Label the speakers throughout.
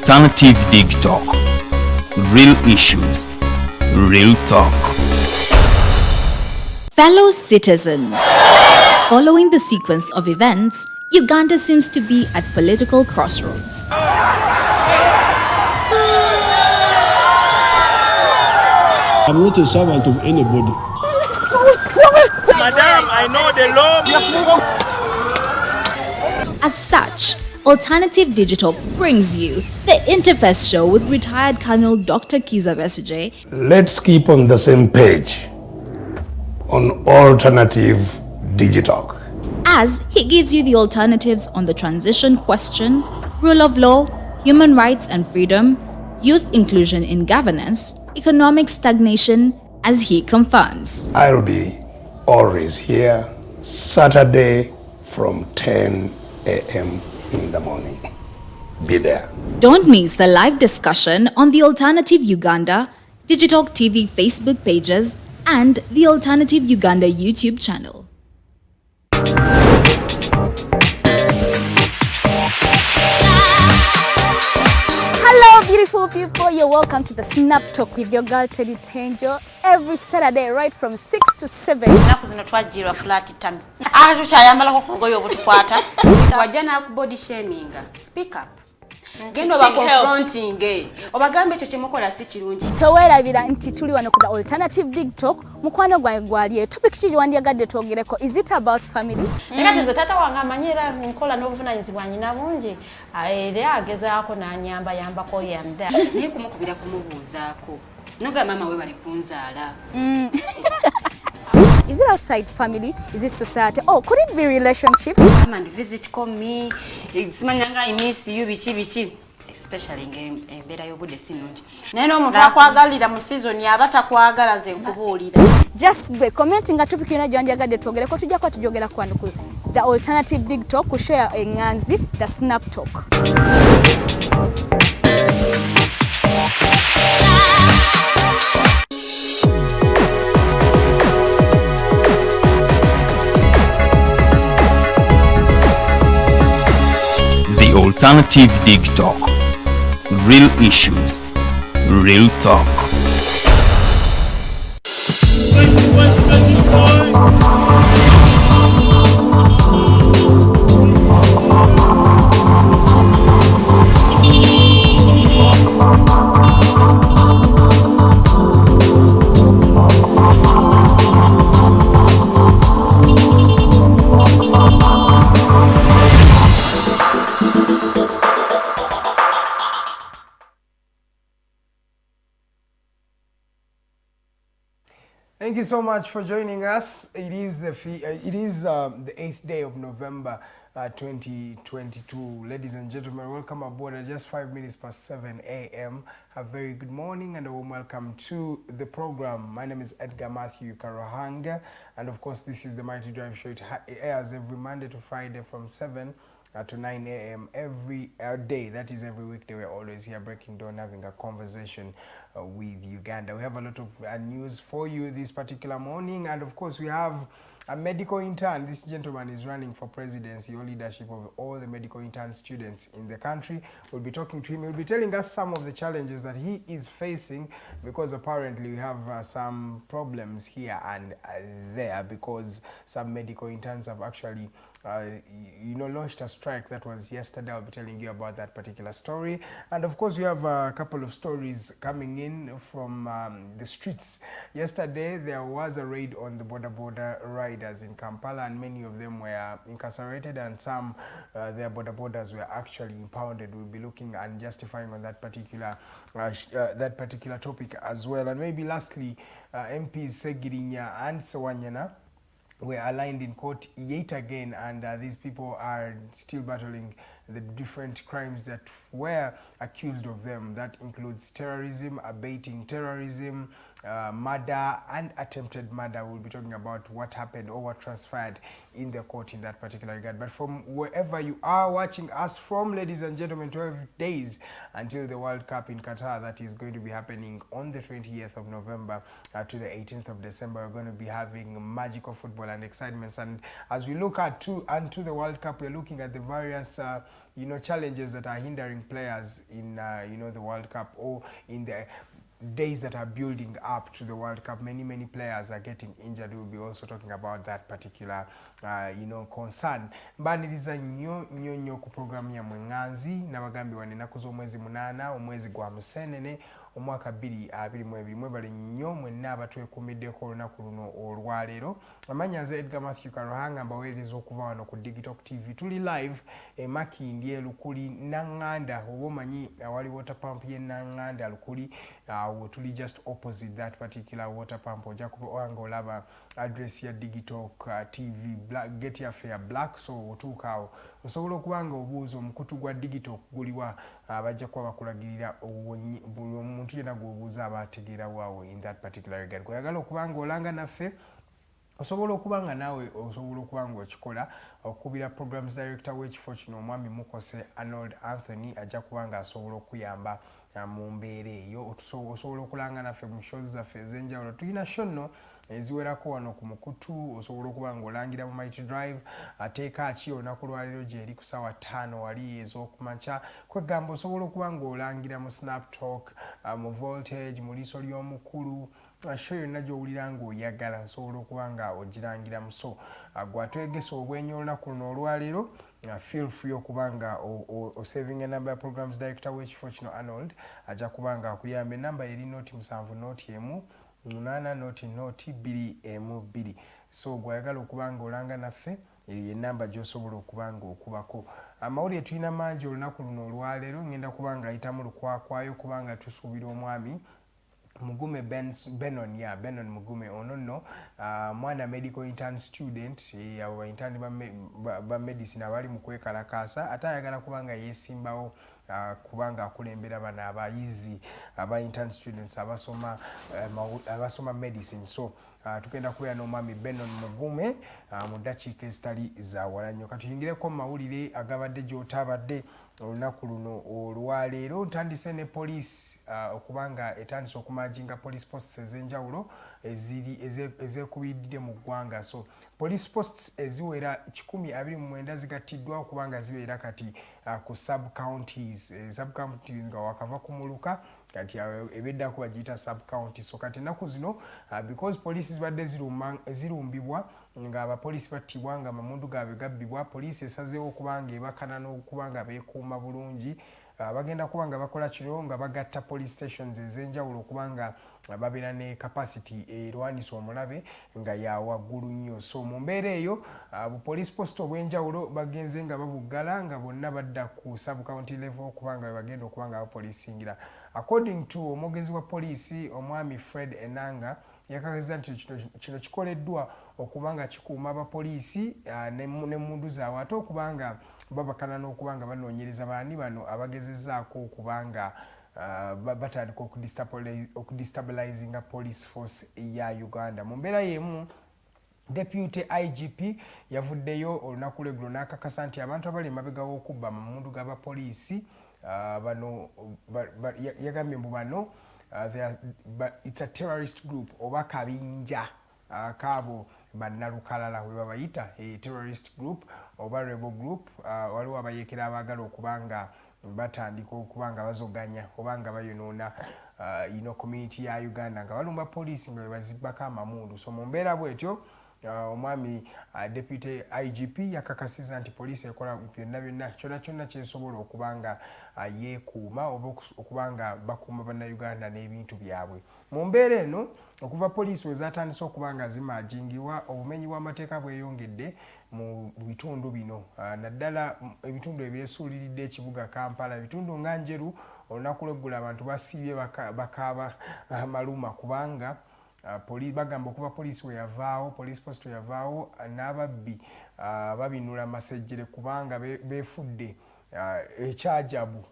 Speaker 1: Alternative Digitalk. Real issues, real talk.
Speaker 2: Fellow citizens, following the sequence of events, Uganda seems to be at political crossroads.
Speaker 3: I'm not a servant of anybody.
Speaker 4: Madam, I know the law.
Speaker 2: As such, Alternative Digital brings you the Interface Show with retired Colonel Dr. Kiza Besuje.
Speaker 3: Let's keep on the same page on Alternative Digitalk,
Speaker 2: As he gives you the alternatives on the transition question, rule of law, human rights and freedom, youth inclusion in governance, economic stagnation, as he confirms.
Speaker 3: I'll be always here Saturday from 10 a.m. in the morning. Be there.
Speaker 2: Don't miss the live discussion on the Alternative Uganda, Digitalk TV Facebook pages, and the Alternative Uganda YouTube channel.
Speaker 5: Hello beautiful people, you're welcome to the Snap Talk with your girl Teddy Tenjo every Saturday right from 6 to 7.
Speaker 6: Naku zino twajirwa flat tami. Tukyayambala ko kugoyo obutukwata.
Speaker 7: Wajana ku body shaming. Speak up. Gendo ba confronting. Obagambe ekyo kyemukola si kirungi.
Speaker 5: Teweerabira nti tuli wano ku the Alternative Digitalk. Mukwano gwange gwali topic kiri wandiyagadde twogereko. Is it about family?
Speaker 6: Nga tezo tata wange amanyira nkola n'obuvunanyizibwa nyina bungi. Era agezaako n'anyamba yambako yanda.
Speaker 7: Naye kumukubira kumubuuzaako. Noga mama we bali kunzaala.
Speaker 5: Is it outside family? Is it society? Oh, could it be relationships?
Speaker 7: Come and visit me. Simanyanga I miss you bichi. Especially embeera y'obudde sinungi.
Speaker 6: Naye n'omuntu akwagalira mu season yaba takwagala ze nkubuulira.
Speaker 5: Just be commenting nga topic yona gyandiyagadde twogereko tujja kwa tujogera kwano ku the Alternative Digitalk ku share enganzi the Snap Talk.
Speaker 1: The Alternative Digitalk. Real issues, real talk.
Speaker 8: Thank you so much for joining us. It is the 8th day of November 2022. Ladies and gentlemen, welcome aboard at just 5 minutes past 7 a.m. A very good morning and a warm welcome to the program. My name is Edgar Matthew Karahanga, and of course this is the Mighty Drive Show. It airs every Monday to Friday from 7 to 9 a.m. every day. That is every weekday. We're always here breaking down, having a conversation with Uganda. We have a lot of news for you this particular morning, and of course we have a medical intern. This gentleman is running for presidency or leadership of all the medical intern students in the country. We'll be talking to him. He'll be telling us some of the challenges that he is facing, because apparently we have some problems here and there, because some medical interns have actually launched a strike that was yesterday. I'll be telling you about that particular story. And of course we have a couple of stories coming in from the streets. Yesterday there was a raid on the border riders in Kampala, and many of them were incarcerated, and some their borders were actually impounded. We'll be looking and justifying on that particular topic as well. And maybe lastly, MPs Segirinya and Sawanyana were aligned in court yet again, and these people are still battling the different crimes that were accused of them. That includes terrorism, abating terrorism, murder and attempted murder. We'll be talking about what happened or what transpired in the court in that particular regard. But from wherever you are watching us from, ladies and gentlemen, 12 days until the World Cup in Qatar, that is going to be happening on the 20th of November to the 18th of December. We're going to be having magical football and excitements. And as we look at to the World Cup, we're looking at the various challenges that are hindering players in the World Cup, or in the days that are building up to the World Cup. Many players are getting injured. We'll be also talking about that particular concern. Mbaniriza nnyo ku program ya Mwenganzi n'abagambi wanenaku z'omwezi munana omwezi gwa Musenene omwaka 2022 mwebale nnyo mwenna abatwekuumiddeko olunaku luno olwaleero. Amanya nze Edgar Matthew Karohanga mbaweereza okuva wano ku Digitalk TV. Tuli live Makindye e Lukuli Nanganda, oba omanyi awali water pump ye Nanganda Lukuli, tuli just opposite that particular water pump. Ojja kubanga olaba address ya Digitalk TV get ya fair black, so otuuka awo osobola okubanga obuuza omukutu gwa Digitalk guliwa, bajja kuba bakulagirira buli omuntu yenna gw'obuuza aba ategeera waawo in that particular regard. Kweyagala okubanga olanga naffe osobola okubanga naawe osobola okubanga okikola okubira programs director w'ekifo kino omwami Mukose Arnold Anthony ajja kubanga asobola okuyamba mu mbeera eyo. Osobola okulanga naffe mu shows zaffe ez'enjawulo. Tulina show nno eziwerako wano ku mukutu. Osobola okubanga olangira mu Mighty Drive ateeka ki olunaku lwaleero gyeri ku ssaawa 5 wali ez'okumakya. Kwegamba osobola okubanga olangira mu Snap Talk, mu Voltage, mu liiso ly'omukulu, show yonna gy'owulira ng'oyagala osobola okubanga ogirangira mu. So gwatwegesa obwenyi olunaku luno olwaleero, feel free okubanga saving a number of programs director w'ekifo kino Arnold ajja kubanga akuyamba. Enamba eri noti 7 noti 1 8 noti 2 so gwayagala okubanga olanga naffe eyo enamba gy'osobola okubanga okubako. Amawulire tulina mangi olunaku luno olwaleero, ngenda kubanga ayitamu lukwakwayo kubanga tusuubira omwami Mugume Benon, Benon Mugume ono nno mwana medical intern student, abo intern ba medicine abali mu kwekalakaasa, ate ayagala kubanga yeesimbawo kubanga akulembera bano abayizi aba intern students abasoma medicine. So tugenda kubeera n'omwami Benon Mugume mu ddakiika ezitali za wala nnyo. Katuyingireko mu mawulire agabadde gy'otaabadde olunaku luno olwaleero. Ntandise ne poliisi okubanga etandise okumajinga police posts ez'enjawulo ezekubiddire mu ggwanga. So police posts eziwera 129 zigattiddwa okubanga zibeera kati ku sub counties nga wakava ku muluka kati ebeddako bagiyita sub county. So kati ennaku zino because police zibadde zirumbibwa nga abapoliisi battibwa nga amamundu gaabwe gabbibwa, poliisi esazeewo okubanga ebakana n'okubanga beekuuma bulungi. Bagenda kubanga bakola kino nga bagatta police stations ez'enjawulo okubanga babeera ne capacity erwanisa omulabe nga ya waggulu nnyo. So mu mbeera eyo police post obw'enjawulo bagenze nga babuggala nga bonna badda ku sub county level okubanga bagenda okubanga bapolisingira. According to omwogezi wa poliisi omwami Fred Enanga yakakasiza nti kino kikoleddwa okubanga kikuuma abapoliisi n'emmundu zaabwe, ate okubanga babakana n'okubanga banoonyereza baani bano abagezezzaako okubanga batandika okudestabilizinga police force ya Uganda. Mu mbeera y'emu Deputy IGP yavuddeyo olunaku lw'eggulo n'akakasa nti abantu abali emabega w'okubba amamundu g'abapoliisi bano yagambye mbu bano it's a terrorist group oba kabinja kaabo bannalukalala we babayita terrorist group oba rebel group. Waliwo abayekera abaagala okubanga batandika okubanga bazoganya obanga bayonoona community ya Uganda nga balumba poliisi nga bazibbako amamundu. So mu mbeera bwetyo omwami Deputy IGP yakakasiza nti poliisi ekola byonna kyonna kyesobola okubanga yeekuuma oba okubanga bakuuma bannayuganda n'ebintu byabwe. Mu mbeera eno okuva poliisi wezatandise okubanga zimajingibwa, obumenyi bw'amateeka bweyongedde mu bitundu bino, naddala ebitundu ebyesuuliridde ekibuga Kampala, ebitundu nga Njeru. Olunaku lw'eggulo abantu basiibye bakaaba maluma kubanga bagamba okuva poliisi weyavaawo, police post weyavaawo, n'ababbi babinula amasejjere kubanga beefudde ekyajabu.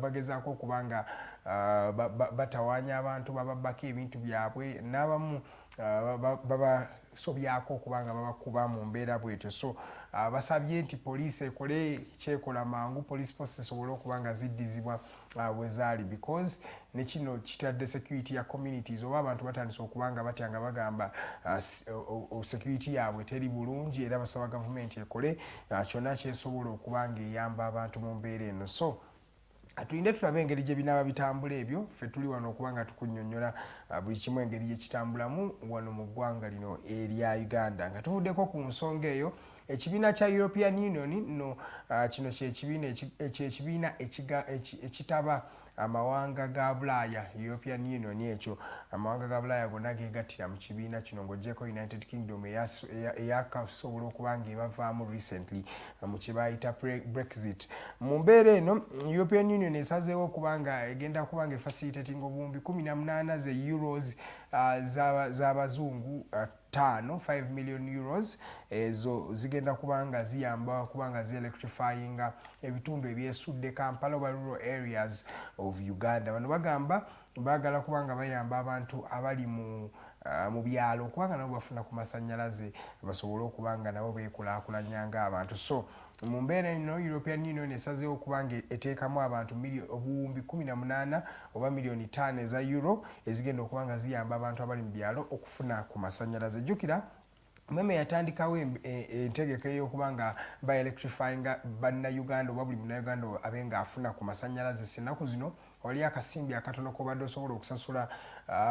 Speaker 8: Bagezaako okubanga batawaanya abantu bababbako ebintu byabwe, n'abamu sobyako kubanga babakuba mu mbeera bwetyo. So basabye nti police ekole kyekola mangu, police posts esobole okubanga ziddizibwa bwe zaali, because ne kino kitadde security ya communities oba abantu batandise okubanga batyanga bagamba security yaabwe teri bulungi, era basaba gavumenti ekole kyonna kyesobola okubanga eyamba abantu mu mbeera eno. So atulinde tulabe engeri gye binaaba bitambula ebyo, ffe tuli wano okubanga tukunnyonnyola buli kimu engeri gye kitambulamu wano mu ggwanga lino erya Uganda. Nga tuvuddeko ku nsonga eyo, ekibiina kya European Union no kino kyekibiina ekitaba amawanga ga Bulaaya, European Union ekyo amawanga ga Bulaaya gonna geegattira mu kibiina kino ng'oggyeko United Kingdom eyakasobola okubanga ebavaamu recently mu kye bayita Brexit. Mu mbeera eno European Union esazeewo okubanga egenda kubanga efacilitating obuwumbi 18 ze euros z'abazungu 5 million euros ezo zigenda kubanga ziyamba kubanga electrifying ebitundu ebyesudde Kampala oba rural areas of Uganda. Bano bagamba baagala kubanga bayamba abantu abali mu byalo kubanga nabo bafuna ku masannyalaze basobole okubanga nabo beekulaakulanya ng'abantu. So mu mbeera eno European Union esazeewo okubanga eteekamu abantu obuwumbi 18 oba million 5 eza euro ezigenda okubanga ziyamba abantu abali mu byalo okufuna ku masannyalaze. Jjukira mmeme yatandikawo entegeka ey'okubanga ba-electrifyinga bannayuganda oba buli munnayuganda abenga afuna ku masannyalaze. Ennaku zino wali akasimbi akatono kobadde osobola okusasula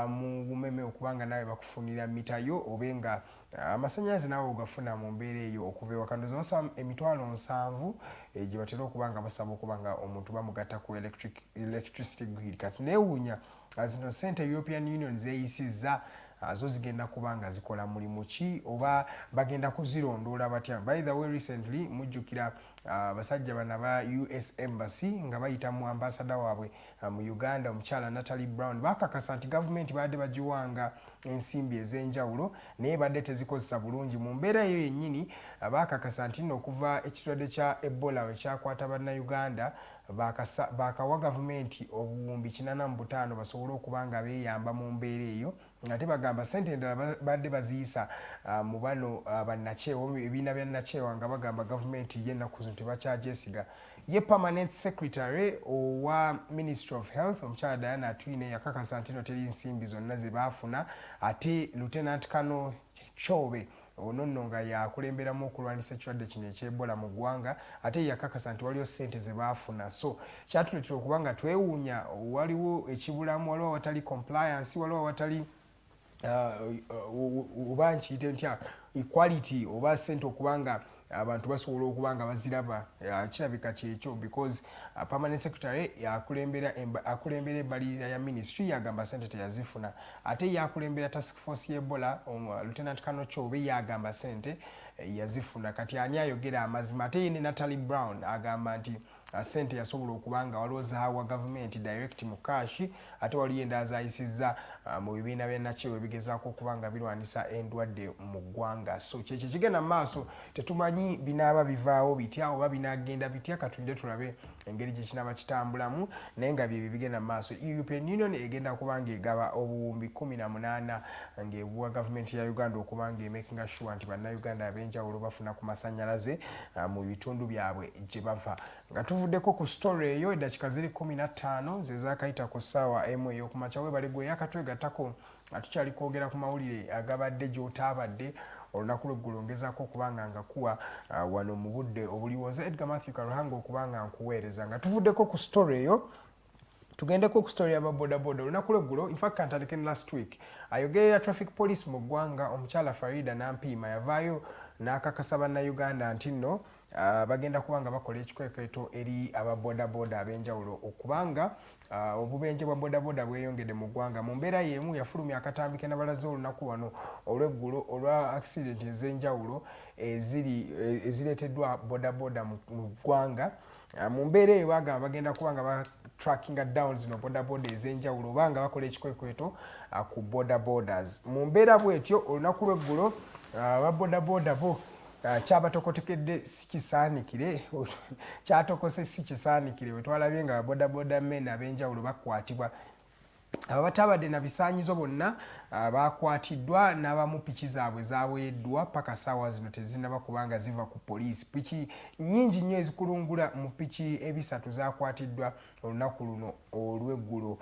Speaker 8: mu bumeme okubanga nawe bakufunira mitayo obenga amasannyalaze nawe ogafuna mu mbeera eyo okuva ewaka. Ndowooza basaba emitwalo 7 gye batera okubanga basaba okubanga omuntu bamugatta ku electricity grid. Kati neewuunya zino ssente European Union zeeyisizza zo zigenda kubanga zikola mulimu ki oba bagenda kuzirondoola batya? By the way, recently mujjukira basajja bana ba US Embassy nga bayita mu ambassador waabwe mu Uganda omukyala Natalie Brown bakakasa nti gavumenti badde bagiwanga ensimbi ez'enjawulo naye badde tezikozesa bulungi. Mu mbeera eyo yennyini bakakasa nti nno okuva ekirwadde kya Ebola we kyakwata bannayuganda bakawa gavumenti obuwumbi 45 basobole okubanga beeyamba mu mbeera eyo. Ate bagamba ssente endala badde baziyisa mu bano bannakyewa ebibiina bya nnakyewa nga bagamba gavumenti y'ennaku zino tebakyagyesiga. Ye permanent secretary owa Ministry of Health omukyala Diana Atwine yakakasa nti no teri nsimbi zonna ze baafuna. Ate Lieutenant Colonel Chobe ono nno nga yakulemberamu okulwanyisa ekirwadde kino eky'Ebola mu ggwanga ate yakakasa nti waliwo ssente ze baafuna. So kyatuletera okubanga twewuunya waliwo ekibulamu, waliwo awatali compliance, waliwo awatali oba nkiyite ntya equality oba ssente okubanga abantu basobola okubanga baziraba. Kirabika kyekyo because permanent secretary akulembera ebbalirira ya ministry yagamba ssente teyazifuna. Ate yakulembera task force y'Ebola Lieutenant Colonel Chobe yagamba ssente yazifuna. Kati ani ayogera amazima? Ate ye ne Natalie Brown agamba nti ssente yasobola okubanga waliwo zaawa gavumenti direct mu cash ate waliyo endala zayisizza mu bibiina bya nnakyewa ebigezaako okubanga birwanisa endwadde mu ggwanga. So kyekyo kigenda mu maaso tetumanyi binaaba bivaawo bitya oba binagenda bitya. Katulinde tulabe engeri gye kinaaba kitambulamu naye nga bye bigenda mu maaso. European Union egenda kubanga egaba obuwumbi 18 ng'ebuwa gavumenti ya Uganda okubanga emakinga sure nti bannayuganda ab'enjawulo bafuna ku masannyalaze mu bitundu byabwe gye bava. Nga tuvuddeko ku story eyo eddakiika ziri 15 ze zaakayita ku ssaawa emu ey'okumakya webale gwe yakatwegattako tukyali kwogera ku mawulire agabadde gy'otaabadde olunaku lw'eggulo ngezaako okubanga ngakuwa wano mu budde obuliwoze Edgar Matthew Karuhanga okubanga nkuweereza. Nga tuvuddeko ku story eyo tugendeko ku story aba boda olunaku lw'eggulo. In fact kantandike last week ayogerera traffic police mu ggwanga omukyala Farida Nampiima yavaayo n'akakasa bannayuganda nti nno bagenda kubanga bakola ekikwekweto eri aba boda ab'enjawulo okubanga obubenje bwa boda bweyongedde mu ggwanga. Mu mbeera y'emu yafulumya akatambi ke nabalaze olunaku wano olw'eggulo olwa accident ez'enjawulo ezireeteddwa boda mu ggwanga. Mu mbeera eyo bagamba bagenda kubanga tracking down zino boda ez'enjawulo obanga bakola ekikwekweto ku bodas. Mu mbeera bwetyo olunaku lw'eggulo aba boda bo kyabatokotekedde si kisaanikire kyatokose si kisaanikire we twalabye nga boda men ab'enjawulo bakwatibwa abatabadde na bisaanyizo bonna bakwatiddwa n'abamu piki zaabwe zaweeddwa paka ssaawa zino tezinnaba kubanga ziva ku poliisi. Piki nnyingi nnyo ezikulungula mu piki ebisatu zakwatiddwa olunaku luno olw'eggulo,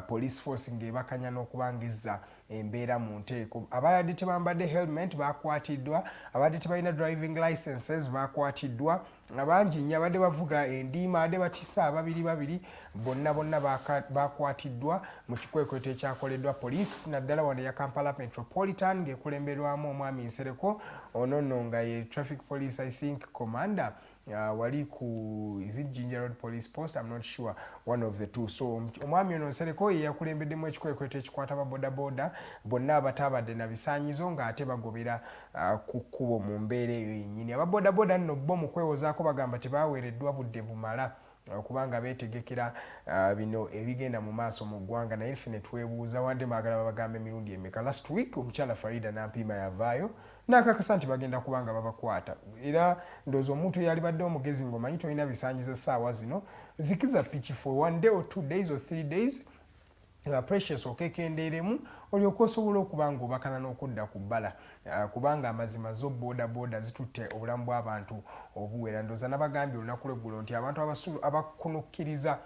Speaker 8: police force ng'ebakanya n'okubanga ezza embeera mu nteeko. Abadde tebambadde helmet bakwatiddwa, abadde tebalina driving licenses bakwatiddwa, abangi nnyo abadde bavuga endiima abadde batisa babiri bonna bakwatiddwa mu kikwekweto ekyakoleddwa poliisi naddala wano ya Kampala Metropolitan ng'ekulemberwamu omwami Nsereko ono nno nga ye traffic police I think commander wali ku Jinja Road Police Post, I'm not sure, one of the two. So omwami ono Nsereko ye yakulembeddemu ekikwekweto ekikwata ababodaboda bonna abatabadde na bisaanyizo ng'ate bagobera ku kkubo mu mbeera eyo yennyini. Ababodaboda nno bo mu kwewozaako bagamba tebaweereddwa budde bumala kubanga beetegekera bino ebigenda mu maaso mu ggwanga, naye ffe ne twebuuza wadde baagala babagambe emirundi emeka. Last week omukyala Farida Nampiima yavaayo n'akakasa nti bagenda kubanga babakwata, era ndowooza omuntu yali badde omugezi ng'omanyi tolina bisaanyizo essaawa zino zikiza piki for 1 day or 2 days or 3 days precious okekendeeremu olyoka osobola okuba ng'obakana n'okudda ku bbala kubanga amazima zo bodaboda zitutte obulamu bw'abantu obuwera. Ndowooza n'abagambye olunaku lw'eggulo nti abantu abakunukkiriza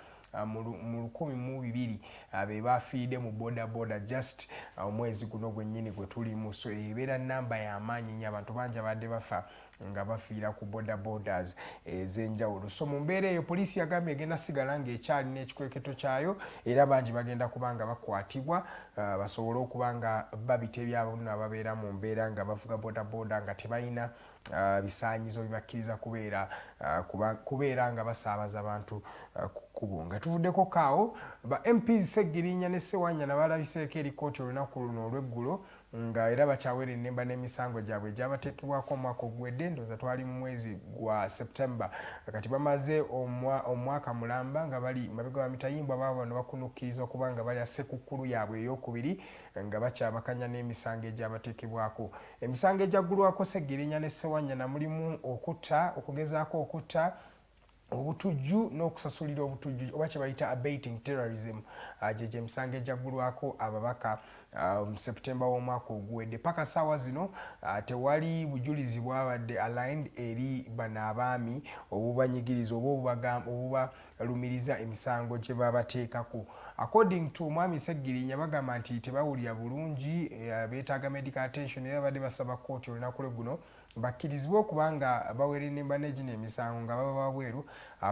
Speaker 8: mu 1,200 be bafiiridde mu bodaboda just omwezi guno gwennyini gwe tulimu. So ebeera nnamba y'amaanyi nnyo, abantu bangi abadde bafa nga bafiira ku bodabodas ez'enjawulo. So mu mbeera eyo poliisi yagambye egenda sigala ng'ekyalina ekikweketo kyayo era bangi bagenda kubanga bakwatibwa basobole okuba nga babita ebyabo nno ababeera mu mbeera nga bavuga bodaboda nga tebalina bisaanyizo bibakkiriza kubeera nga basaabaza abantu ku kkubo. Nga tuvuddeko kaawo ba MPs Seggirinya ne Ssewanyana balabiseeko eri kkooti olunaku luno olw'eggulo nga era bakyawera ennemba n'emisango gyabwe egyabateekebwako omwaka oguwedde. Ndowooza twali mu mwezi gwa September, kati bamaze omwaka mulamba nga bali mabega wa mitayimbwa baabo bano bakunukkiriza okuba nga bali assekukkulu yaabwe ey'okubiri nga bakyabakanya n'emisango egyabateekebwako. Emisango egyaggulwako Seggirinya ne Ssewanyana mulimu okugezaako okutta, obutujju n'okusasulira obutujju oba kye bayita abating terrorism. Gye emisango egyaggulwako ababaka mu September w'omwaka oguwedde. Paka ssaawa zino tewali bujulizi bwabadde aligned eri bano abaami obubanyigiriza oba obubalumiriza emisango gye babateekako. According to mwami Seggirinya bagamba nti tebawulira bulungi, beetaaga medical attention era badde basaba kkooti olunaku lw'egguno bakkirizibwe okubanga bawera ennemba n'egino emisango nga baba wabweru.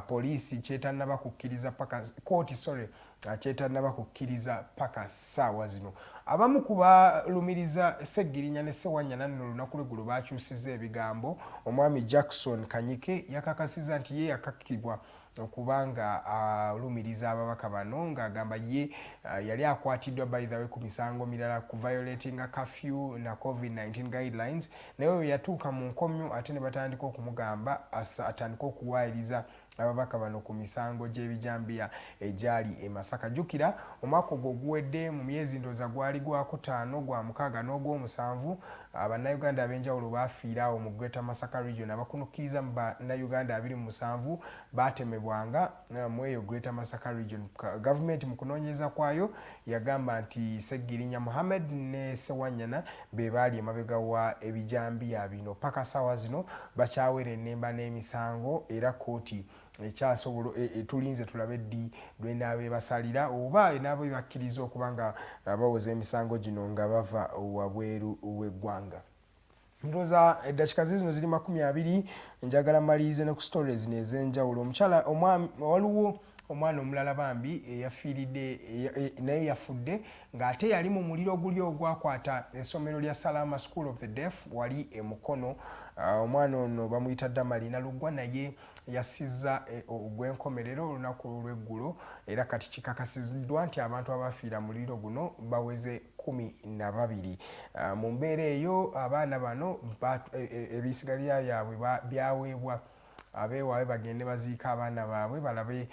Speaker 8: Poliisi kyetannaba kukkiriza paka kkooti kyetannaba kukkiriza paka ssaawa zino. Abamu ku balumiriza Seggirinya ne Ssewanyana nno olunaku lw'eggulo bakyusizza ebigambo. Omwami Jackson Kanyike yakakasizza nti ye yakakkibwa okubanga alumiriza ababaka bano ng'agamba ye yali akwatiddwa by the way ku misango mirala ku violating a curfew na COVID-19 guidelines, naye we yatuuka mu nkomyo ate ne batandika okumugamba atandika okuwaayiriza ababaka bano ku misango gy'ebijambiya egyali e Masaka. Jjukira omwaka ogwo guwedde mu myezi ndowooza gwali gwa 5, gwa 6 n'ogw'omusanvu bannayuganda ab'enjawulo baafiira awo mu Greater Masaka region. Abakunukkiriza mu bannayuganda 27 baatemebwanga mu eyo Greater Masaka region. Gavumenti mu kunoonyereza kwayo yagamba nti Seggirinya Mohammed ne Ssewanyana be baali emabega wa ebijambiya bino. Paka ssaawa zino bakyawera ennemba n'emisango era kkooti ekyasobola tulinze tulabe ddi lw'enaaba ebasalira oba enaaba ebakkiriza okuba nga bawoza emisango gino nga bava wabweru w'eggwanga. Ndowooza eddakiika zino ziri 20, njagala malirize ne ku stories zino ez'enjawulo. Omukyala waliwo omwana omulala bambi eyafiiridde naye yafudde ng'ate yali mu muliro guli ogwakwata essomero lya Salama School of the Deaf wali e Mukono. Omwana ono bamuyita Damalina Lugwa naye yasizza ogw'enkomerero olunaku lw'eggulo era kati kikakasiddwa nti abantu abafiira mu muliro guno baweze 12. Mu mbeera eyo abaana bano ebisigalira yaabwe byaweebwa abeewaabwe bagende baziika abaana baabwe balabe.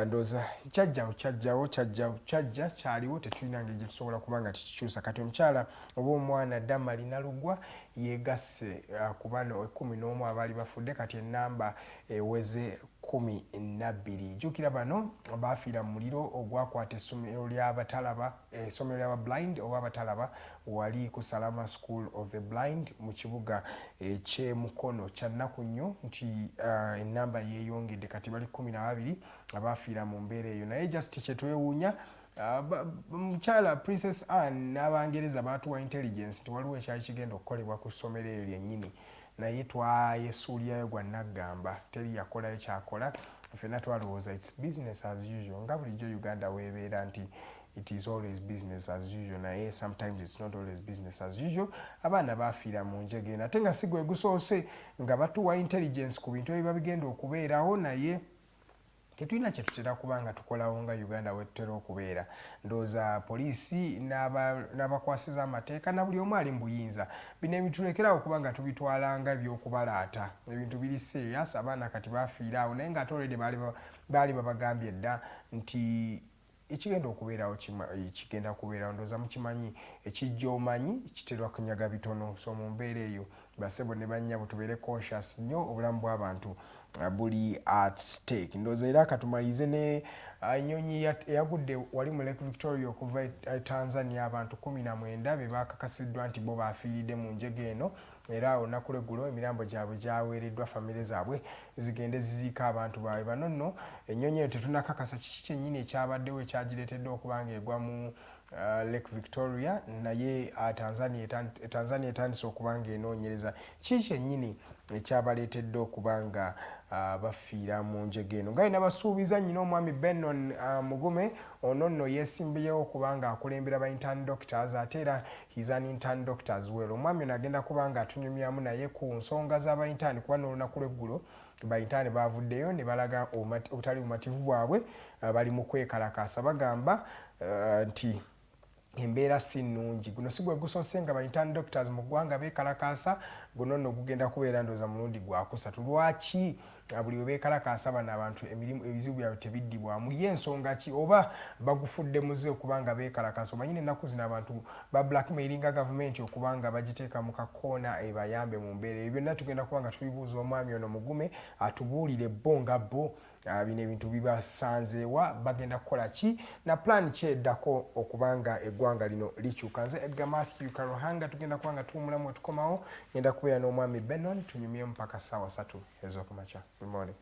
Speaker 8: Ndowooza kyajja kyaliwo tetulina ngeri gye tusobola kuba nga tukikyusa. Kati omukyala oba omwana Damalina Lugwa yeegasse ku bano 11 abaali bafudde, kati ennamba eweze 12. Jukira bano bafiira mu muliro ogwakwata essomero ly'abatalaba blind oba abatalaba wali ku Salama School of the Blind mu kibuga ky'e Mukono kya nnaku nnyo nti ennamba yeeyongedde kati bali 12 abafiira mu mbeera eyo naye just kyetwewuunya mukyala Princess Anne n'Abangereza baatuwa intelligence nti waliwo ekyali kigenda okukolebwa ku ssomero eryo lyennyini naye twayesuulyayo gwa naggamba teri yakolayo kyakola ffenna twalowooza its business as usual nga bulijjo Uganda weebeera nti it is always business as usual naye sometimes it's not always business as usual abaana bafiira mu njegena ate nga si gwe gusoose nga batuwa intelligence ku bintu ebiba bigenda okubeerawo naye tetulina kye tutera kubanga tukolawo nga Uganda wetutera okubeera ndowooza poliisi n'abakwasiza amateeka na buli omu ali mu buyinza bino ebitulekerawo kubanga tubitwalanga ebyokubalaata ebintu biri serious abaana kati bafiira awo naye ng'ate already baali babagambye dda nti ekigenda okubeerawo kigenda kubeerawo ndowooza mukimanyi ekijja omanyi kiterwa kunyaga bitono so mu mbeera eyo basebo ne bannyabo tubeere cautious nnyo obulamu bw'abantu buli at stake ndowooza era katumalize ne ennyonyi eyagudde wali mu Lake Victoria okuva Tanzania abantu 19 be bakakasiddwa nti bo bafiiridde mu njege eno era olunaku lw'eggulo emirambo gyabwe gyaweereddwa famire zaabwe zigende ziziika abantu baabwe bano nno ennyonyi eyo tetunakakasa kiki kyennyini ekyabaddewo ekyagireetedde okuba nga egwa mu Lake Victoria naye Tanzania etandise okuba nga enoonyereza kiki kyennyini ekyabaleetedde okuba nga bafiira mu njege eno nga yina basuubiza nnyina omwami Benon Mugume ono nno yeesimbyewo okuba nga akulembera ba Intern Doctors ate era he's an Intern Doctors well omwami ono agenda kuba nga atunyumyamu naye ku nsonga z'aba intern kuba n'olunaku lw'eggulo ba intern baavuddeyo ne balaga obutali bumativu bwabwe bali mu kwekalakaasa bagamba nti embeera si nnungi guno si gwe gusoose nga ba Intern Doctors mu ggwanga beekalakaasa guno nno gugenda kubeera ndowooza mulundi gwakusatu lwaki buli we beekalakaasa bano abantu ebizibu byabwe tebiddibwamu y'ensonga ki oba bagufudde muze okuba nga beekalakaasa omanyi n'ennaku zino abantu ba blackmailinga gavumenti okuba nga bagiteeka mu kakoona ebayambe mu mbeera ebyo byonna tugenda kuba nga tubibuuza omwami ono Mugume atubuulire bo nga bo bino ebintu bibasanzeewa bagenda kukola ki na plan ki eddako okuba nga eggwanga lino likyuka nze Edgar Matthew Karohanga tugenda kuba nga tuwumulamu etukomawo ngenda kubeera n'omwami Benon tunyumye mpaka ssaawa 3 ez'okumakya. Good morning.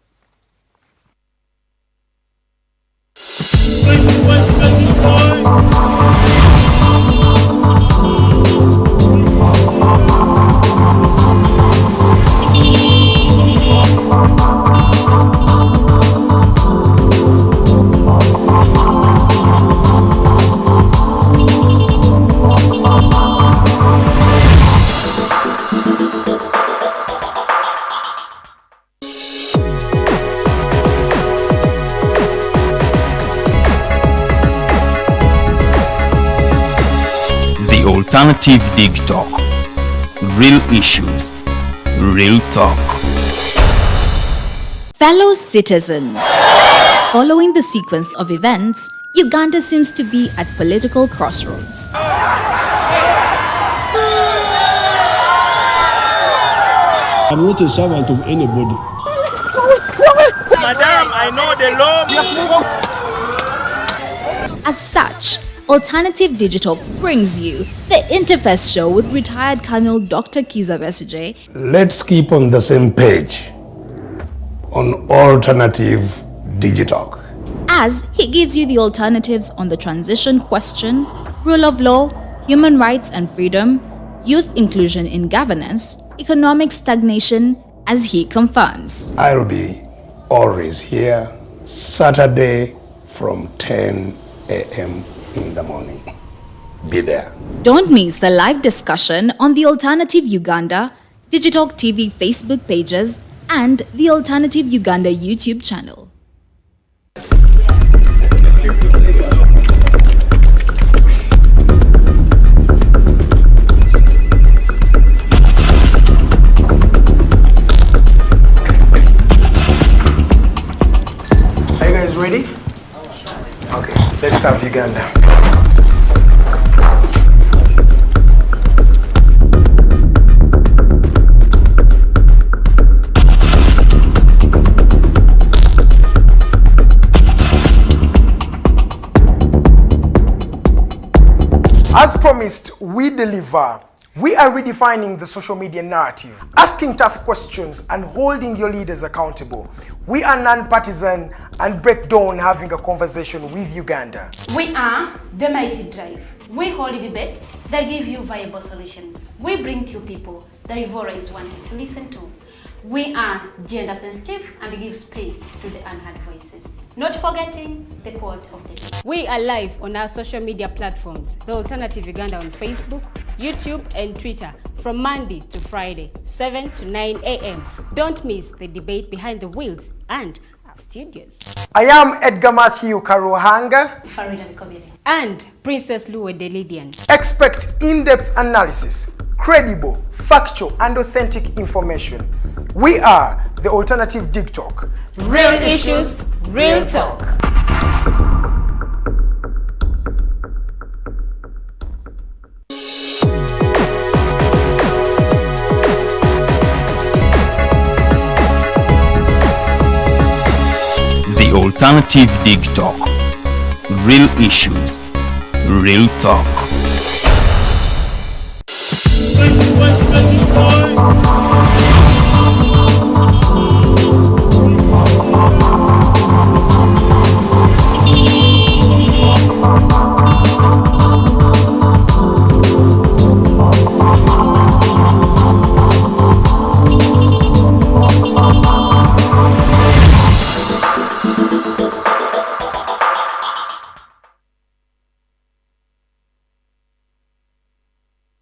Speaker 1: Alternative Digitalk. Real issues, real talk.
Speaker 2: Fellow citizens, following the sequence of events, Uganda seems to be at political crossroads.
Speaker 9: I'm not a servant of anybody.
Speaker 4: Madam, I know the law.
Speaker 2: As such, Alternative Digitalk brings you the Interface Show with retired Colonel Dr. Kiza Besuje.
Speaker 3: Let's keep on the same page on Alternative Digitalk,
Speaker 2: as he gives you the alternatives on the transition question, rule of law, human rights and freedom, youth inclusion in governance, economic stagnation, as he confirms.
Speaker 3: I'll be always here Saturday from 10 a.m. in the morning. Be there.
Speaker 2: Don't miss the live discussion on the Alternative Uganda, Digitalk TV Facebook pages, and the Alternative Uganda YouTube channel.
Speaker 8: Are you guys ready? Okay, let's serve Uganda. we deliver. We are redefining the social media narrative, asking tough questions and holding your leaders accountable. We are non-partisan and break down having a conversation with Uganda.
Speaker 10: We are the Mighty Drive. We hold debates that give you viable solutions. We bring to you people that Ivora is wanting to listen to. We are gender sensitive and give space to the unheard voices. Not forgetting the quote of the day.
Speaker 7: We are live on our social media platforms, The Alternative Uganda on Facebook, YouTube and Twitter from Monday to Friday, 7 to 9 a.m. Don't miss the debate behind the wheels and our studios.
Speaker 8: I am Edgar Matthew Karuhanga.
Speaker 10: Farida Vikobiri.
Speaker 7: And Princess Luwe Delidian.
Speaker 8: Expect in-depth analysis, credible, factual and authentic information. We are the Alternative Digitalk.
Speaker 7: Real issues, real talk.
Speaker 1: The Alternative Digitalk. Real issues, real talk.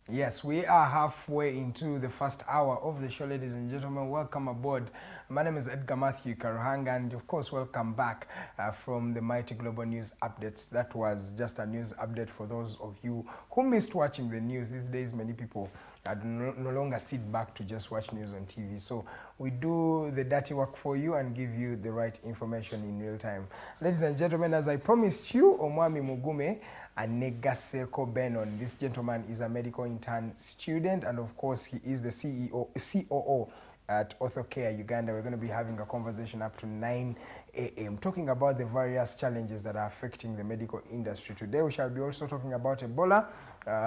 Speaker 8: Yes, we are halfway into the first hour of the show, ladies and gentlemen. Welcome aboard. My name is Edgar Matthew Karuhanga, and of course, welcome back from the Mighty Global News Updates. That was just a news update for those of you who missed watching the news. These days, many people no longer sit back to just watch news on TV. So we do the dirty work for you and give you the right information in real time. Ladies and gentlemen, as I promised you, Omwami Mugume Benon. This gentleman is a medical intern student, and of course he is the COO at OrthoCare Uganda. We're going to be having a conversation up to 9 a.m. talking about the various challenges that are affecting the medical industry. Today we shall be also talking about Ebola.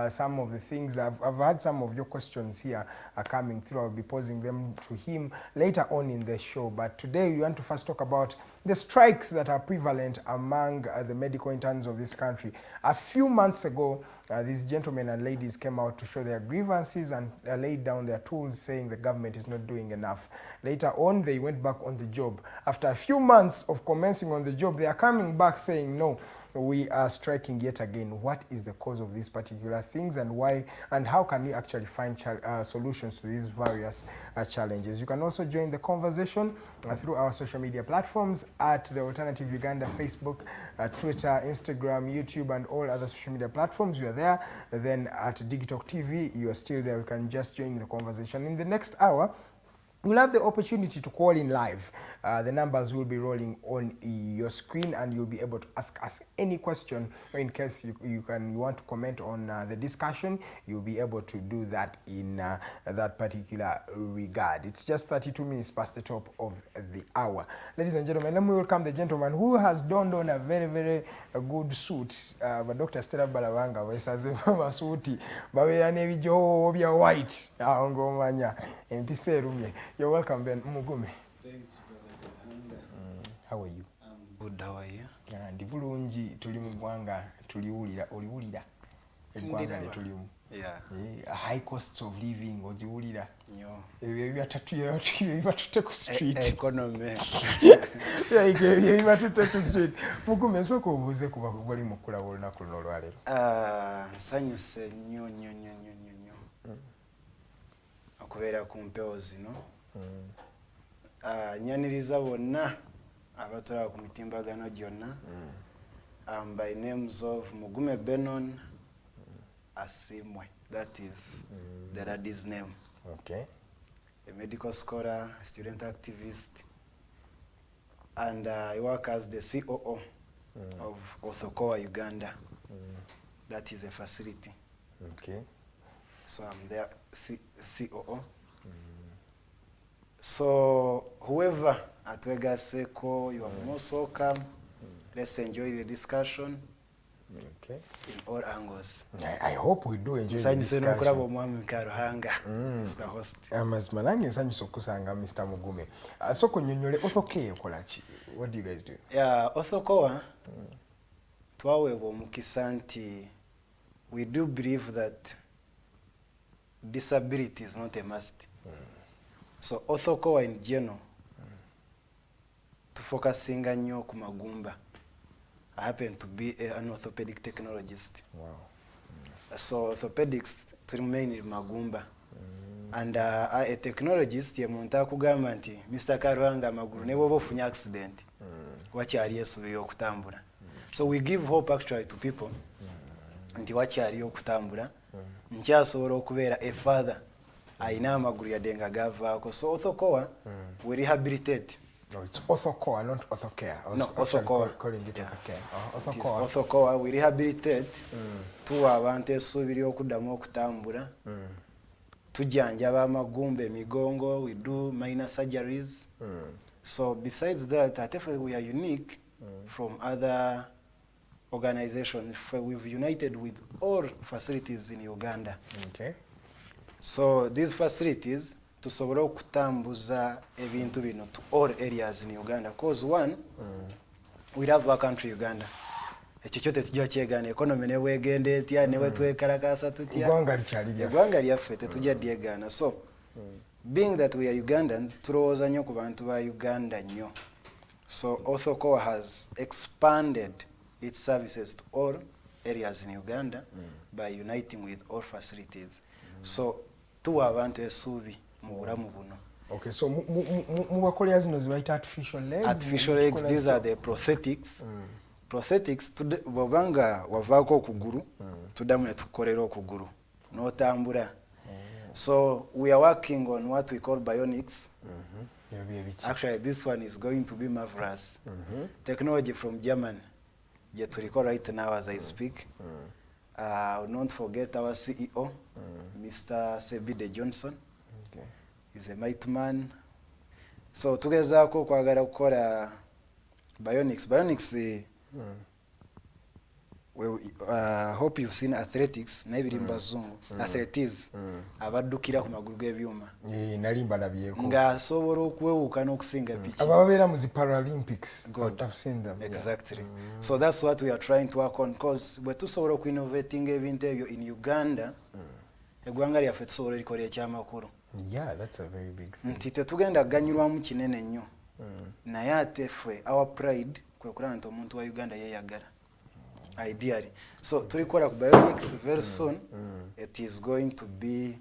Speaker 8: Some of the things, I've had some of your questions here are coming through. I'll be posing them to him later on in the show. But today we want to first talk about the strikes that are prevalent among the medical interns of this country. A few months ago, these gentlemen and ladies came out to show their grievances and laid down their tools, saying the government is not doing enough. Later on, they went back on the job. After a few months of commencing on the job, they are coming back saying, no, we are striking yet again. What is the cause of these particular things, and why, and how can we actually find solutions to these various challenges? You can also join the conversation through our social media platforms at the Alternative Uganda, Facebook, Twitter, Instagram, YouTube, and all other social media platforms. You are there. Then at Digitalk TV, you are still there. You can just join the conversation. In the next hour, you'll have the opportunity to call in live. The numbers will be rolling on your screen, and you'll be able to ask us any question. Or in case you want to comment on the discussion, you'll be able to do that in that particular regard. It's just 32 minutes past the top of the hour. Ladies and gentlemen, let me welcome the gentleman who has donned on a very, very good suit. Dr. Stella Balawanga, wesaze suit, babera nebijo bya white. Ngomanya empise rumye. You're welcome, Ben Mugume.
Speaker 11: Thanks, brother.
Speaker 8: How are you?
Speaker 11: I'm good. How are you?
Speaker 8: Ndi bulungi tuli mu ggwanga tuliwulira oliwulira eggwanga lye tulimu. High costs of living ogiwulira. Ebyo bibatutte ku street.
Speaker 11: Economy.
Speaker 8: Ebyo bibatutte ku street. Mugume nsooka obuuze kuba bali mu kkulawo olunaku luno olwaleero.
Speaker 11: Nsanyuse nnyo okubeera ku mpewo zino. Nyaniriza bonna abatwala ku mitimbagano gyonna. By names of Mugume Benon Asimwe. That is the lady's name.
Speaker 8: Okay.
Speaker 11: A medical scholar, student activist, and I work as the COO of OrthoCare Uganda. That is a facility.
Speaker 8: Okay.
Speaker 11: So I'm their COO. So whoever at Wega Seko, you are most welcome. Let's enjoy the discussion.
Speaker 8: Okay.
Speaker 11: In all angles.
Speaker 8: I hope we do enjoy the discussion.
Speaker 11: Mr. Host.
Speaker 8: Manange nsanyusa okusanga Mr. Mugume. Soko nnyonnyole Othokoa ekola ki? What do you guys do?
Speaker 11: Yeah, Othokoa twaweebwa omukisa nti we do believe that disability is not a must. So Othokoa in general tufocusinga nnyo ku magumba. I happen to be an orthopedic technologist.
Speaker 8: Wow.
Speaker 11: So orthopedics tuli mainly magumba. And a technologist ye muntu akugamba nti Mr. Karuhanga amaguru ne bwoba ofunye accident. Wakyali esuubi y'okutambula. So we give hope actually to people. Nti wakyali okutambula. Nkyasobola okubeera a father. Ayina amaguru yadenga gavaako. So Othokoa we rehabilitate.
Speaker 8: No, it's Othokoa, not Othokoa.
Speaker 11: No, Othokoa.
Speaker 8: Calling it
Speaker 11: Othokoa. Othokoa, we rehabilitate tuwa abantu essuubi okuddamu okutambula. Tujanjaba amagumba, emigongo, we do minor surgeries. So besides that, I think we are unique from other organizations. We've united with all facilities in Uganda.
Speaker 8: Okay.
Speaker 11: So these facilities tusobola okutambuza ebintu bino to all areas in Uganda. Cause one, we love our country Uganda. Ekyo kyote tujja kyegana economy ne wegende etya ne wetwekalakasa tutya. Eggwanga lyaffe tetujja dyegana. So being that we are Ugandans, tulowooza nnyo ku bantu ba Uganda nnyo. So Othokoa has expanded its services to all areas in Uganda by uniting with all facilities. So tuwa abantu essuubi mu bulamu buno.
Speaker 8: Okay, so mubakolera zino zibayita artificial legs?
Speaker 11: Artificial legs, these are the prosthetics. Prosthetics, bw'obanga wavaako okuguru, tuddamu ne tukolera okuguru. N'otambula. So we are working on what we call bionics. Actually, this one is going to be marvelous. Technology from Germany. Yet to recall right now as I speak. I'll not forget our CEO, Mr. Sebide Johnson. He's a mighty man. So tugezaako kwagala kukola bionics. Bionics, hope you've seen athletics, n'ebirimba zungu. Athletics, abaddukira ku magulu g'ebyuma.
Speaker 8: Nalimba labyeko.
Speaker 11: Ng'asobola okwewuuka n'okusinga piki.
Speaker 8: Ababeera mu zi Paralympics.
Speaker 11: Good.
Speaker 8: I've seen them.
Speaker 11: Exactly. So that's what we are trying to work on, because bwe tusobola okuinnovating ebintu ebyo in Uganda, eggwanga lyaffe tusobola erikola ekyamakulu.
Speaker 8: Yeah, that's a very big thing.
Speaker 11: Nti tetugenda kuganyulwamu kinene nnyo. Naye ate ffe, our pride, kwe kulaba nti omuntu wa Uganda yeeyagala. Ideally. So tulikola ku bionics very soon. It is going to be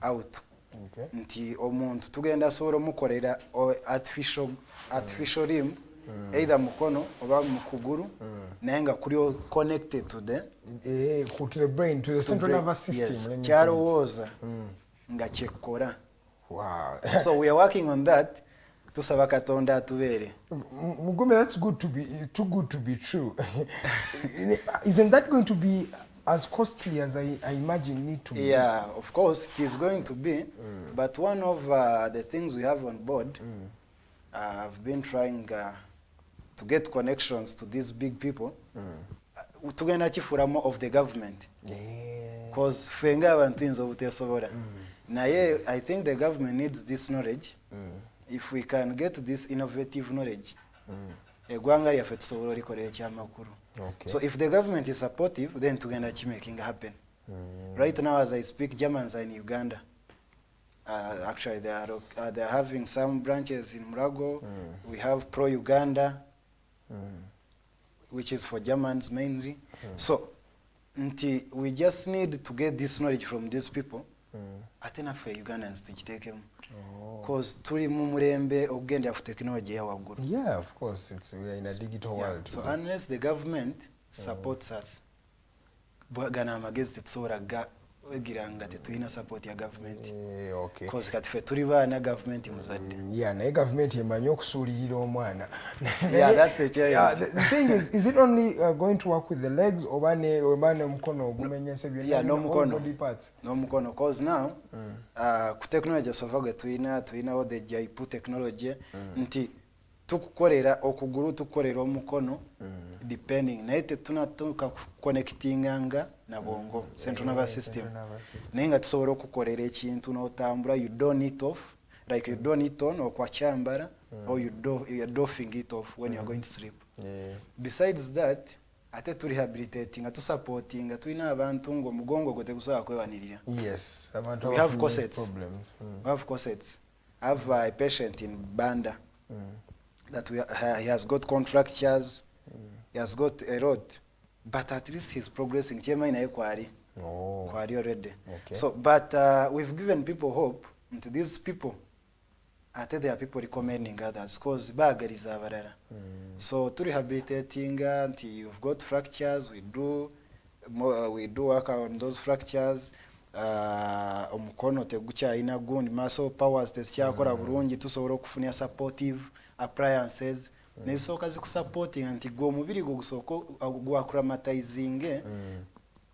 Speaker 11: out.
Speaker 8: Okay.
Speaker 11: Nti omuntu tugenda sobola omukolera artificial limb, either mukono oba mukuguru, naye nga kuli connected to the
Speaker 8: brain, to the central nervous system.
Speaker 11: Yes. Kyalowooza nga kyekkola.
Speaker 8: Wow.
Speaker 11: So we are working on that. Tusaba Katonda atubeere.
Speaker 8: Mugume, that's too good to be true. Isn't that going to be as costly as I imagine need to be?
Speaker 11: Yeah, of course it is going to be. But one of the things we have on board, I've been trying to get connections to these big people. Tugenda kifura more of the government. Because fenga abantu inzo butesobola. Naye I think the government needs this knowledge. If we can get this innovative knowledge, eggwanga lyaffe tusobola olikolera ekyamakulu. So if the government is supportive, then tugenda kimaking happen. Right now as I speak, Germans are in Uganda. Actually they are having some branches in Murago. We have Pro Uganda, which is for Germans mainly. So we just need to get this knowledge from these people. Ate naffe Ugandans tukiteekemu. Because tuli mu mulembe okugendera ku technology ya waggulu.
Speaker 8: Yeah, of course. We are in a digital world.
Speaker 11: So unless the government supports us, bwagana amagezi tetusobola wegira nga tetulina support ya government.
Speaker 8: Okay.
Speaker 11: Because kati ffe tuli baana government muzadde.
Speaker 8: Yeah, naye government emanyi okusuulirira omwana.
Speaker 11: Yeah, that's the challenge.
Speaker 8: The thing is it only going to work with the legs oba ne omukono ogumenyese byonna?
Speaker 11: Yeah, n'omukono.
Speaker 8: Body parts.
Speaker 11: N'omukono. Because now, ku technology sova gwe tulina all the JIPU technology, nti tukukolera okuguru tukukolera omukono depending naye tetunatuuka connectinganga na bwongo central nervous system naye nga tusobola okukolera ekintu n'otambula you don't it off like you don't it on okwakyambala or you're doffing it off when you're going to sleep. Besides that ate tu rehabilitating atu supporting tulina abantu ngo mugongo gwe tegusobola kwewanirira.
Speaker 8: Yes,
Speaker 11: we have corsets problems. We have corsets. I have a patient in Banda that he has got contractures, he has got a lot, but at least he's progressing. Chema ina kwari already. Okay. So, but we've given people hope. To these people, there are people recommending others because bagariza abarara. So to rehabilitating until you've got fractures, we do work on those fractures. Omukono tegucha ina gundi muscle powers tesyakora bulungi tusobola okufunya supportive appliances nesoka zikusupporting anti go mubiri go gusoko gwa acclimatizing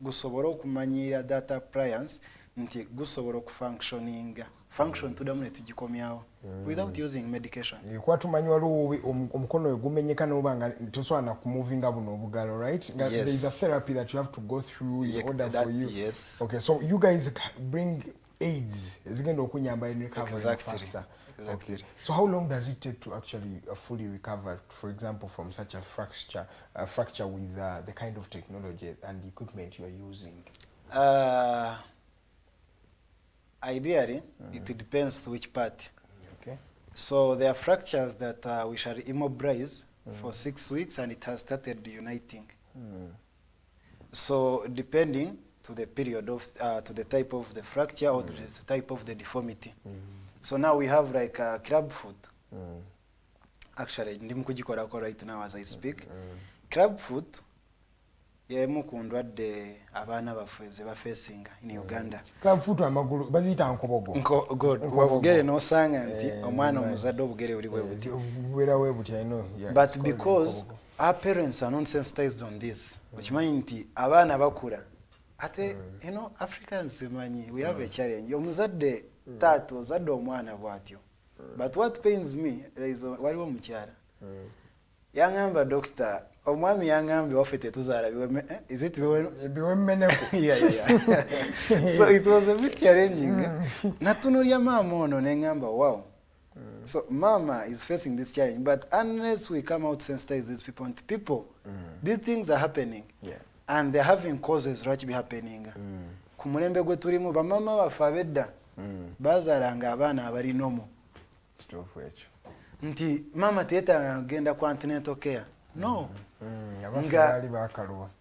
Speaker 11: gusobola okumanyira data appliance nti gusobola okufunctioning function tudamune tugikomyawo without using medication.
Speaker 8: Kwa tumanywa luwi omukono egumenyeka nobanga toswana kumuvinga buno obugalo, right? There is a therapy that you have to go through in order for you.
Speaker 11: Yes.
Speaker 8: Okay, so you guys bring aids zigenda okunyamba in recovery faster.
Speaker 11: Exactly.
Speaker 8: Okay. So how long does it take to actually fully recover, for example, from such a fracture with the kind of technology and the equipment you are using?
Speaker 11: Ideally, it depends to which part.
Speaker 8: Okay.
Speaker 11: So there are fractures that we shall immobilize for 6 weeks and it has started uniting. So depending to the period of, to the type of the fracture or the type of the deformity. So now we have like a crab foot. Actually, ndimukujikora right now as I speak. Crab foot. Mukundwa de abana bafeze bafesinga in Uganda.
Speaker 8: Club foot amagulu bazita nkobogo.
Speaker 11: God, wabugere no sanga nti omwana omuzadde obugere uli bwebuti.
Speaker 8: Wera webuti I know. Yeah.
Speaker 11: But because our parents are not sensitized on this, which means nti abana bakura. Ate you know Africans manyi we have a challenge. Omuzadde tato zadde omwana bwatyo. But what pains me is waliwo mukyala. Yangamba doctor omwami yangambe wafete tuzala biwe is it
Speaker 8: biwe meneko.
Speaker 11: Yeah. So it was a bit challenging. Natunulia mama ono nengamba wow. So mama is facing this challenge, but unless we come out sensitize these people, these things are happening.
Speaker 8: Yeah.
Speaker 11: And they're having causes right be happening. Kumulembe gwe tulimu ba mama bafabedda. Bazalanga abana abali nomo.
Speaker 8: Stuff which.
Speaker 11: Nti mama teta genda kwa antenatal care. No.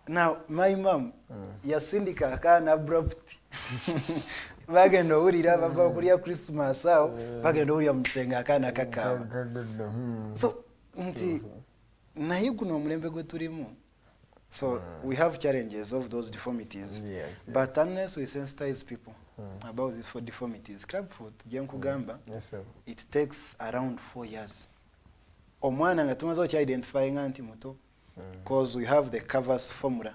Speaker 11: Now my mom yasindika akana abrupt. Bagenda ulira bava kulia Christmas awo bagenda ulira musenga akana kakawa. So nti naye guno mulembe gwe tulimu. So we have challenges of those deformities.
Speaker 8: Yes.
Speaker 11: But unless we sensitize people about this for deformities, crab foot gamba, it takes around 4 years. Omwana nga tumaze ochi identifying anti muto because we have the covers formula.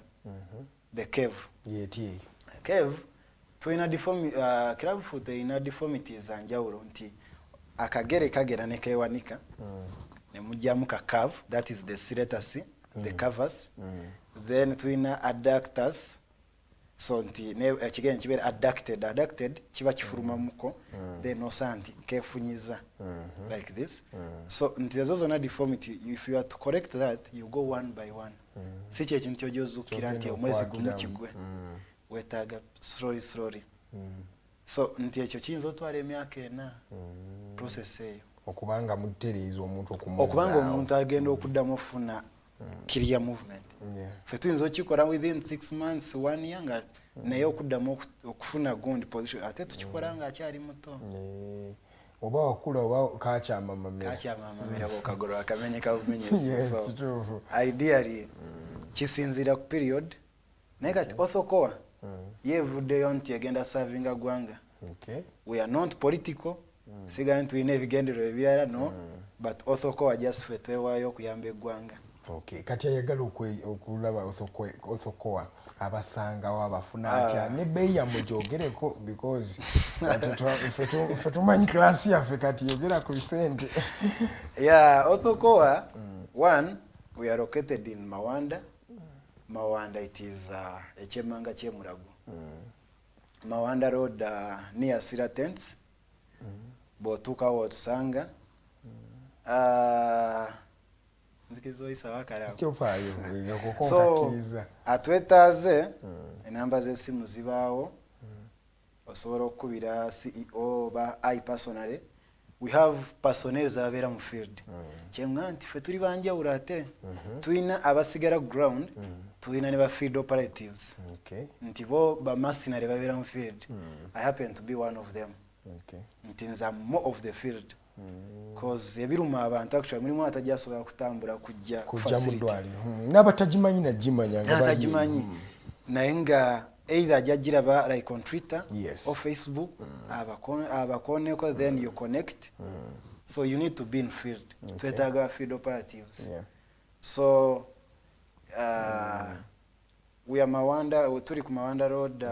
Speaker 11: The cave. Cave tuina deformity crab foot ina deformities anjawulo nti akagere kagera ne kewanika ne mujjamu ka curve, that is the serratus, the covers. Then tuina adductors. So nti ne ekigere kibera adducted kiba kifuruma muko then osanti kefunyiza like this. So nti there's also a deformity. If you are to correct that, you go one by one. Sichi ekintu kyojozukira nti omwezi gumu kigwe wetaga slowly. So nti ekyo kiyinza otwala emyaka ena process eyo
Speaker 8: okubanga mutereeza omuntu
Speaker 11: okubanga omuntu agenda okuddamu ofuna clear movement. Fetu okikola within 6 months 1 year nga naye okuddamu okufuna gundi position ate tukikola nga akyali muto.
Speaker 8: Oba wakula oba kakyamamamira
Speaker 11: bokagolo akamenyeka bumenyesi. So ideally kisinzira ku period naye kati othokoa yevuddeyo nti egenda serving agwanga. We are not political. Siga nti ine ebigendero ebirala no, but othokoa just fetwewayo okuyamba eggwanga.
Speaker 8: Okay, kati ayagala okulaba Othokoa abasanga wabafuna atya ne bei ya mujogereko because fe tumanyi class yaffe kati yogera ku sente.
Speaker 11: Yeah, Othokoa, one, we are located in Mawanda. Mawanda, it is Echemanga Chemuragu. Mawanda Road near Sira Tents. Botuka Ward Sanga. So atwetaze enamba z'essimu zibaawo osobola okukubira CEO ba I personally. We have personnel zabeera mu field. Kyenga nti fe tuli banjawulo ate tulina abasigala ground, tulina ne ba field operatives. Nti bo ba mercenary babeera mu field. I happen to be one of them. Nti nza more of the field. Because ebiruma abantu actually mulimu atajja asobola kutambula kujja
Speaker 8: mu ddwali. N'abatagimanyi najimanya nga
Speaker 11: batagimanyi. Naye nga either jajiraba like on Twitter or Facebook, abakoneko, then you connect. So you need to be in field. Twetaaga field operatives. So we are Mawanda, turi ku Mawanda Road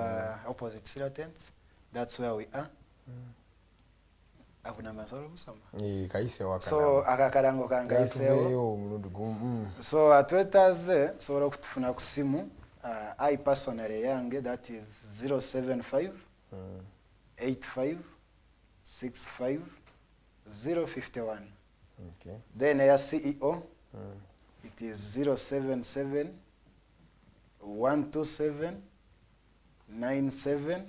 Speaker 11: opposite Sira Tents. That's where we are. So akakarango kangaisewo. So atwetaze sobola okutufuna ku simu. I personally yange, that is 075 85 65 051. Then ya CEO, it is 077 127 97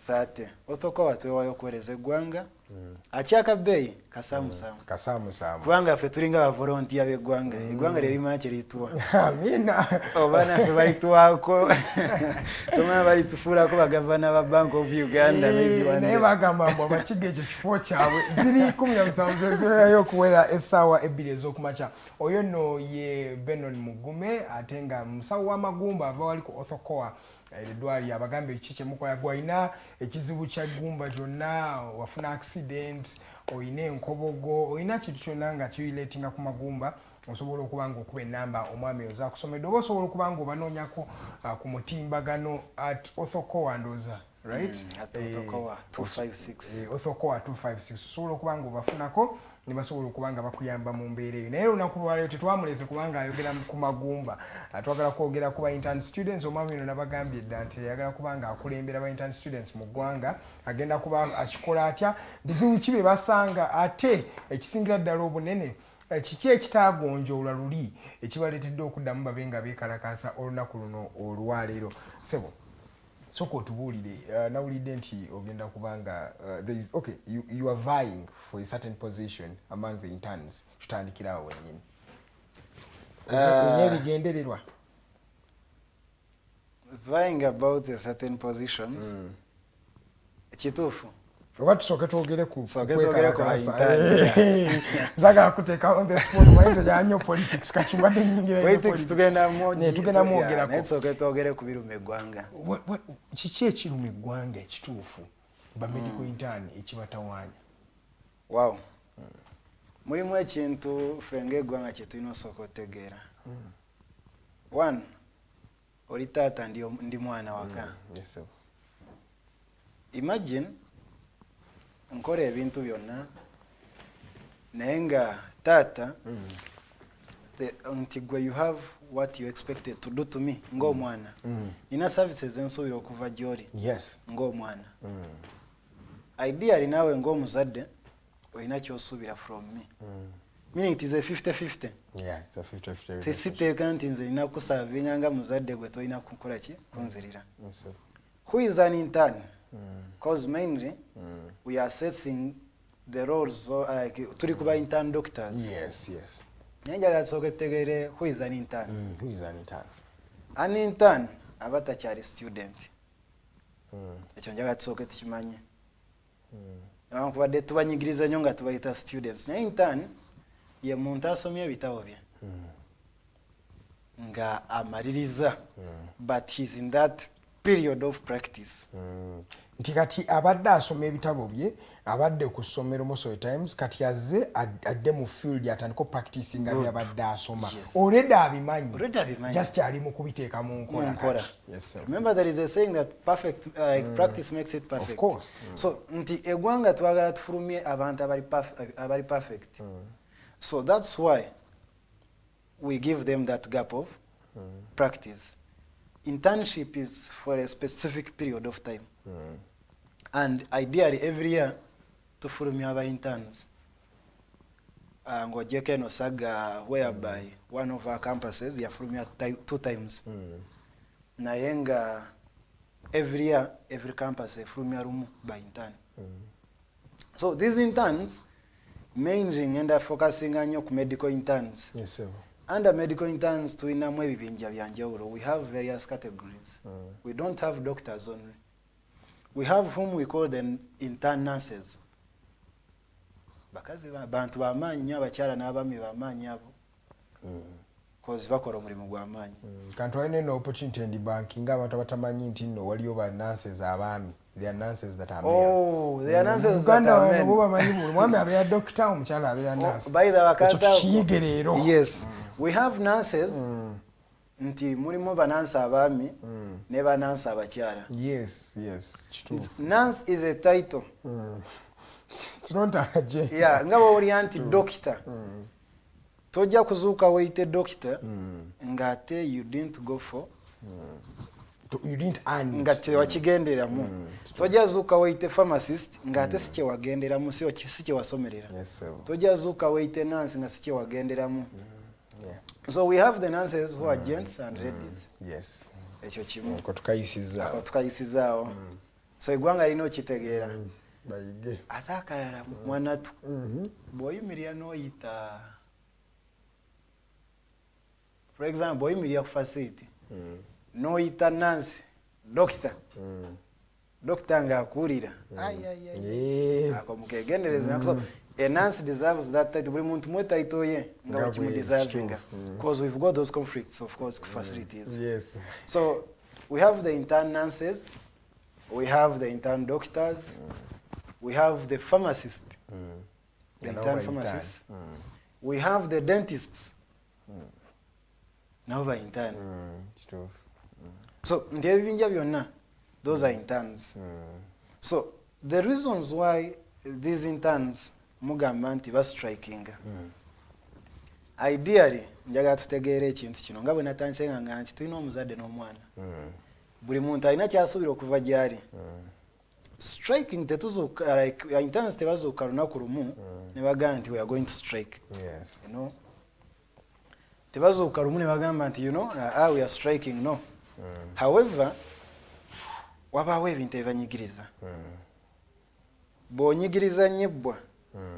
Speaker 11: 30. Othokoa twewayo kueleza eggwanga. Akyaka bei kasamusamu. Kubanga ffe tulinga ba volunteer b'eggwanga. Eggwanga lye limanyi kye lituwa.
Speaker 8: Amina.
Speaker 11: Obana ffe balituwaako. Tomanya balitufuulako bagavana ba Bank of Uganda.
Speaker 8: Naye bagamba mbu abakiga ekyo kifo kyabwe ziri 17 zezirayo okuwera essaawa 2 ez'okumakya. Oyo nno ye Benon Mugume ate nga musawo w'amagumba ava wali ku Othokoa. Edwali abagambe ekiche mukola gwalina ekizibu kya gumba jonna wafuna accident oyine enkobogo oyina kitu kyonna nga kiyiletinga ku magumba osobola okubanga okuba enamba omwami oza kusomedde oba osobola okubanga obanoonyako ku mutimbagano at Othokoa ndoza right?
Speaker 11: At Othokoa 256.
Speaker 8: Othokoa 256 osobola okubanga obafunako ne basobola okubanga bakuyamba mu mbeera eyo. Naye olunaku lwaleero tetwamuleze kubanga ayogera ku magumba. Twagala kwogera ku ba intern students. Omwami ono nabagambye dda nti ayagala kubanga akulembera ba intern students mu ggwanga. Agenda kuba akikola atya, bizibu ki bye basanga, ate ekisingira ddala obunene kiki ekitaagonjoola luli ekibaleetedde okuddamu babe nga beekalakaasa olunaku luno olwaleero. Sebo soko otubuulire nawulidde nti ogenda kubanga okay, you are vying for a certain position among the interns. Tutandikirawo wennyini. Ebigendererwa
Speaker 11: vying about a certain positions. Kituufu
Speaker 8: oba tusooke twogere ku nzagala kuteeka on the spot mayinza gyanyo politics kakimbadde nyingira
Speaker 11: politics tugenda
Speaker 8: mwogerako
Speaker 11: naye tusooke twogere ku biruma eggwanga.
Speaker 8: Kiki ekiruma eggwanga ekituufu ba medical intern ekibatawaanya?
Speaker 11: Wow. Mulimu ekintu ffe ng'eggwanga kye tulina osooka otegeera. One, oli taata ndi mwana waka. Imagine nkola ebintu byonna naye nga taata nti gwe you have what you expected to do to me ng'omwana. Nina services ensuubira okuva gy'oli ng'omwana. Ideally naawe ng'omuzadde olina ky'osuubira from me. Meaning it is a 50-50.
Speaker 8: Yeah, it's a 50-50.
Speaker 11: Tesiteeka nti nze nina kusavinga nga muzadde gwe tolina kukola ki kunzirira. Who is an intern? Because mainly we are assessing the roles like turi kuba intern doctors.
Speaker 8: Yes.
Speaker 11: Njagala tusooke tutegeere who is an intern.
Speaker 8: Who is an intern?
Speaker 11: An intern aba takyali student. Ekyo njagala tusooke tukimanye. Newankubadde tubanyigiriza nnyo nga tubayita students. Naye intern ye muntu asomye ebitabo bye nga amaliriza but he's in that period of practice.
Speaker 8: Nti kati abadde asoma ebitabo bye abadde ku ssomero most of the times kati azze adde mu field atandika practicing nga byabadde asoma already abimanyi just ali mu kubiteeka mu nkola. Yes, sir.
Speaker 11: Remember there is a saying that perfect practice makes it perfect.
Speaker 8: Of course.
Speaker 11: So nti egwanga twagala tufulumye abantu abali perfect. So that's why we give them that gap of practice. Internship is for a specific period of time. And ideally every year to fulumya aba interns. Ngojeke no saga whereby one of our campuses yafulumya 2 times. Nayenga every year every campus yafulumya rumu by intern. So these interns mainly ngenda focusing nnyo ku medical interns.
Speaker 8: Yes, sir.
Speaker 11: Under medical interns tuinamu ebibinja byanjawulo. We have various categories. We don't have doctors only. We have whom we call the intern nurses. Bakazi bantu bamaanyi nnyo abakyala n'abaami bamaanyi abo. Cause bakola omulimu gw'amaanyi.
Speaker 8: Kantu alina no opportunity in the banking abantu abatamanyi nti nno waliyo ba nurses abaami. They are nurses that are male.
Speaker 11: Oh, they are nurses that are men.
Speaker 8: Uganda bamanyi mwami abeera doctor omukyala abeera nurse.
Speaker 11: By the wakata.
Speaker 8: Kiyige leero.
Speaker 11: Yes. We have nurses. Nti mulimu banansi abaami ne banansi abakyala.
Speaker 8: Yes, yes.
Speaker 11: Nurse is a title.
Speaker 8: It's not a J.
Speaker 11: Yeah, nga bw'oli anti doctor. Tojja kuzuuka weyite doctor ng'ate you didn't go for.
Speaker 8: You didn't earn it.
Speaker 11: Nga tewakigenderamu. Tojja zuuka weyite pharmacist ng'ate si kyewagenderamu si kyewasomerera.
Speaker 8: Yes, sir.
Speaker 11: Tojja zuuka weyite nurse nga si kyewagenderamu. So we have the nurses who are gents and ladies.
Speaker 8: Yes.
Speaker 11: Ekyo kimu.
Speaker 8: Ko tukayisizaawo.
Speaker 11: Tukayisizaawo. So eggwanga lino okitegeera.
Speaker 8: Bayige.
Speaker 11: Ate akalala mwanatu. Bw'oyimirira n'oyita. For example, bw'oyimirira ku facility. N'oyita nurse, doctor. Doctor ng'akuwulira. Ako mukeegendereza. So a nurse deserves that title. Buli muntu mwe title ye nga wakimu deservinga. Because we've got those conflicts, of course, facilities.
Speaker 8: Yes.
Speaker 11: So we have the intern nurses, we have the intern doctors, we have the pharmacists, the intern pharmacists, we have the dentists. Now we're intern. So nti ebibinja byonna, those are interns. So the reasons why these interns mugamba nti bastrikinga. Ideally njaga tutegeera ekintu kino nga bwe natandise nga nti tulina omuzadde n'omwana. Buli muntu alina kyasuubira okuva gy'ali. Striking tetuzuuka like interns tebazuuka lunaku lumu ne bagamba nti we are going to strike.
Speaker 8: Yes.
Speaker 11: You know? Tebazuuka lumu ne bagamba nti we are striking. No. However, wabaawo ebintu ebibanyigiriza. Bw'onyigiriza nyebbwa.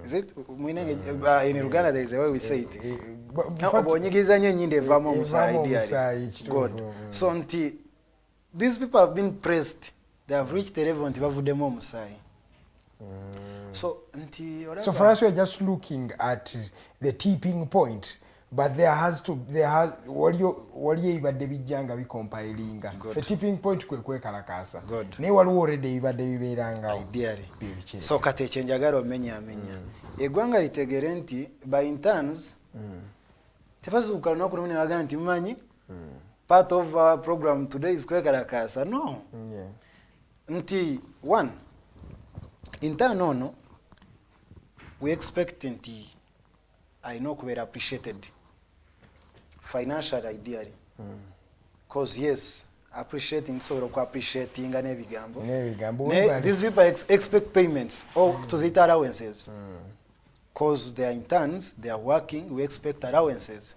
Speaker 11: Is it in Uganda there is a way we say it. Bw'onyigiriza nnyo enyindo evaamu omusaayi. Good. So nti these people have been pressed. They have reached the level nti bavuddemu omusaayi. So
Speaker 8: for us we are just looking at the tipping point. But there has waliyo ibadde bijjanga bicompilinga. The tipping point kwe kalakasa. Naye waliwo already ibadde bibeeranga.
Speaker 11: Ideally. So kati ekyo njagala omenya. Eggwanga litegeere nti by interns tebazuuka lunaku lumu ne bagamba nti mumanyi part of our program today is kwekalakasa. No. Nti one, intern ono we expect nti alina okubeera appreciated financially ideally. Because yes, appreciating so appreciating n'ebigambo. These people expect payments or to the allowances. Because they are interns, they are working, we expect allowances.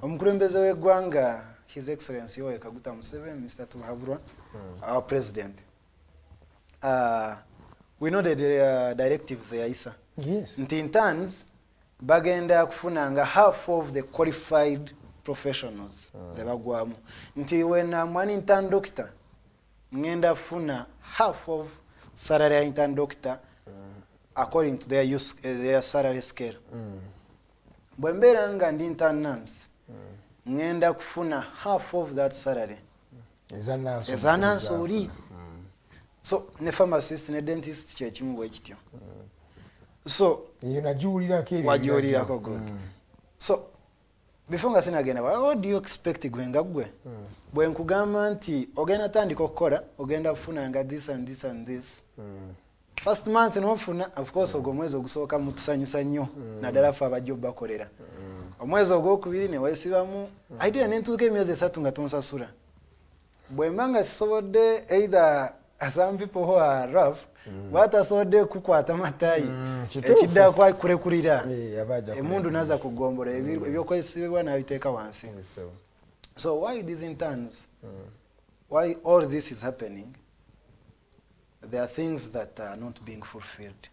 Speaker 11: Omukulembeze w'eggwanga, His Excellency Yoweri Kaguta Museveni, Mr. Tuhabura, our president. We know the directives they are.
Speaker 8: Yes.
Speaker 11: Nti interns bagenda kufunanga half of the qualified professionals zebagwamu. Nti when I'm an intern doctor ngenda funa half of salary intern doctor according to their salary scale. Bwe mbeera nga ndi intern nurse ngenda kufuna half of that salary
Speaker 8: ezanansi
Speaker 11: oli. So ne pharmacist ne dentist kye kimu bwe kityo. So wagiwulirako good. So before nga sinagenda, what do you expect gwenga gwe? Bwe nkugamba nti ogenda tandika okukola, ogenda kufunanga this and this and this. First month n'ofuna, of course ogwo omwezi ogusooka mutusanyusa nnyo naddala ffe abajja bakolera. Omwezi ogwokubiri ne weesibamu idea n'entuuka emyezi 3 nga tonsasula. Bwe mbanga sisobodde either some people who are rough batasobodde kukwata matayi ekiddaako kulekulira emundu naza kugombora ebyokwesibibwa n'abiteeka wansi. So why these interns? Why all this is happening? There are things that are not being fulfilled,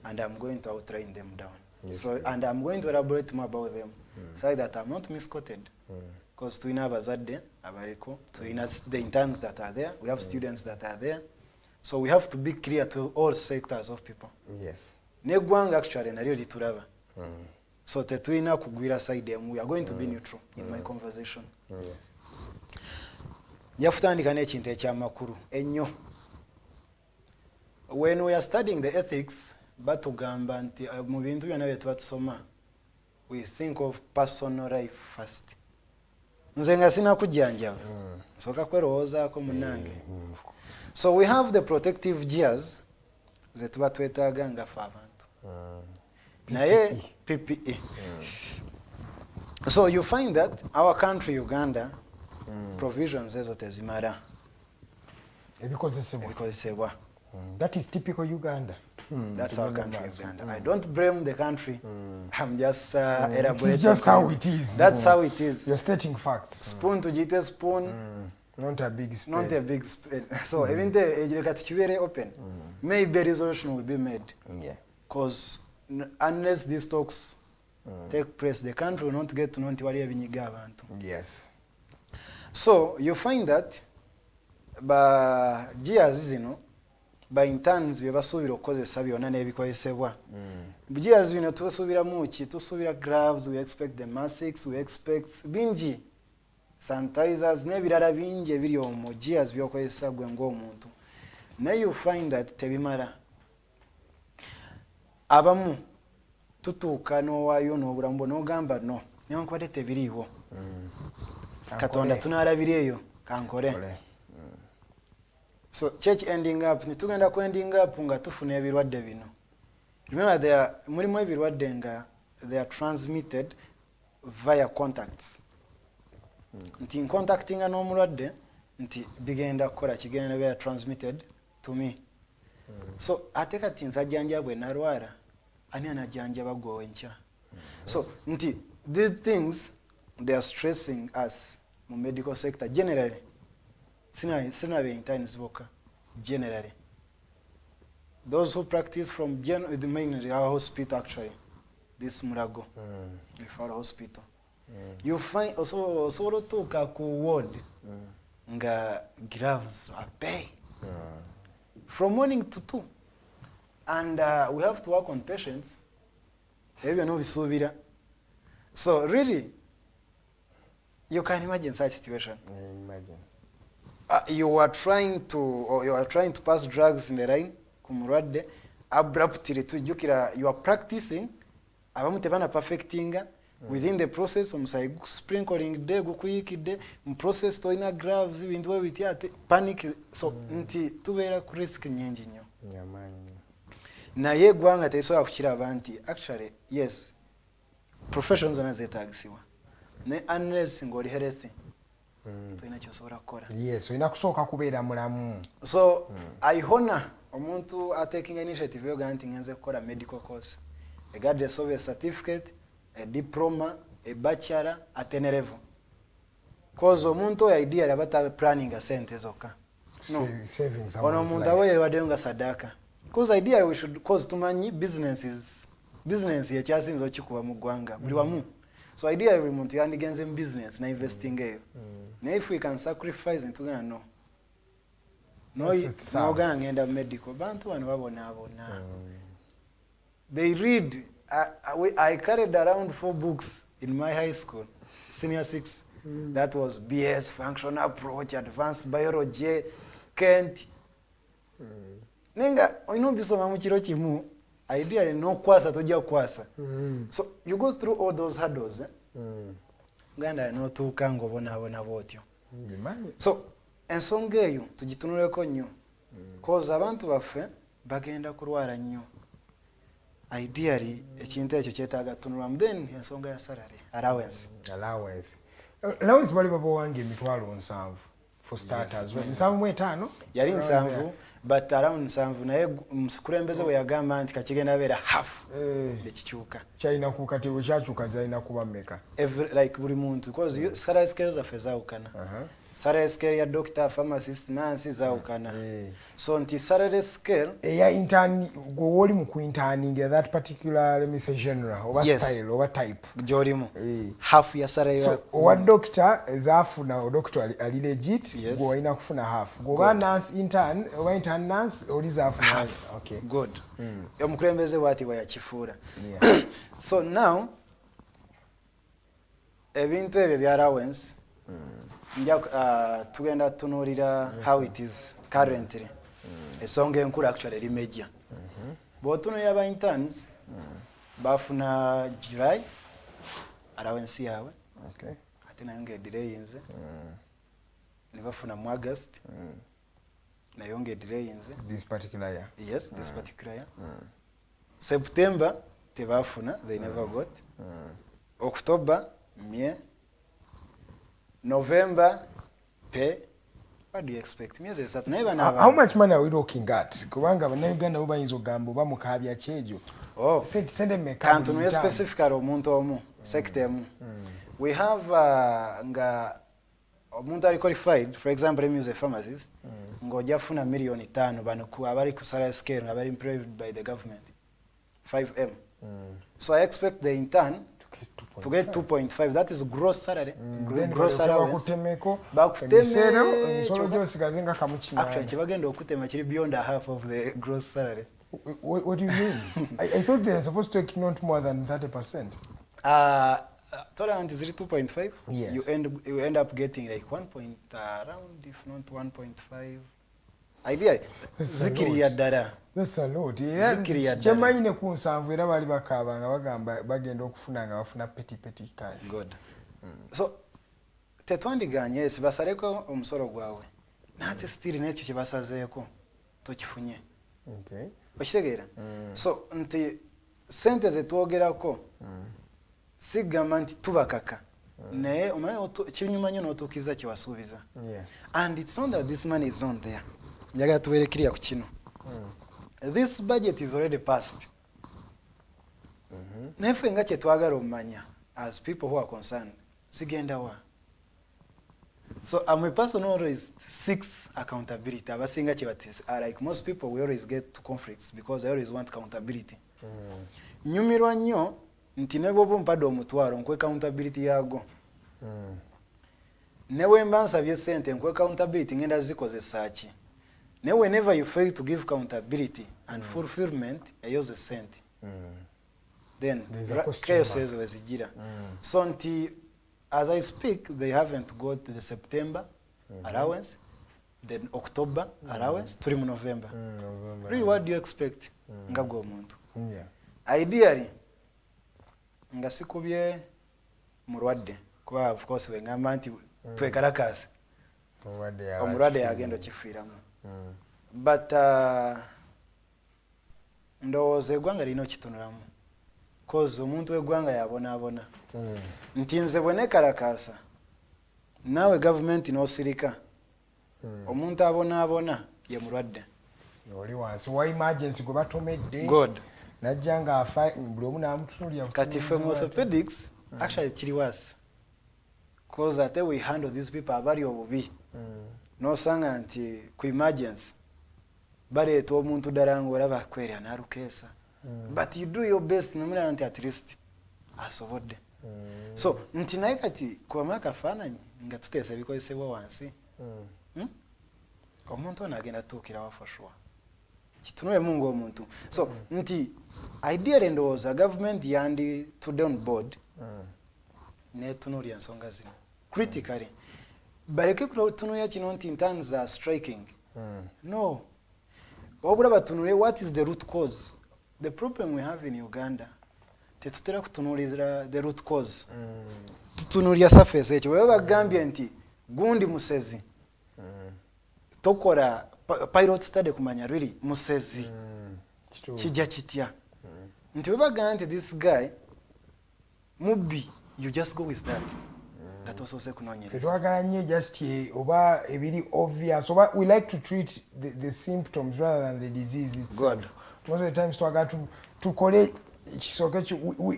Speaker 11: and I'm going to outline them down. And I'm going to elaborate more about them, so that I'm not misquoted. Because to abazadde abariko, to the interns that are there, we have students that are there, so we have to be clear to all sectors of people.
Speaker 8: Yes.
Speaker 11: Negwanga actually nalyo litulaba. So tetuina kugwira side emu. We are going to be neutral in my conversation.
Speaker 8: Yes.
Speaker 11: Njafutandika n'ekintu ekyamakulu ennyo. When we are studying the ethics, batugamba nti mu bintu byonna bye tuba tusoma, we think of personal life first. Nze nga sina kujjanjaba. Nsooka kwerowoozaako munnange. So we have the protective gears ze tuba twetaaga nga ffe abantu. Naye PPE. So you find that our country Uganda provisions ezo tezimala. Ebikozesebwa.
Speaker 8: That is typical Uganda.
Speaker 11: That's our country, Uganda. I don't blame the country. I'm just elaborating.
Speaker 8: It's just how it is.
Speaker 11: That's how it is.
Speaker 8: You're stating facts.
Speaker 11: Spoon to jite spoon.
Speaker 8: Not a big spoon.
Speaker 11: Not a big spoon. So even the open, maybe a resolution will be made.
Speaker 8: Yeah.
Speaker 11: Because unless these talks take place, the country will not get to know what you.
Speaker 8: Yes.
Speaker 11: So you find that by GIAs, by interns bye basuubira okukozesa byonna n'ebikozesebwa. GIAs bino tusuubiramu ki? Tusuubira gloves, we expect the masks, we expect bingi, sanitizers n'ebirala bingi ebiri omwo GIAs by'okozesa gwe ng'omuntu. Naye you find that tebimala. Abamu tutuuka n'owaayo n'obulamu n'ogamba no newankubadde tebiriiwo. Katonda tunaalabira eyo kankole. So church ending up, nitugenda ku ending up nga tufuna ebirwadde bino. Remember mulimu ebirwadde nga they are transmitted via contacts. Nti contactinga n'omulwadde nti bigenda kukola kigenda be transmitted to me. So ate kati nzajjanja bwe nalwala ani anajjanja bagwe enkya. So nti these things they are stressing us mu medical sector generally. Sina be interns boka generally. Those who practice from mainly our hospital actually. This Murago referral hospital. You find also to ku ward nga gloves are pay from morning to 2, and we have to work on patients. So really, you can imagine such situation.
Speaker 8: Imagine.
Speaker 11: You are trying to pass drugs in the line kumurwadde abruptly tujukira you are practicing abamu tebana perfecting within the process omusayi sprinkling de gukuyikide mu process toina gloves ibintu we bitiate panic so nti tubeera ku risk nyingi nnyo naye gwanga tesobola kukiraba nti actually yes professions anazetagisiwa ne unless ngoli healthy toina kyosobola kukola.
Speaker 8: Yes, olina kusooka kubeera mulamu.
Speaker 11: So I honor omuntu taking initiative yoga nti ngenze kukola medical course. Regardless of a certificate, a diploma, a bachelor at any level. Cause omuntu idea abata planning a sente zoka. No.
Speaker 8: Savings.
Speaker 11: Ono omuntu abaye wadeyonga sadaka. Cause idea we should cause tumanyi business ya kyasinzo kikuba mu gwanga. Buli wamu. So idea every muntu yandigenze in business na investing eyo. Now if we can sacrifice into no. No gang end up medical. Bantu wano babona. They read. I carried around 4 books in my high school, senior 6. That was BS, functional approach, advanced biology, Kent. Nenga, bisoma mu kiro kimu, ideally no kwasa tojja kwasa. So you go through all those hurdles. Ganda no tuuka ng'obonabona bw'otyo. So ensonga eyo tugitunuleko nnyo. Cause abantu baffe bagenda kulwala nnyo. Ideally ekintu ekyo kyetaaga tunulamu. Then ensonga ya salary, allowance.
Speaker 8: Allowance bali babawange emitwalo 7 for starters. 7.5
Speaker 11: yali 7 but around 7 naye mukulembeze we yagamba nti kakigenda beera half ekikyuka
Speaker 8: kyalina ku kati we kyakyuka zalina kuba mmeka
Speaker 11: like buli muntu because salary scale zaffe zaawukana. Salary scale ya doctor, pharmacist, nurse zaawukana. So nti salary scale
Speaker 8: eya intern go oli mu interning that particular, let me say, genre or style or type
Speaker 11: gyolimu half ya salary.
Speaker 8: So owa doctor ezafuna o doctor ali legit go alina kufuna half. Go ba nurse intern oba intern nurse oli zafuna half. Okay,
Speaker 11: good. Omukulembeze bwati wayakifuura. So now ebintu ebyo bya allowance tugenda tunuulira how it is currently. Esonga enkulu actually eri major. Bw'otunuulira aba interns bafuna July allowance yaabwe. Ate nayo ng'edireyinze. Ne bafuna mu August. Nayo ng'edireyinze.
Speaker 8: This particular year?
Speaker 11: Yes, this particular year. September tebafuna, they never got. October mie. November pay. What do you expect?
Speaker 8: How much money are we looking at? Kubanga banayuganda bo bayinza ogamba oba mukabya kyejo. Sende meka.
Speaker 11: Kantu no specifically omuntu omu sector emu. We have nga omuntu ali qualified, for example, I'm a pharmacist. Ngoja funa milioni 5 bano ku abali ku salary scale abali employed by the government. 5M. So I expect the intern to get 2.5. That is gross salary. Gross salary. Actually, chibagenda okutema chiri beyond half of the gross salary.
Speaker 8: What do you mean? I thought they are supposed to take not more than 30%.
Speaker 11: Tolerant is 2.5.
Speaker 8: Yes.
Speaker 11: You end up getting like 1 point around, if not 1.5. Idea. Zikiri ya dara.
Speaker 8: That's a lot. Chamanyi ne ku 7 era bali bakabanga bagamba bagenda okufuna nga bafuna peti cash.
Speaker 11: Good. So tetwandiganye esi basareko omusoro gwawe. Nate still nekyo kibasazeeko tokifunye.
Speaker 8: Okay.
Speaker 11: Okitegeera. So nti sente zetwogerako sigamba nti tubakaka. Naye omanyi kinyuma nnyo n'otuukiza kiwasuubiza. And it's not that this money is on there. Njaga tuberekirya ku kino. This budget is already passed. Nefe nga kye twagala omanya as people who are concerned. Sigenda wa. So I'm a person who always seeks accountability. Abasinga kye bati like most people we always get to conflicts because I always want accountability. Nyumirwa nnyo nti ne bwoba ompadde omutwalo nkwe accountability yago. Ne wemba nsabye sente nkwe accountability ngenda zikozesa ki. Now, whenever you fail to give accountability and fulfillment, I use a cent. Then, chaos is wezijira. So, as I speak, they haven't got the September allowance, then October allowance, turi mu November. Really, what do you expect? Ngabwo omuntu. Ideally, nga sikubye mulwadde. Kuba, of course, we ngamba nti twekalakasi. Omulwadde yagenda kifiiramu. But ndowooza eggwanga lino kitunulamu cause omuntu w'eggwanga yabonaabona nti nze bwe nekalakaasa naawe gavumenti n'osirika omuntu abonaabona ye mulwadde
Speaker 8: oli wansi wa emergency gwe batomedde najja nga afa buli omu n'amutunulira
Speaker 11: kati ffe mu orthopedics actually kiri waasi cause ate we handle these people abali obubi nosanga nti ku emergency baleeta omuntu ddala ng'olaba kwerya n'alukeesa but you do your best nomulaba nti at least asobodde so nti naye kati kubamu akafaananyi nga tuteesa ebikozesebwa wansi omuntu ono agenda tuukirawo for sure kitunulemu ng'omuntu so nti ideally ndowooza gavumenti yanditudde on board neetunuulya ensonga zino critically. Bareke kutunuya kino nti interns are striking. No. Wabula batunule what is the root cause? The problem we have in Uganda, tetutera kutunulira the root cause. Tutunulya surface ekyo. Bwe bagambye nti gundi musezi. Tokora pilot study kumanya really musezi. Kijja kitya. Nti bwe bagambye nti this guy mubbi, you just go with that. That also say kunonyereza.
Speaker 8: Twagala nnyo just oba ebiri obvious. Oba we like to treat the symptoms rather than the disease itself.
Speaker 11: God.
Speaker 8: Most of the times twagala tukole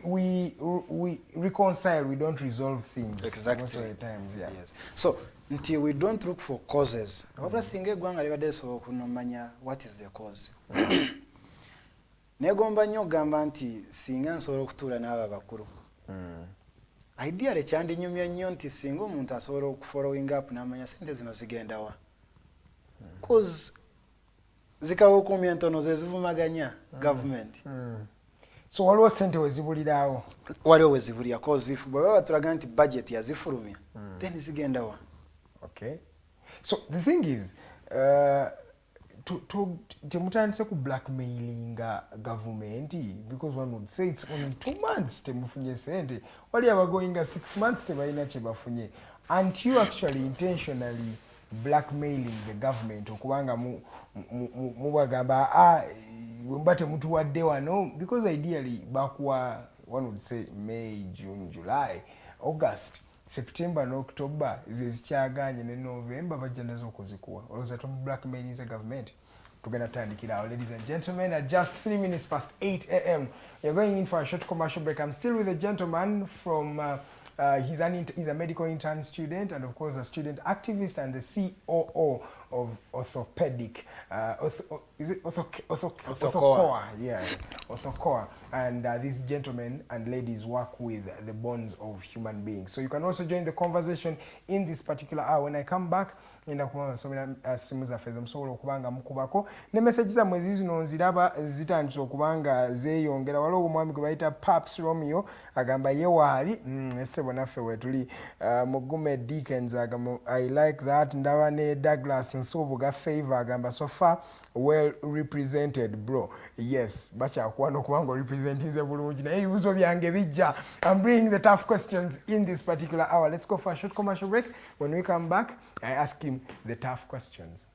Speaker 8: we reconcile, we don't resolve things.
Speaker 11: Exactly.
Speaker 8: Most of the times, yeah.
Speaker 11: Yes. So until we don't look for causes. Wabula singa eggwanga libadde so kunomanya what is the cause. Negomba nnyo gamba nti singa nsobola okutuula n'abo bakulu. Ideally kyandinyumya nnyo nti singa omuntu asobola okufollowing up n'amanya sente zino zigenda wa. Cause zikawokumya entono ze zivumaganya government.
Speaker 8: So waliwo sente wezibulirawo.
Speaker 11: Waliwo wezibulira cause if bwe baba tulaga nti budget yazifulumya then zigenda wa.
Speaker 8: Okay. So the thing is, temutandise ku blackmailing government because one would say it's only 2 months temufunye sente. Wali abagoinga 6 months tebalina kye bafunye. Aren't you actually intentionally blackmailing the government okubanga mubagamba mbate mutu wadde wano because ideally bakuwa one would say May, June, July, August, September and October zikyaganye ne November bajja okuzikuwa. Olowooza blackmailing the government. Tugenda tandikira. Ladies and gentlemen, at just 3 minutes past 8 a.m. You're going in for a short commercial break. I'm still with a gentleman from he's a medical intern student and of course a student activist and the COO of orthopedic is it Orthocoa? Yeah, Orthocoa. And these gentlemen and ladies work with the bones of human beings. So you can also join the conversation in this particular hour. When I come back, simu zaffe zemusobola okubanga mukubako ne message zammwe zizino nziraba zitandise okubanga zeeyongera. Waliwo omwami gwe bayita Paps Romeo agamba ye waali essebo naffe wetuli Mugume Deacons agamba I like that. Ndaba ne Douglas Nsubuga Favor agamba so far well represented bro. Yes, bakyakuwa n'okubanga representinze bulungi naye ebibuzo byange bijja. I'm bringing the tough questions in this particular hour. Let's go for a short commercial break. When we come back, I ask him the tough questions.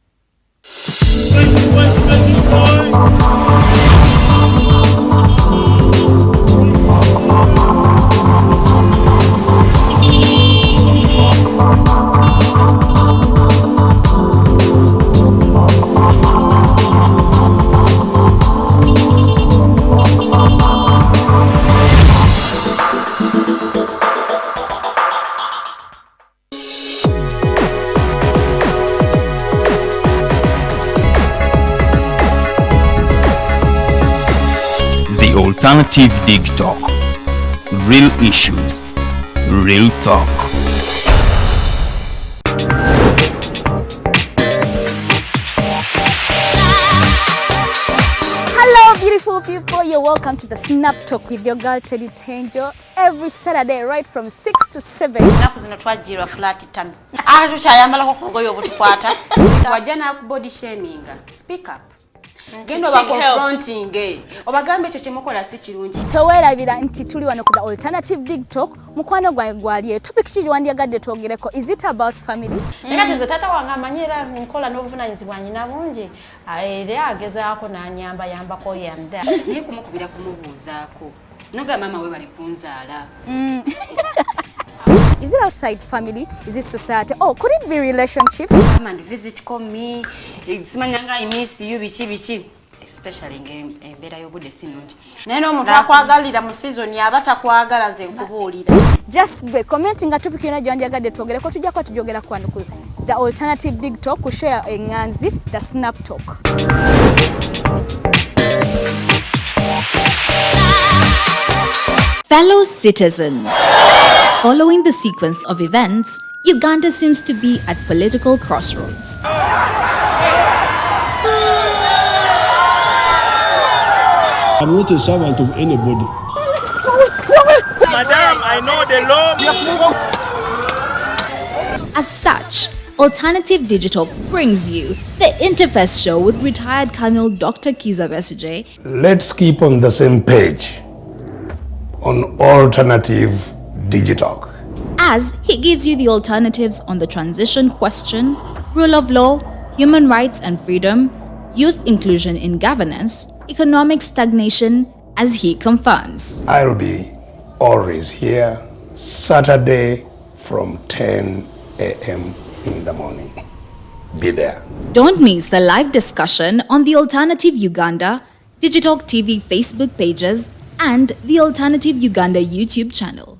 Speaker 1: Alternative Digitalk. Real issues, real talk.
Speaker 5: Hello beautiful people, you're welcome to the Snap Talk with your girl Teddy Tenjo every Saturday right from 6 to 7.
Speaker 6: Naku zino twajjirwa flat tummy. Tukyayambalako ku ngoye obutukwata.
Speaker 7: Wajja ku body shaming. Speak up. Gendo ba confronting obagambe ekyo kyemukola si kirungi.
Speaker 5: Towerabira nti tuli wano ku the Alternative Digitalk mukwano gwange gwaliye topic kiji wandiyagadde twogereko. Is it about family?
Speaker 6: Nga nze tata wange amanyera nkola n'obuvunanyizibwa nyina bungi era agezaako n'anyamba yambako yanda
Speaker 7: naye kumukubira kumubuuzaako noga mama we bali kunzaala.
Speaker 5: Is it outside family? Is it society? Oh, could it be relationships?
Speaker 7: Come and visit, call me. Simanyanga I miss you bichi. Especially ng'embeera y'obudde si nnungi.
Speaker 6: Naye n'omuntu akwagalira mu season yaba takwagala nze nkubuulira.
Speaker 5: Just be commenting nga topic yonna gy'andyagadde twogereko tujja kuba tujogera kwano ku the Alternative Digitalk ku share enganzi the Snap Talk.
Speaker 2: Fellow citizens, following the sequence of events, Uganda seems to be at political crossroads.
Speaker 9: I'm not a servant of anybody.
Speaker 4: Madam, I know the law.
Speaker 2: As such, Alternative Digitalk brings you the Interface Show with retired Colonel Dr. Kiza Besuje.
Speaker 3: Let's keep on the same page on Alternative Digitalk,
Speaker 2: As he gives you the alternatives on the transition question, rule of law, human rights and freedom, youth inclusion in governance, economic stagnation, as he confirms.
Speaker 3: I'll be always here Saturday from 10 a.m. in the morning. Be there.
Speaker 2: Don't miss the live discussion on the Alternative Uganda, Digitalk TV Facebook pages, and the Alternative Uganda YouTube channel.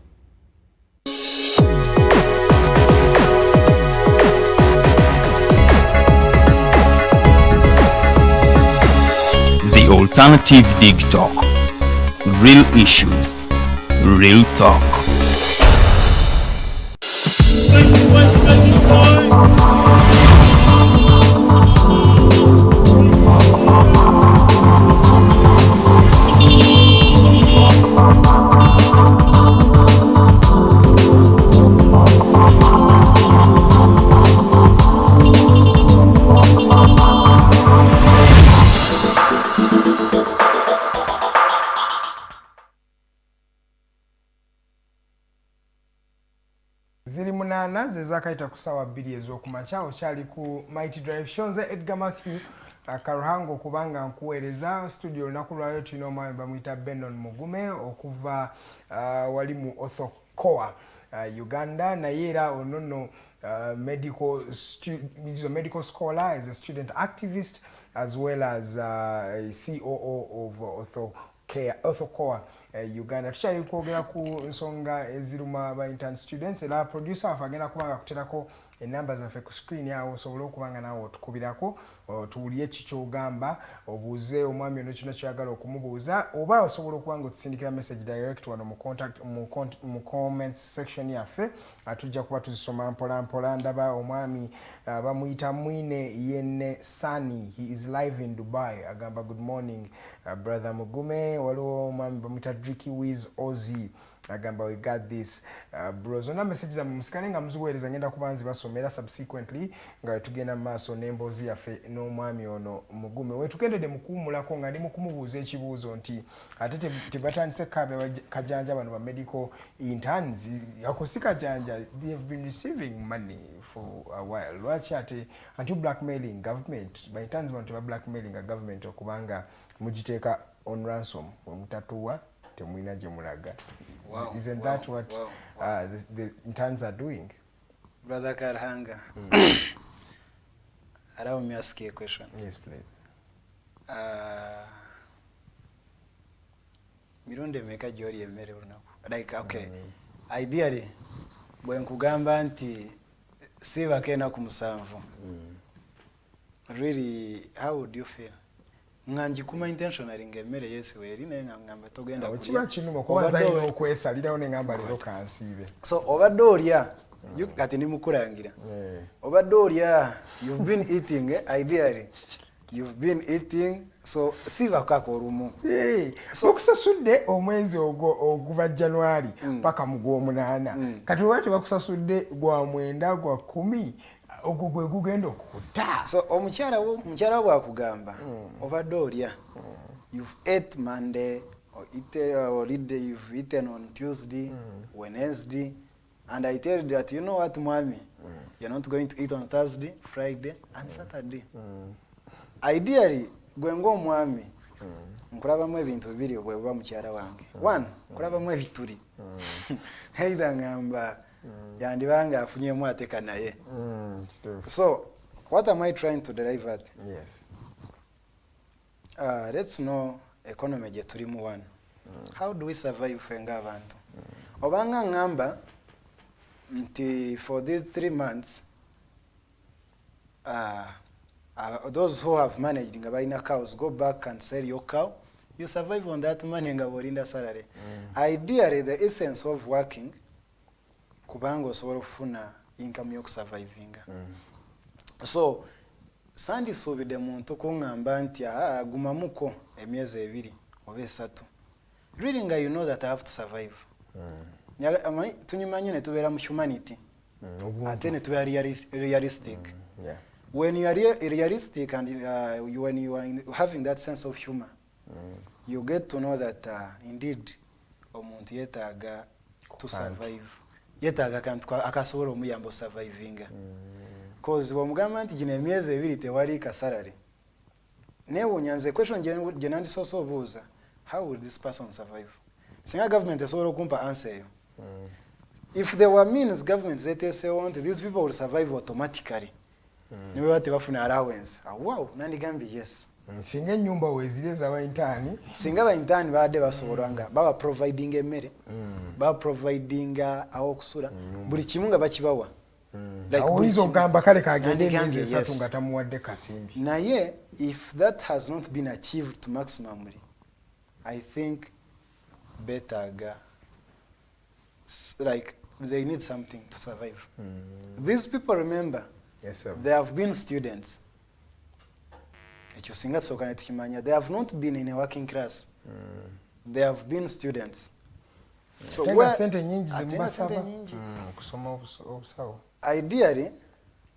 Speaker 1: The Alternative Digitalk. Real issues, real talk.
Speaker 8: Ziri munana zezakaita kusawa 2 ez'okumakya okyali ku Mighty Drive Shonze Edgar Matthew akaruhango kubanga nkuweereza studio olunaku lwayo tulina omwami bamuyita Benon Mugume okuva wali mu Othokoa Uganda naye era onono medical scholar, is a student activist as well as a COO of Othokoa Uganda. Tukyali kwogera ku nsonga eziruma ba intern students era producer afagenda kubanga kuterako enamba zaffe ku screen yawo osobola okubanga nawe otukubirako tuwulye kikyogamba obuuze omwami ono kino kyagala okumubuuza oba osobola okubanga otusindikira message direct wano mu comments section yaffe atujja kuba tuzisoma mpola mpola. Ndaba omwami bamuyita mwine yenne Sani, he is live in Dubai, agamba good morning brother Mugume. Waliwo omwami bamuyita Dricky Wiz Ozzy agamba we got this bro. Zonna message za musikale nga muziweereza ngenda kubanzi basomera subsequently nga tugenda maaso n'emboozi yaffe n'omwami ono Mugume wetugendedde mukuwumulako nga ndi mu kumubuuza ekibuuzo nti ate tebatandise kajanja bano ba medical interns ako si kajanja, they have been receiving money for a while. Lwaki ate anti blackmailing government ba interns bano teba blackmailing a government okubanga mugiteeka on ransom omutatuwa temwina gye mulaga. Isn't that what the interns are doing?
Speaker 11: Brother Karhanga, allow me ask you a question.
Speaker 8: Yes, please.
Speaker 11: Mironde meka jori emere unaku. Like, okay, ideally, when kugamba nti siva kena kumusanvu, really, how would you feel? Nganji kuma intentionally ngemere yesi weri ne ngamba togenda
Speaker 8: kuliya kinumo kuba zaino okwesalirawo ne ngamba lero kansibe.
Speaker 11: So obadolya kati ndi mukulangira obadolya you've been eating ideally you've been eating so siva kako rumu
Speaker 8: so okusasudde omwezi oguva January paka mu Gw'omunaana kati wati bakusasudde gwa 9 gwa 10 ogugwe gugenda okukuta.
Speaker 11: So omukyala bwakugamba obadolya you've ate Monday or you've eaten on Tuesday, Wednesday, and I tell you that you know what, mommy, you're not going to eat on Thursday, Friday, and Saturday. Ideally, gwengo mwami nkurabamu ebintu bibiri obweba mukyala wange. One, nkurabamu ebituli. Heida ngamba yandibanga afunyemu ateka naye. So, what am I trying to derive at?
Speaker 8: Yes.
Speaker 11: Let's know economy je tulimu one. How do we survive fenga abantu? Obanga ngamba nti for these 3 months those who have managed nga baina cows go back and sell your cow, you survive on that money nga bolinda salary. Ideally the essence of working kubanga osobola okufuna income yokusurvivinga. So sandi subide muntu kungamba nti agumamuko emyezi 2 oba 3. Really nga you know that I have to survive. Tunyimanye ne tubeera mu humanity ate ne tuba realistic.
Speaker 8: Yeah.
Speaker 11: When you are realistic and when you are having that sense of humor, you get to know that indeed omuntu yetaaga to survive. Yetaaga kantu akasobola omuyamba survivinga. Cause wamugamba nti gino emyezi ebiri tewali kasalary. Newo nyanze question gye nandisoose obuuza, how will this person survive? Singa government esobola okumpa answer eyo. If there were means government zeteesewo nti these people will survive automatically. Niwe bate bafuna allowance. Wow, nandigambye yes.
Speaker 8: Singa ennyumba weezireza ba intern.
Speaker 11: Singa ba intern baade basobola nga baba providing emmere, baba providing awokusula, buli kimu nga bakibawa.
Speaker 8: Oyinza okugamba kale kagende emyezi esatu nga tamuwadde kasimbi.
Speaker 11: Naye if that has not been achieved to maximumly, I think better like they need something to survive. These people, remember,
Speaker 8: yes, sir,
Speaker 11: they have been students. They have not been in a working class. They have been students. So ideally,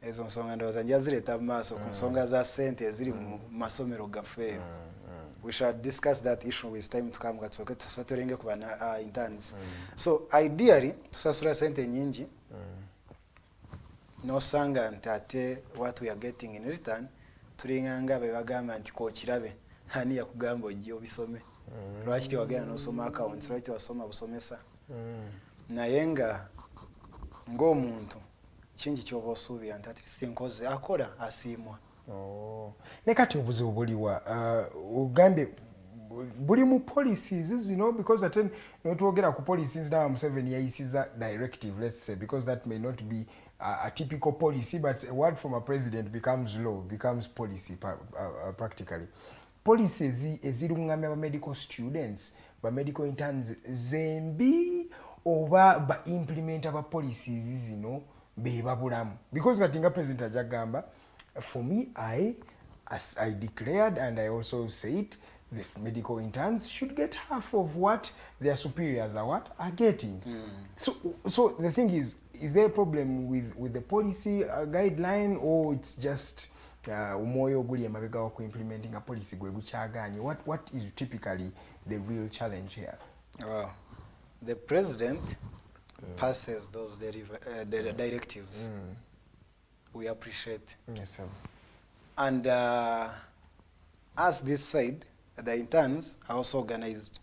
Speaker 11: ezo nsonga ndowooza njazireeta mu maaso ku nsonga za ssente eziri mu masomero gaffe. We shall discuss that issue with time to come. Tusatolenge ku bana interns. So ideally tusasula ssente nyingi nosanga nti ate what we are getting in return tulinganga be bagamba nti ko kirabe ani yakugamba ojje obisome. Lwaki tewagenda n'osoma account, lwaki tewasoma busomesa. Naye nga ng'omuntu kingi kyoba osuubira nti ate sinkoze akola asiimwa.
Speaker 8: Ne kati obuzibu buliwa ugambe buli mu policies zino, because ate notwogera ku policies na Museveni yayisiza directive, let's say, because that may not be a typical policy, but a word from a president becomes law, becomes policy practically. Policies ezirungamya ba medical students, ba medical interns zembi oba ba implementa ba policies zino be babulamu. Because katinga president ajagamba, for me, as I declared and I also said, these medical interns should get half of what their superiors are getting. So the thing is there a problem with the policy guideline, or it's just umoyo guli emabega wa implementing a policy gwe bukyaganye? What is typically the real challenge here?
Speaker 11: Well, the president passes those directives. We appreciate.
Speaker 8: Yes, sir.
Speaker 11: And as this side, the interns are also organized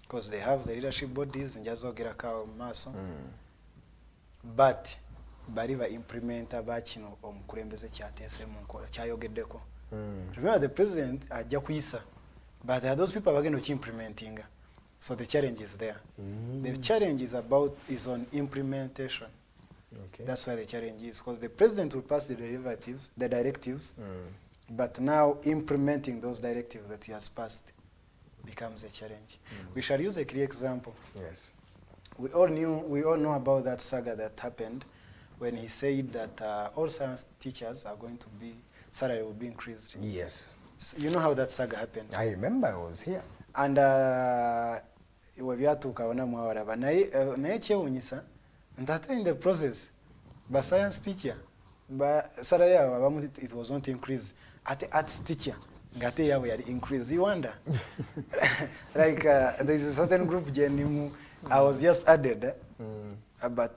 Speaker 11: because they have the leadership bodies and just get a maso. But bariba implementa bakino omukulembeze kyatese mu nkola kyayogeddeko. Remember the president ajja kuyisa, but there are those people bagenda to implementing. So the challenge is there. The challenge is on implementation.
Speaker 8: Okay.
Speaker 11: That's why the challenge is, because the president will pass the directives, but now implementing those directives that he has passed becomes a challenge. We shall use a clear example.
Speaker 8: Yes.
Speaker 11: We all know about that saga that happened when he said that all science teachers are going to be, salary will be increased.
Speaker 8: Yes.
Speaker 11: So you know how that saga happened?
Speaker 8: I remember, I was here.
Speaker 11: And webyatuuka wona mwawaraba naye kyewuunyisa nti in the process ba science teacher ba salary yabo abamu it was not increased, ate arts teacher ngate yabo yali increase. You wonder like there is a certain group genimu I was just added but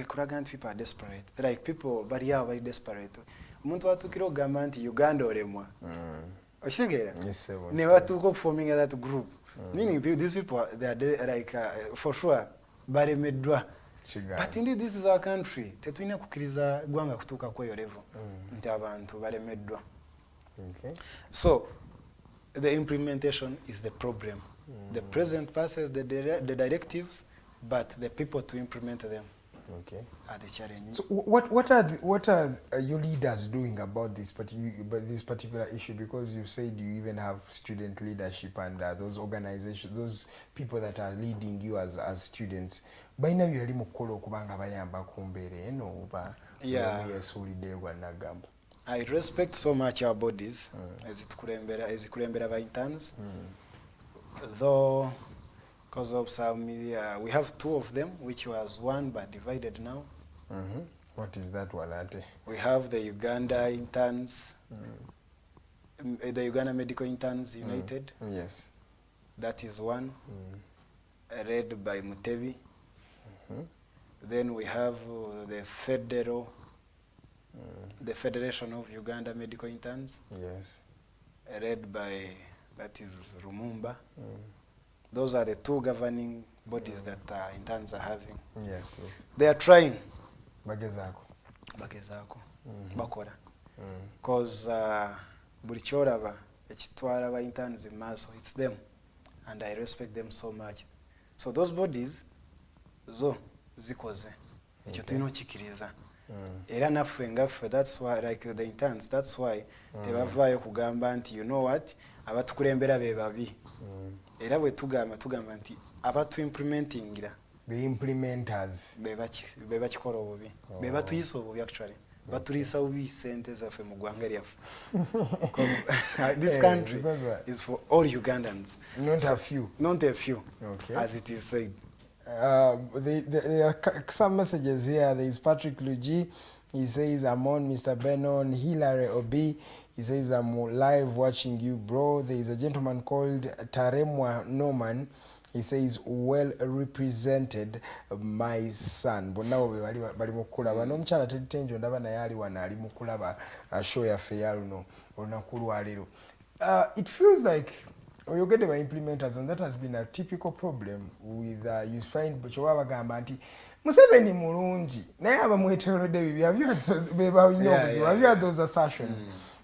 Speaker 11: kuraga nti people are desperate, like people bari yabo bari desperate. Omuntu watukira ogamba nti Uganda olemwa okitegeera.
Speaker 8: Yes, sir.
Speaker 11: Ne batuuka okuforming that group, meaning these people they are like for sure balemeddwa. But indeed this is our country. Tetulina kukkiriza gwanga kutuuka kweyo level nti abantu balemeddwa.
Speaker 8: Okay.
Speaker 11: So the implementation is the problem. The president passes the directives, but the people to implement them are the challenge.
Speaker 8: So what are your leaders doing about this particular issue? Because you said you even have student leadership and those organizations, those people that are leading you as students. By now you are mukola okubanga bayamba kumbere eno oba yesulide gwanagamba.
Speaker 11: I respect so much our bodies as kulembera by interns. Though because of some we have two of them, which was one but divided now.
Speaker 8: What is that one, Ate?
Speaker 11: We have the Uganda interns, the Uganda Medical Interns United.
Speaker 8: Yes.
Speaker 11: That is one, led by Mutebi. Then we have the Federation of Uganda Medical Interns.
Speaker 8: Yes.
Speaker 11: Led by, that is Rumumba. Those are the two governing bodies that interns are having.
Speaker 8: Yes, please.
Speaker 11: They are trying.
Speaker 8: Bagezako.
Speaker 11: Bakora. Because buli kyolaba ekitwala aba interns in maso, it's them. And I respect them so much. So those bodies, zo zikoze. Ekyo tulina okikiriza. Era naffe ngaffe, that's why, like the interns, that's why tebavaayo kugamba nti, you know what, abatukulembera be babi. Era bwe tugamba nti abatu implementingira,
Speaker 8: the implementers
Speaker 11: be bakikola obubi, be batuyisa obubi actually. Batulisa obubi sente zaffe mu ggwanga lyaffe. This country is for all Ugandans.
Speaker 8: Not a few.
Speaker 11: Not a few,
Speaker 8: okay.
Speaker 11: As it is said.
Speaker 8: There are some messages here. There is Patrick Luigi. He says, I'm on Mr. Benon. Hilary Obi. He says, I'm live watching you, bro. There is a gentleman called Taremwa Norman. He says, well represented, my son. Bonawo bali mukula bano omukyala Tenjo ndaba naye ali wana ali mukulaba show yaffe ya luno olunaku lwaleero. It feels like you get by implementers, and that has been a typical problem with you find bw'oba bagamba nti Museveni mulungi naye abamweteeredde bibi. Have you had those assertions?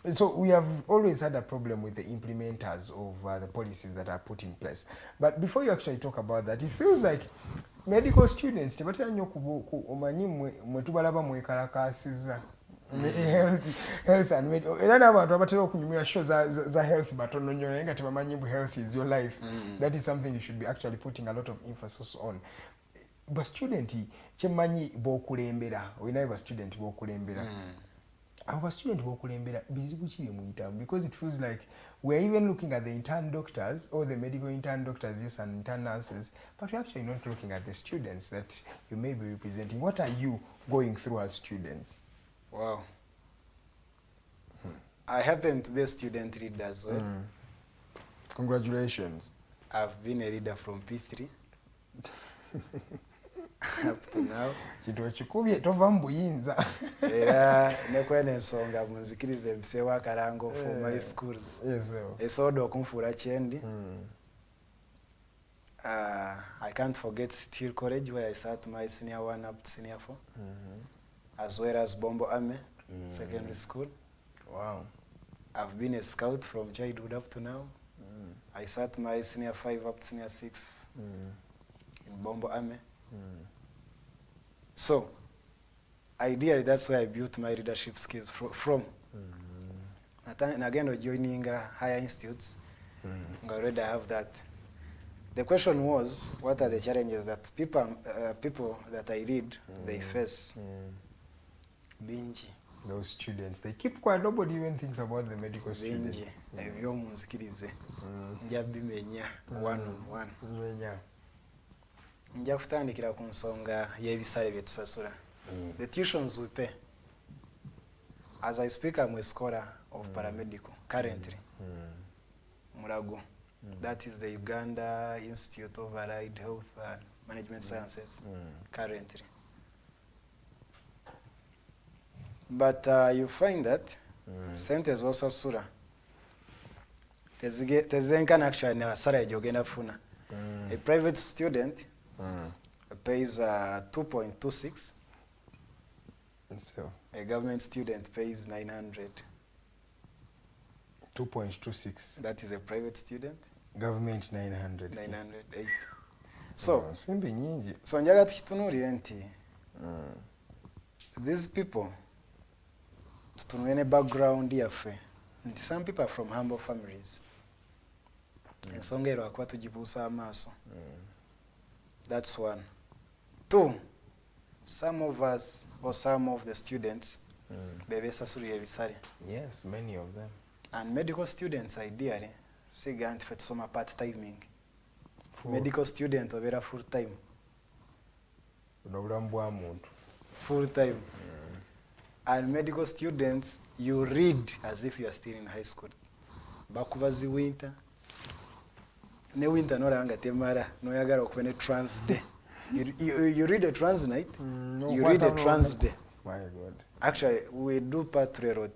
Speaker 8: So we have always had a problem with the implementers of the policies that are put in place. But before you actually talk about that, it feels like medical students tebatera nnyo omanyi mwe tubalaba mwekalakasiza health and medical. Era n'abantu abatera okunyumira show za health batono nnyo naye nga tebamanyi mbu health is your life. That is something you should be actually putting a lot of emphasis on. But student kyemmanyi b'okulembera, olinayo ba student b'okulembera. Our student b'okulembera bizibu ki bemuyitamu, because it feels like we're even looking at the intern doctors or the medical intern doctors, yes, and intern nurses, but we're actually not looking at the students that you may be representing. What are you going through as students?
Speaker 11: Wow. I happen to be a student leader as well.
Speaker 8: Congratulations.
Speaker 11: I've been a leader from P3 up to now.
Speaker 8: Kintu ekikubye tova mu buyinza.
Speaker 11: Era ne kwene ensonga munzikirize mpiseewo akalango for my schools.
Speaker 8: Yes,
Speaker 11: esobola okunfuula kyendi. I can't forget Steel College where I sat my senior 1 up to senior 4. As well as Bombo Ame Secondary School.
Speaker 8: Wow.
Speaker 11: I've been a scout from childhood up to now. I sat my senior 5 up to senior 6 in Bombo Ame. So, ideally, that's where I built my leadership skills from. And again, joining higher institutes, already I have that. The question was, what are the challenges that people that I lead, they face? Bingi.
Speaker 8: Those students, they keep quiet. Nobody even thinks about the medical students.
Speaker 11: One on one. Nja kutandikira ku nsonga y'ebisale bye tusasula. The tuitions we pay. As I speak, I'm a scholar of paramedical currently. Murago. That is the Uganda Institute of Allied Health and Management Sciences currently. But you find that sentes osasula tezenkana actually nasara ejogenda funa. A private student pays 2.26.
Speaker 8: So
Speaker 11: a government student pays 900.
Speaker 8: 2.26.
Speaker 11: That is a private student.
Speaker 8: Government 900.
Speaker 11: 908. So
Speaker 8: simbi nyingi.
Speaker 11: So njaga tukitunulire nti these people tutunule ne background yaffe nti some people are from humble families. Ensonga ero akuba tugibuusa amaaso. That's one. Two, some of us or some of the students bebesasulira ebisale.
Speaker 8: Yes, many of them.
Speaker 11: And medical students ideally siga nti fe tusoma part timing. Medical student obeera full time.
Speaker 8: Obulamu bwa muntu.
Speaker 11: full time. And medical students, you read as if you are still in high school. Bakubazi winter. Ne winter no langa temara no yagala okubene trans day. You read a trans night. You read a trans day.
Speaker 8: My God.
Speaker 11: Actually, we do patrol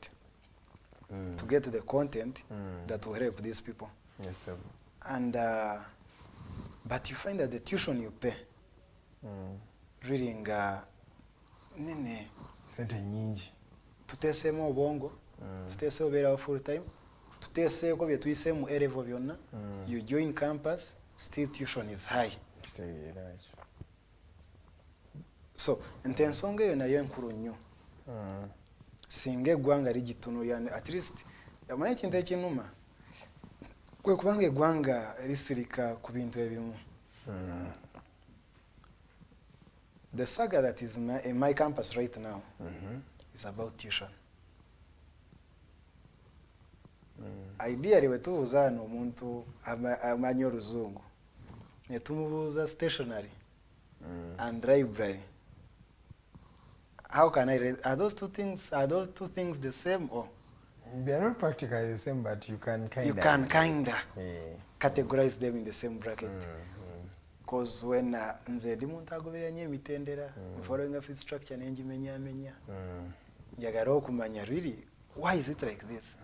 Speaker 11: to get the content that will help these people.
Speaker 8: Yes, sir.
Speaker 11: And but you find that the tuition you pay reading nene
Speaker 8: sente nyingi
Speaker 11: tutesemo obongo tutese obera full time tutese ko bye tuyisemu level byonna you join campus still tuition is high. So intensonga yo nayo enkuru nnyo singe gwanga ligitunulya at least yamanye kintu ekinuma kwe kubanga egwanga lisirika ku bintu ebimu. The saga that is in my campus right now is about tuition. Ideally wetubuuza ano omuntu amanyi oluzungu ne tumubuuza stationery and library. How can I read? Are those two things the same or?
Speaker 8: They are not practically the same, but you can
Speaker 11: kinda categorize them in the same bracket. Because when nze ndi muntu agoberera nnyo emitendera following a fee structure nenjimenya njagala okumanya really why is it like this?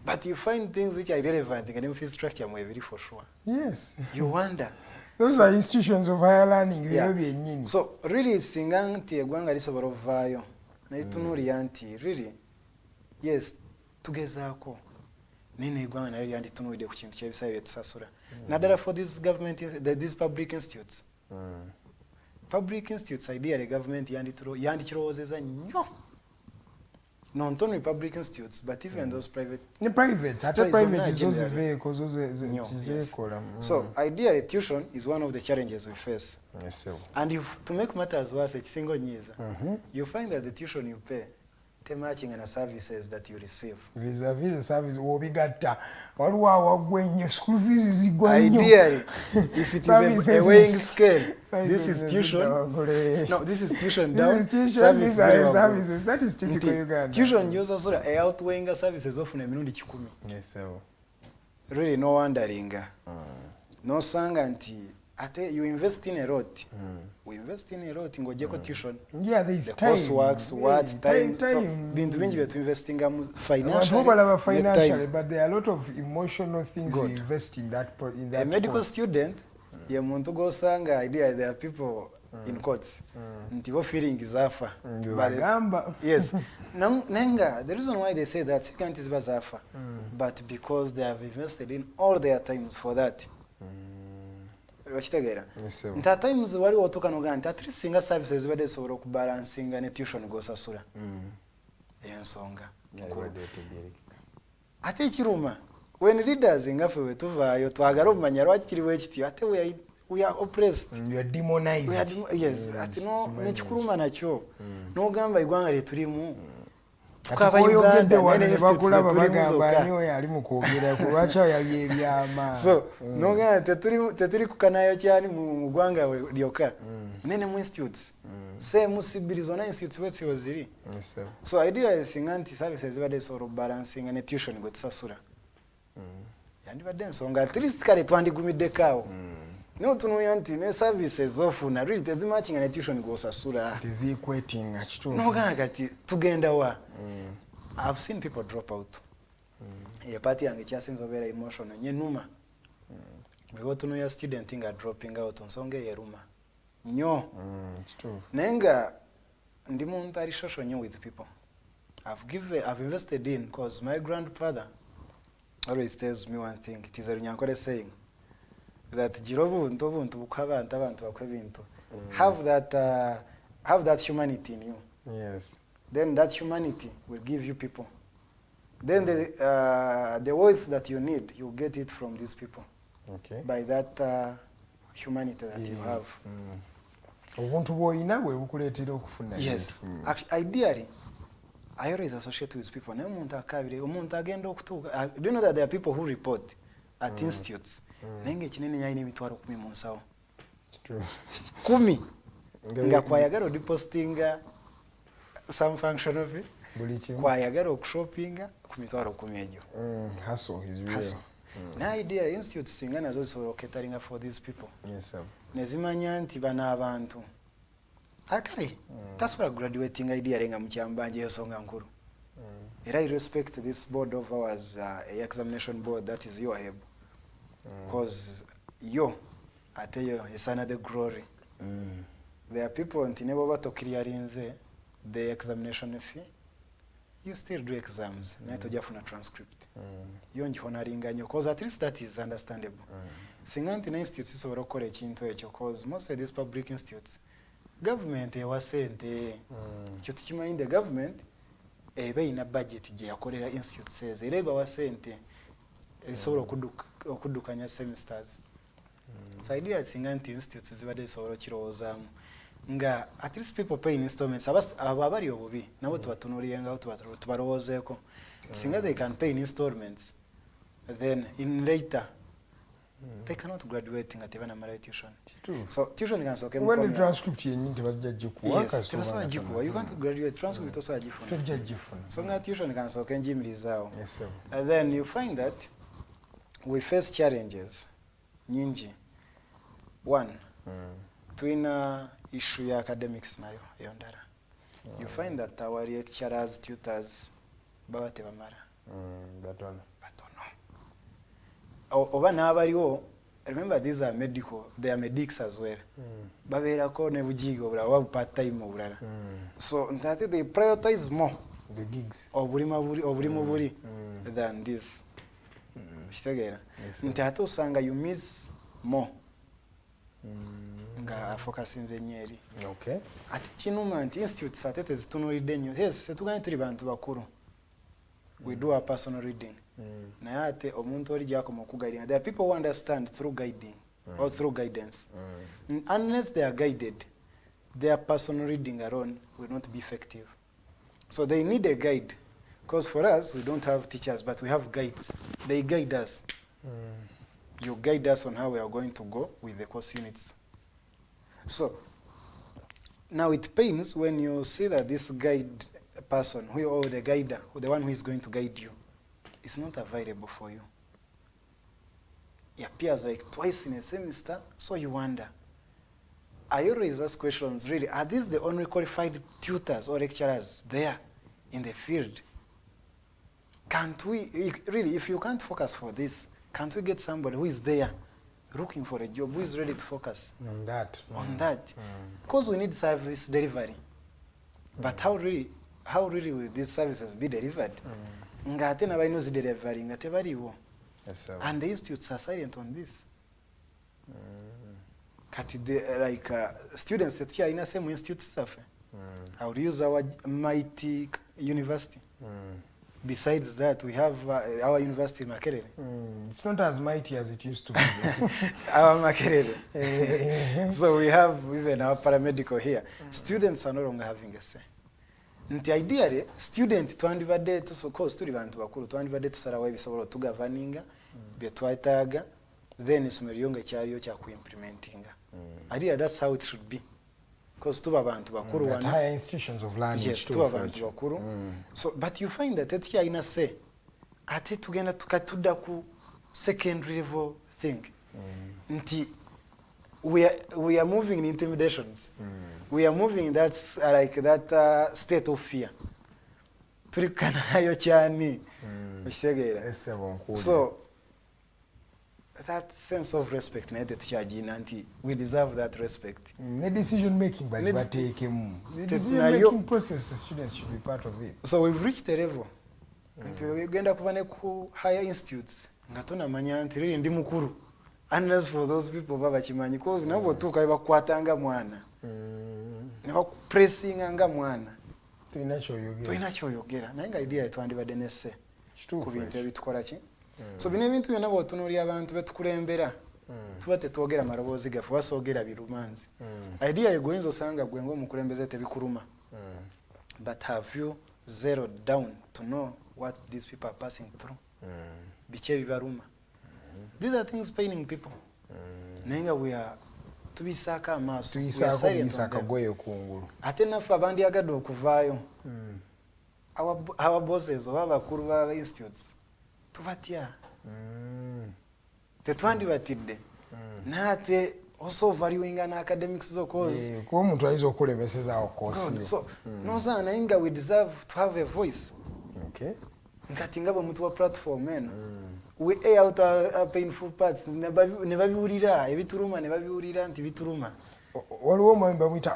Speaker 11: But you find things which are irrelevant in the fee structure mwebiri for sure.
Speaker 8: Yes.
Speaker 11: You wonder.
Speaker 8: Those are institutions of higher learning.
Speaker 11: Yeah. So really singa nti egwanga lisobola ovaayo naitunuulira nti really yes tugezaako nene egwanga nalyo lyanditunuulidde ku kintu ky'ebisale bye tusasula naddala for these these public institutes. Public institutes ideally government yandikirowoozeza nnyo not only public institutes but even those private
Speaker 8: is those vehicles
Speaker 11: so ideally tuition is one of the challenges we face.
Speaker 8: Yes, sir.
Speaker 11: And if to make matters worse ekisingo nyiza you find that the tuition you pay matching and services that you receive
Speaker 8: vis-a-vis the service obigatta waliwo awagwe nnyo school fees zigwa nnyo.
Speaker 11: Ideally if it is a weighing scale this is tuition this is tuition down
Speaker 8: services that is typical Uganda.
Speaker 11: Tuition nyoza sort of outweighing services ofuna emirundi 10.
Speaker 8: Yes, sir.
Speaker 11: Really no wondering no sanga nti ate you invest in a lot. We invest in a lot ngojeko tuition.
Speaker 8: Yeah, there is
Speaker 11: the
Speaker 8: time.
Speaker 11: Courseworks, time. So bintu bingi byetu investing
Speaker 8: financially, but there are a lot of emotional things we invest in that.
Speaker 11: A medical student, ye muntu go sanga idea there are people in courts. Ntibo feeling is afa. Yes. Nenga, the reason why they say that second is bazafa, but because they have invested in all their times for that. Nta times wali otuka noganti at least singa services bade sobora okubalansinga ne tuition gosasula ensonga ate kiruma when leaders ngafe wetuvayo twagala omanya lwaki kiriwo ekiti ate we are oppressed,
Speaker 8: you are demonized.
Speaker 11: Yes, ati no nekikuluma nakyo nogamba igwanga lyetulimu
Speaker 8: tukabagenda wane bakulaba bagamba nyo yali mukwogera kulwacha yali ebyama
Speaker 11: so nogamba teturi kukanayo cyane mu gwanga lyoka nene mu institutes se musibirizo na institutes wetsi waziri. So idea singa nti services bade soro balancing ne tuition go tsasura yandi bade nsonga at least kale twandigumidde kawo no tunuya nti ne services ofuna really tezimatching ne tuition go sasura
Speaker 8: equating achitu
Speaker 11: nogamba kati tugenda wa I've seen people drop out. Ye party yange kyasinzo vera emotional nyenuma. Biwo tuno ya student nga dropping out nsonge yeruma. Nyo.
Speaker 8: It's true.
Speaker 11: Nenga ndi muntu ari shosho nyo with people. I've invested in because my grandfather always tells me one thing. It is a runyankore saying that jirobu buntu bukaba abantu bakwebintu. Have that humanity in you.
Speaker 8: Yes.
Speaker 11: Then that humanity will give you people. Then the wealth that you need, you get it from these people.
Speaker 8: Okay.
Speaker 11: By that humanity that you have. Yes. Actually, ideally, I always associate with people. Do you know that there are people who report at institutes?
Speaker 8: True.
Speaker 11: Kumi. Nga kwayagala odipostinga some function of it. Kwayagala okushoppinga ku mitwalo 10 egyo.
Speaker 8: Hustle is real.
Speaker 11: Hustle. Na idea institute singa nazo zisobola okuketaringa for these people.
Speaker 8: Yes sir.
Speaker 11: Nezimanya nti bana abantu akale tasobola graduating idea lenga mu kyambanje yosonga nkulu. Era I respect this board of ours, examination board, that is your help. Because yo ate yo is another glory. There are people nti nebo bato clearinze the examination fee. You still do exams. Naito jafuna transcript. Yo njihonaringa nyo because at least that is understandable. Singanti na institutes isobora okora ekintu ekyo because most of these public institutes government ewasente kyo tukimanyi the government ebe ina budget gye yakolera institutes era eba wasente esobola okudukanya semesters. So idea singanti institutes zibade esobola kirowoozamu nga at least people pay in installments ababali obubi nabo tubatunulyenga tubarowoozeeko singa they can pay in installments then in later they cannot graduate nga tebana mara tuition. So tuition can soke mu
Speaker 8: when the transcript yenyi tebajja kuwa
Speaker 11: kasoma jikuwa you want to graduate transcript also ajifuna
Speaker 8: tujajifuna
Speaker 11: so nga tuition can soke njimilizao.
Speaker 8: Yes sir.
Speaker 11: And then you find that we face challenges nyingi. One twina issue ya academics nayo yondara. You find that our lecturers tutors baba tebamara
Speaker 8: batono
Speaker 11: oba n'abaliwo. Remember these are medical, they are medics as well. Babeerako ne bujigo bulala part time obulala. So ntate they prioritize more
Speaker 8: the gigs
Speaker 11: obulimu buli than this. Kitegeera ntate osanga you miss more nga focus nze nyeri.
Speaker 8: Okay.
Speaker 11: Ate kinuma nti institutes ate tezitunulidde nnyo. Yes, setuganye tuli bantu bakulu. We do our personal reading. Naye ate omuntu oli gyakoma okuguiding. There are people who understand through guiding or through guidance. Unless they are guided, their personal reading alone will not be effective. So they need a guide. Because for us, we don't have teachers, but we have guides. They guide us. You guide us on how we are going to go with the course units. So now it pains when you see that this guide person, or the guider, or the one who is going to guide you, is not available for you. He appears like twice in a semester, so you wonder. I always ask questions, really, are these the only qualified tutors or lecturers there in the field? Can't we, really, if you can't focus for this, can't we get somebody who is there looking for a job, who is ready to focus
Speaker 8: on that?
Speaker 11: Because we need service delivery. But how really will these services be delivered? Ngate na baino delivery ngate baliwo.
Speaker 8: Yes sir.
Speaker 11: And the institutes are silent on this. Kati like students that are in the same institutes stuff. I would use our mighty university. Besides that, we have our university in Makerere.
Speaker 8: It's not as mighty as it used to be.
Speaker 11: Our Makerere. So we have even our paramedical here. Students are no longer having a say. Nti ideally, student twandibadde tusokoze tuli bantu bakulu twandibadde tusalawo ebisobola tugavaninga bye twayitaga then isomero lyonge kyaliyo kya kuimplementinga. Ideally, that's how it should be. Because tuba bantu bakuru
Speaker 8: wana higher institutions of learning.
Speaker 11: Yes, tuba bantu bakuru. So but you find that tetukyalina say ate tugenda tukatudda ku secondary level thing. Nti we are moving in intimidations. We are moving that's like that state of fear. Turikanayo cyane. So that sense of respect needed to charge in anti we deserve that respect.
Speaker 8: The decision making by the decision making process the students should be part of it.
Speaker 11: So we've reached a level until we genda kuvane ku higher institutes ngatona manya anti really ndi mukuru unless for those people baba chimanyi cause nabo tuka bakwatanga mwana ne pressing anga mwana tuina choyogera naye idea twandibadde nesse ku bintu ebitukola ki. So bine bintu byonna bwotunulya abantu betukulembera tuba tetwogera maloboozi gaffe basoogera birumanzi. Ideally goyinza osanga gwe ng'omukulembeze tebikuluma. But have you zeroed down to know what these people are passing through? Biki ebibaluma. These are things paining people. Naye nga we are tubisaka amaaso
Speaker 8: tuyisako biyisaka goyo kungulu
Speaker 11: ate naffe abandi agadde okuvaayo our bosses oba abakulu ba institutes tubatya tetwandibatidde naate also valuing an academics zo cause
Speaker 8: kuba omuntu ayinza okulemesezaawo koosi
Speaker 11: so nozaana naye nga we deserve to have a voice nkati nga bwe mutu wa platform eno we air out our painful parts ne babiwulira ebituluma ne babiwulira nti bituluma
Speaker 8: waliwo omwami bamuyita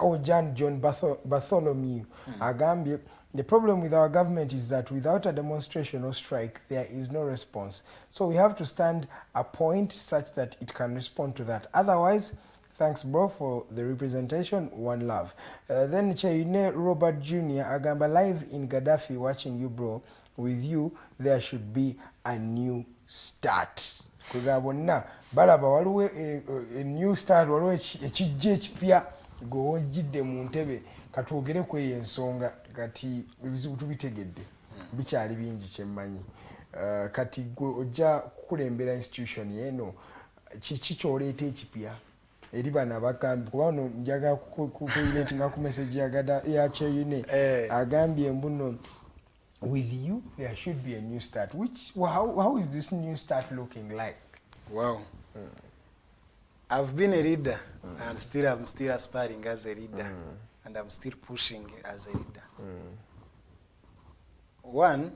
Speaker 8: John Bartholomew agambye the problem with our government is that without a demonstration or strike, there is no response. So we have to stand a point such that it can respond to that. Otherwise, thanks bro for the representation, one love. Then Chayune Robert Jr. agamba live in Gaddafi watching you bro. With you, there should be a new start. Kugabonna balaba waliwo a new start waliwo ekijja ekipya gowojjidde mu ntebe katwogere ku ensonga kati ebizibu tubitegedde bikyali bingi kyemmanyi kati gwe ojja kukulembera institution yeno kiki kyoleeta ekipya eri bano abagambi kuba no njaga kuiletinga ku message ya Cheyune agambye mbuno with you there should be a new start. How is this new start looking like?
Speaker 11: Wow. I've been a leader and I'm still aspiring as a leader and I'm still pushing as a leader. One,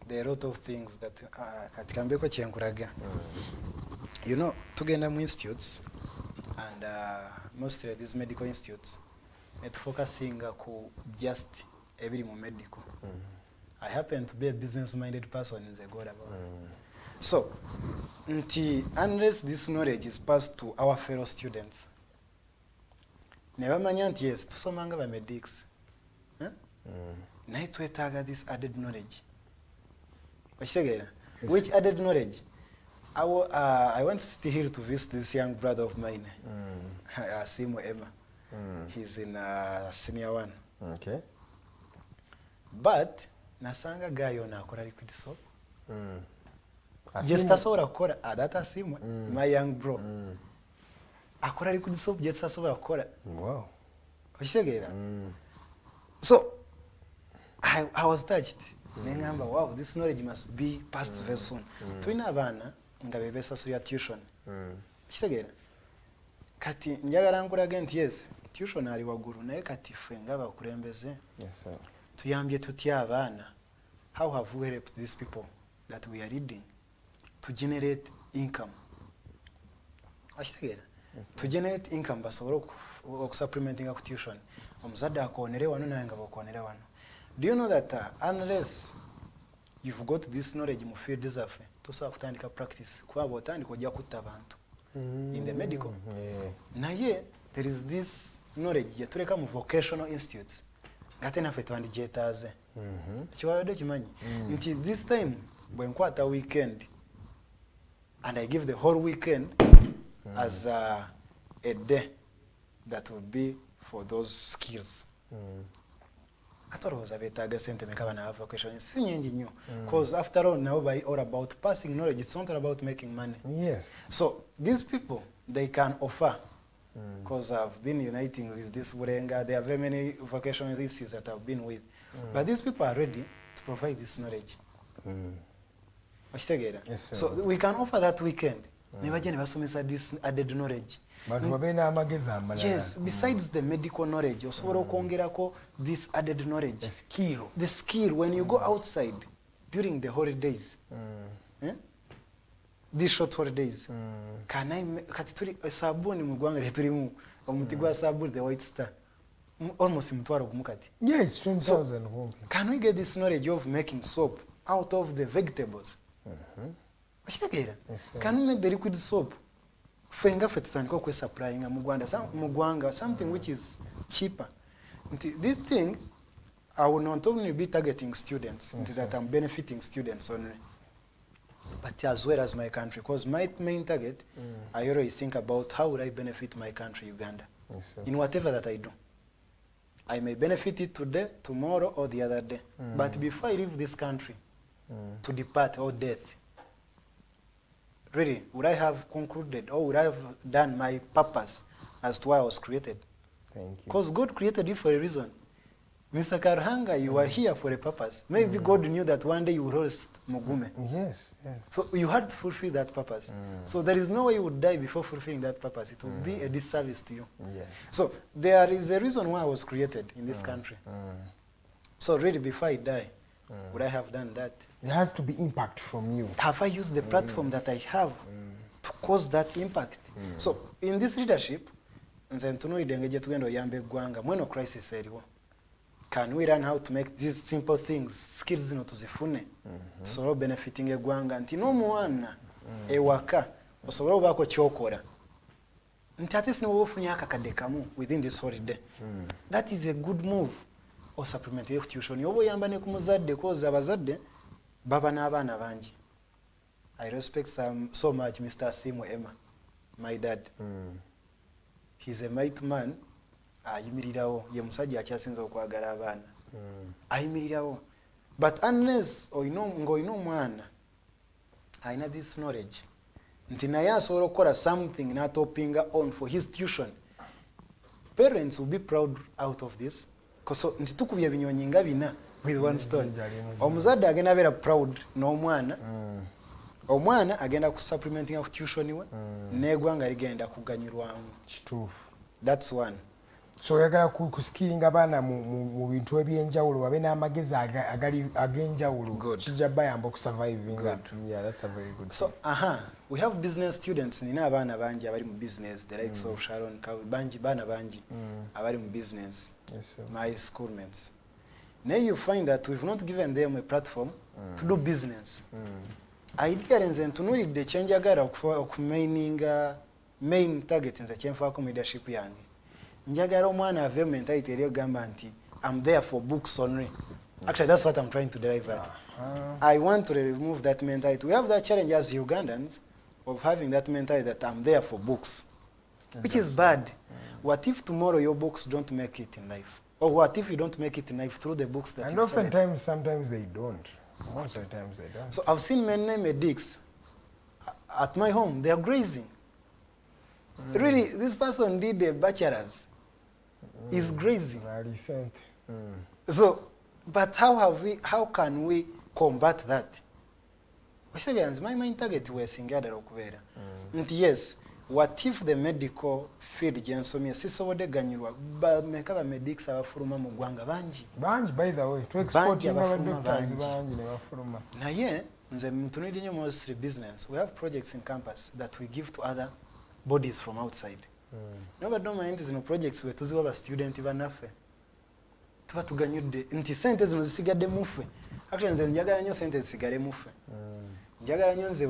Speaker 11: there are a lot of things that katikambeko kyenkuraga. You know, tugenda mu institutes and mostly these medical institutes net focusing ku just every medical. I happen to be a business-minded person in the God about. So, unless this knowledge is passed to our fellow students, never mind, yes, to some manga medics. Night we target this added knowledge. Which added knowledge? I went to sit here to visit this young brother of mine, Simo Emma. He's in senior one.
Speaker 8: Okay.
Speaker 11: But nasanga guy on akora liquid soap. Just asora akora that Simo, my young bro. Akora liquid soap just asora akora.
Speaker 8: Wow.
Speaker 11: So I was touched. Nengamba wow, this knowledge must be passed very soon. Twina abana nga bebesa suya tuition. Kitegera. Kati njagala nkulaga nti yes, tuition ali waguru naye kati ffe nga bakulembeze.
Speaker 8: Yes sir.
Speaker 11: Tuyambye tutya abaana. How have we helped these people that we are leading to generate income? Kitegera. To generate income basobole okusupplementing ku tuition. Omuzadde akonere wano naye nga bakonere wano. Do you know that unless you've got this knowledge mu field zaffe tosobola kutandika practice kuba bw'otandika ojja kutta abantu in the medical. Naye there is this knowledge yatuleka mu vocational institutes ngate naffe twandigyetaaze. Kiwabadde kimanyi nti this time bwe nkwata weekend and I give the whole weekend as a day that will be for those skills. Atoroza betaga sente mekaba na vocation si nyingi nnyo because after all now by all about passing knowledge, it's not about making money.
Speaker 8: Yes.
Speaker 11: So these people they can offer because I've been uniting with this Burenga. There are very many vocational institutes that I've been with, but these people are ready to provide this knowledge.
Speaker 8: Yes,
Speaker 11: so we can offer that weekend. Never basomesa this added knowledge.
Speaker 8: Yes,
Speaker 11: besides the medical knowledge, osobola okwongerako this added knowledge. The skill when you go outside during the holidays. These short holidays. Kati tuli sabuni mu gwanga tulimu omuti gwa sabuni the white star. Almost mutwaro kumukati.
Speaker 8: Yes, 20,000.
Speaker 11: So, can we get this knowledge of making soap out of the vegetables?
Speaker 8: Yes,
Speaker 11: can we make the liquid soap? Fenga fetutandika okwe supplying mu gwanga something which is cheaper. This thing I will not only be targeting students, that I'm benefiting students only, but as well as my country, because my main target, I already think about how would I benefit my country, Uganda, in whatever that I do. I may benefit it today, tomorrow, or the other day, but before I leave this country to depart or death, really, would I have concluded or would I have done my purpose as to why I was created?
Speaker 8: Thank you.
Speaker 11: Because God created you for a reason. Mr. Karhanga, you are here for a purpose. Maybe God knew that one day you would host Mugume.
Speaker 8: Yes, yes.
Speaker 11: So you had to fulfill that purpose. So there is no way you would die before fulfilling that purpose. It would be a disservice to you.
Speaker 8: Yes.
Speaker 11: So there is a reason why I was created in this country. So really, before I die, would I have done that?
Speaker 8: There has to be impact from you.
Speaker 11: Have I used the platform that I have to cause that impact? So in this leadership, nze ntunuulidde engeri gye tugenda oyamba eggwanga mweno crisis eriwo. Can we learn how to make these simple things, skills zino tuzifune, tusobole benefiting eggwanga nti n'omwana ewaka osobole obaako kyokola nti ate singa oba ofunye akakadde kamu within this holiday. That is a good move. Or supplementary tuition oba oyamba ne ku muzadde koza abazadde baba n'abaana bangi. I respect so much Mr. Asimu Emma, my dad. He's a mighty man. Ayimirirawo ye musajja akyasinza okwagala abaana. Ayimirirawo. But unless ng'olina omwana alina this knowledge nti naye asobola okukola something n'atopinga on for his tuition, parents will be proud out of this. Because nti tukubye ebinyonyi nga bina with one stone. Omuzadde agenda beera proud n'omwana. Omwana agenda ku supplementing of tuition we n'eggwanga ligenda kuganyirwamu.
Speaker 8: Kituufu.
Speaker 11: That's one.
Speaker 8: So oyagala kuskiringa abaana mu bintu ebyenjawulo wabe n'amagezi ag'enjawulo kijja bayamba okusurvivinga. Yeah, that's a very good
Speaker 11: so we have business students. Nina abaana bangi abali mu business, the likes of Sharon bangi baana bangi abali mu business.
Speaker 8: Yes, sir.
Speaker 11: My schoolmates. Now you find that we've not given them a platform to do business. Ideally nze ntunuulidde kyenjagala okumaininga main target nze kyenfaako mu leadership yange. Njagala omwana ave mentality eri ogamba nti I'm there for books only. Actually, that's what I'm trying to derive at. I want to remove that mentality. We have that challenge as Ugandans of having that mentality that I'm there for books, which is bad. What if tomorrow your books don't make it in life? Or what if you don't make it in life through the books that you studied?
Speaker 8: And sometimes they don't. Most of the times they don't.
Speaker 11: So I've seen many medics at my home. They are grazing. Really, this person did a bachelor's. He's grazing.
Speaker 8: Recent.
Speaker 11: So, but how can we combat that? My main target was singadala okubeera. Yes, what if the medical field gyensomye sisobodde ganyirwa bameka ba medics abafuluma mu ggwanga bangi.
Speaker 8: Bangi, by the way, to export doctors bangi ne bafuluma.
Speaker 11: Naye nze ntunuulidde nnyo mostly business. We have projects in campus that we give to other bodies from outside. Nobody don't mind zino projects we tuziwa ba student bannaffe. Tuba tuganyudde nti sente zino zisigadde muffe. Actually nze njagala nnyo sente zisigale muffe. Njagala nnyo nze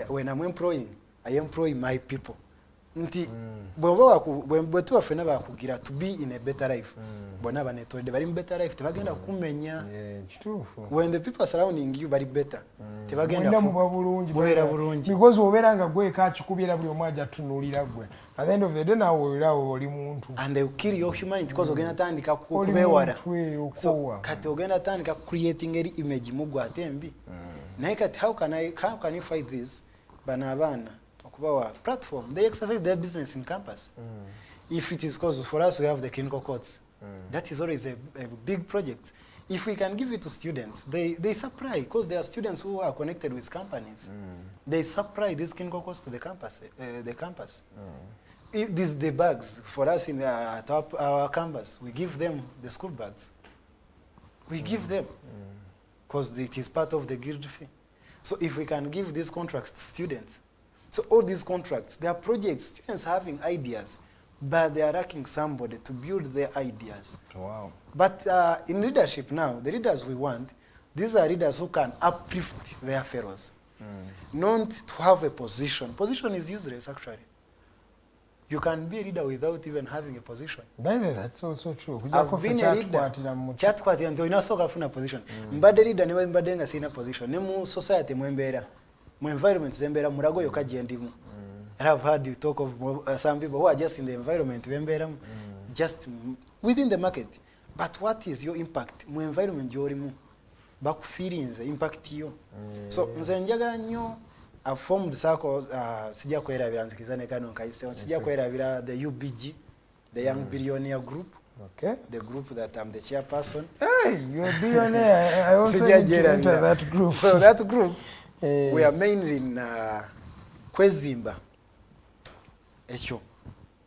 Speaker 11: when I'm employing, I employ my people. Nti bwe tuba ffenna bakugira to be in a better life. Bonna banetoledde bali mu better life tebagenda kumenya.
Speaker 8: Kituufu.
Speaker 11: When the people surrounding you bali better,
Speaker 8: tebagenda muba bulungi.
Speaker 11: Mubeera bulungi.
Speaker 8: Because obeera nga gwe kakikubira buli omu ajja tunuulira gwe. At the end of the day nawe obeerawo oli muntu.
Speaker 11: And they will kill your humanity because ogenda tandika kubeewala. So kati ogenda tandika creating eri image mugwa ate mbi. Naye kati how can you fight this? Bano abaana okubawa platform, they exercise their business in campus. If it is because for us we have the clinical courts, that is always a big project. If we can give it to students, they supply, because there are students who are connected with companies. They supply these clinical courts to the campus. These the bags for us in at our campus. We give them the school bags. We give them because it is part of the guild fee. So if we can give these contracts to students, so all these contracts, they are projects, students having ideas, but they are lacking somebody to build their ideas.
Speaker 8: Wow.
Speaker 11: But in leadership now, the leaders we want, these are leaders who can uplift their fellows, not to have a position. Position is useless, actually. You can be a leader without even having a position.
Speaker 8: By the way, that's also true.
Speaker 11: I've been a leader. Chatkwatira nti olina sooka afuna position. Mbadde leader ne mbadde nga sina position. Ne mu society mwembeera. Mu environment zembeera mulago yokka gye ndimu. And I've heard you talk of some people who are just in the environment bembeera just within the market. But what is your impact mu environment gy'olimu? Bakufiirinze impact yo. So nze njagala nnyo I've formed circles, sijja kwerabira nzikizane kano nkayise, sijja kwerabira the UBG, the Young Billionaire Group.
Speaker 8: Okay.
Speaker 11: The group that I'm the chairperson.
Speaker 8: Hey, you're a billionaire. I also need to enter that group.
Speaker 11: So that group, we are mainly in Kwezimba. Echo.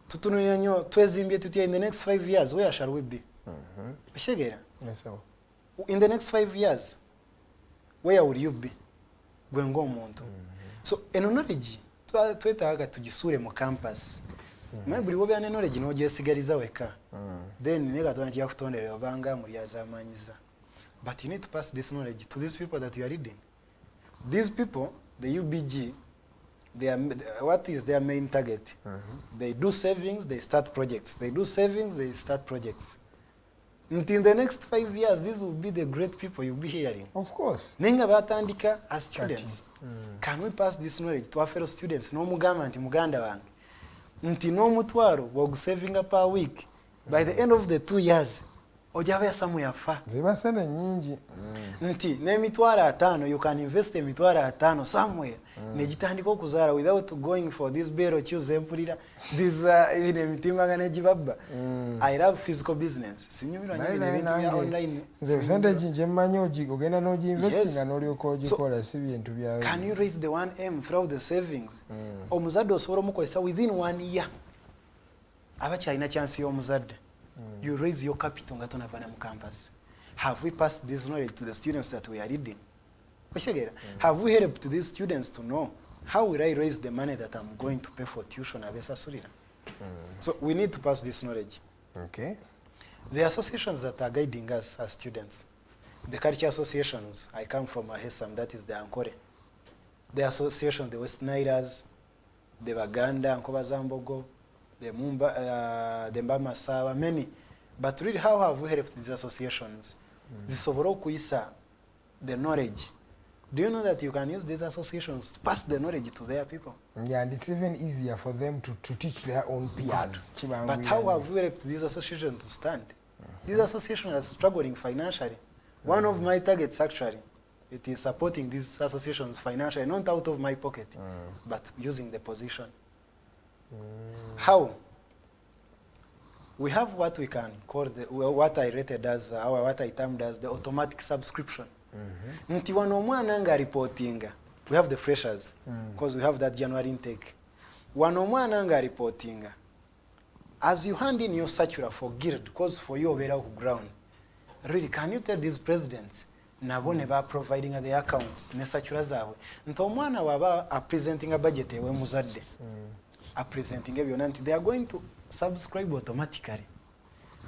Speaker 11: Tutununya nyo twezimbye tutia in the next 5 years, where shall we be? Oshegera?
Speaker 8: Yes, sir.
Speaker 11: In the next 5 years, where will you be? Gwengo omuntu. So eno knowledge twetaaga tugisure mu campus. Buli wobe ane knowledge n'ogyesigaliza weka. Then nega twana kya kutondera obanga muri azamanyiza. But you need to pass this knowledge to these people that you are reading. These people, the UBG, they are, what is their main target? They do savings, they start projects. They do savings, they start projects. Until the next 5 years, these will be the great people you'll be hearing.
Speaker 8: Of course.
Speaker 11: Nenga batandika as students. Can we pass this knowledge to our fellow students? No mugamba nti muganda wange. Nti no mutwaro wogu saving per week. By the end of the 2 years, ojaba yasamu yafa.
Speaker 8: Ziba sene nyingi.
Speaker 11: Nti n'emitwaro 5 you can invest emitwaro 5 somewhere. Negitandika okuzara without going for this bero choose empulira. This in emitimba ne jibabba. I love physical business. Sinyumira nyingi ebintu bya online.
Speaker 8: Nze percentage nje mmanyi ogenda n'ogi investing n'olyoka ogikola si bintu byawe.
Speaker 11: Can you raise the 1M through the savings? Omuzadde osobola omukozesa within 1 year. Abakyalina chance y'omuzadde. You raise your capital nga tonavana mu campus. Have we passed this knowledge to the students that we are reading? Have we helped these students to know how will I raise the money that I'm going to pay for tuition abesa surira? So we need to pass this knowledge.
Speaker 8: Okay.
Speaker 11: The associations that are guiding us as students, the culture associations, I come from Ahesam, that is the Ankore. The association, the West Nilers, the Baganda, Ankoba Zambogo, the Mumba, the Mbama Sawa, many. But really, how have we helped these associations? Zisoboro kuisa the knowledge. Do you know that you can use these associations to pass the knowledge to their people?
Speaker 8: Yeah, and it's even easier for them to teach their own peers.
Speaker 11: But how have we helped these associations to stand? These associations are struggling financially. One of my targets, actually, it is supporting these associations financially, not out of my pocket, but using the position. How? We have what we can call what I rated as, or what I termed as the automatic subscription. Nti wano omwana nga reportinga. We have the freshers, because we have that January intake. Wano omwana nga reportinga. As you hand in your circular for guild, because for you over ground, really, can you tell these presidents, nabo ne ba providing the accounts, ne circular zawe. Nti omwana waba presenting a budget ewe muzadde. Presenting ebyo they are going to subscribe automatically.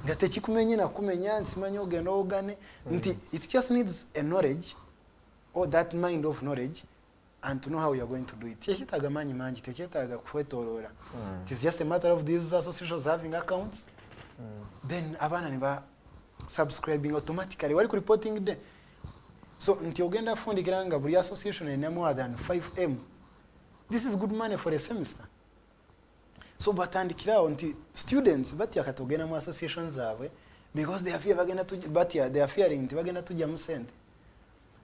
Speaker 11: Ngate chikumenye na kumenya nsimanyo ogenda ogane nti it just needs a knowledge or that mind of knowledge and to know how you are going to do it. Techitaga manyi manji, techitaga kufetorora. It is just a matter of these associations having accounts. Then abana niba subscribing automatically. Wali ku reporting de. So nti ogenda fundikira nga buli association ene more than 5M. This is good money for a semester. So batandikirawo nti students batya katogena mu associations zaabwe because they are fear bagenda to batya they are fearing nti bagenda tujja mu sente.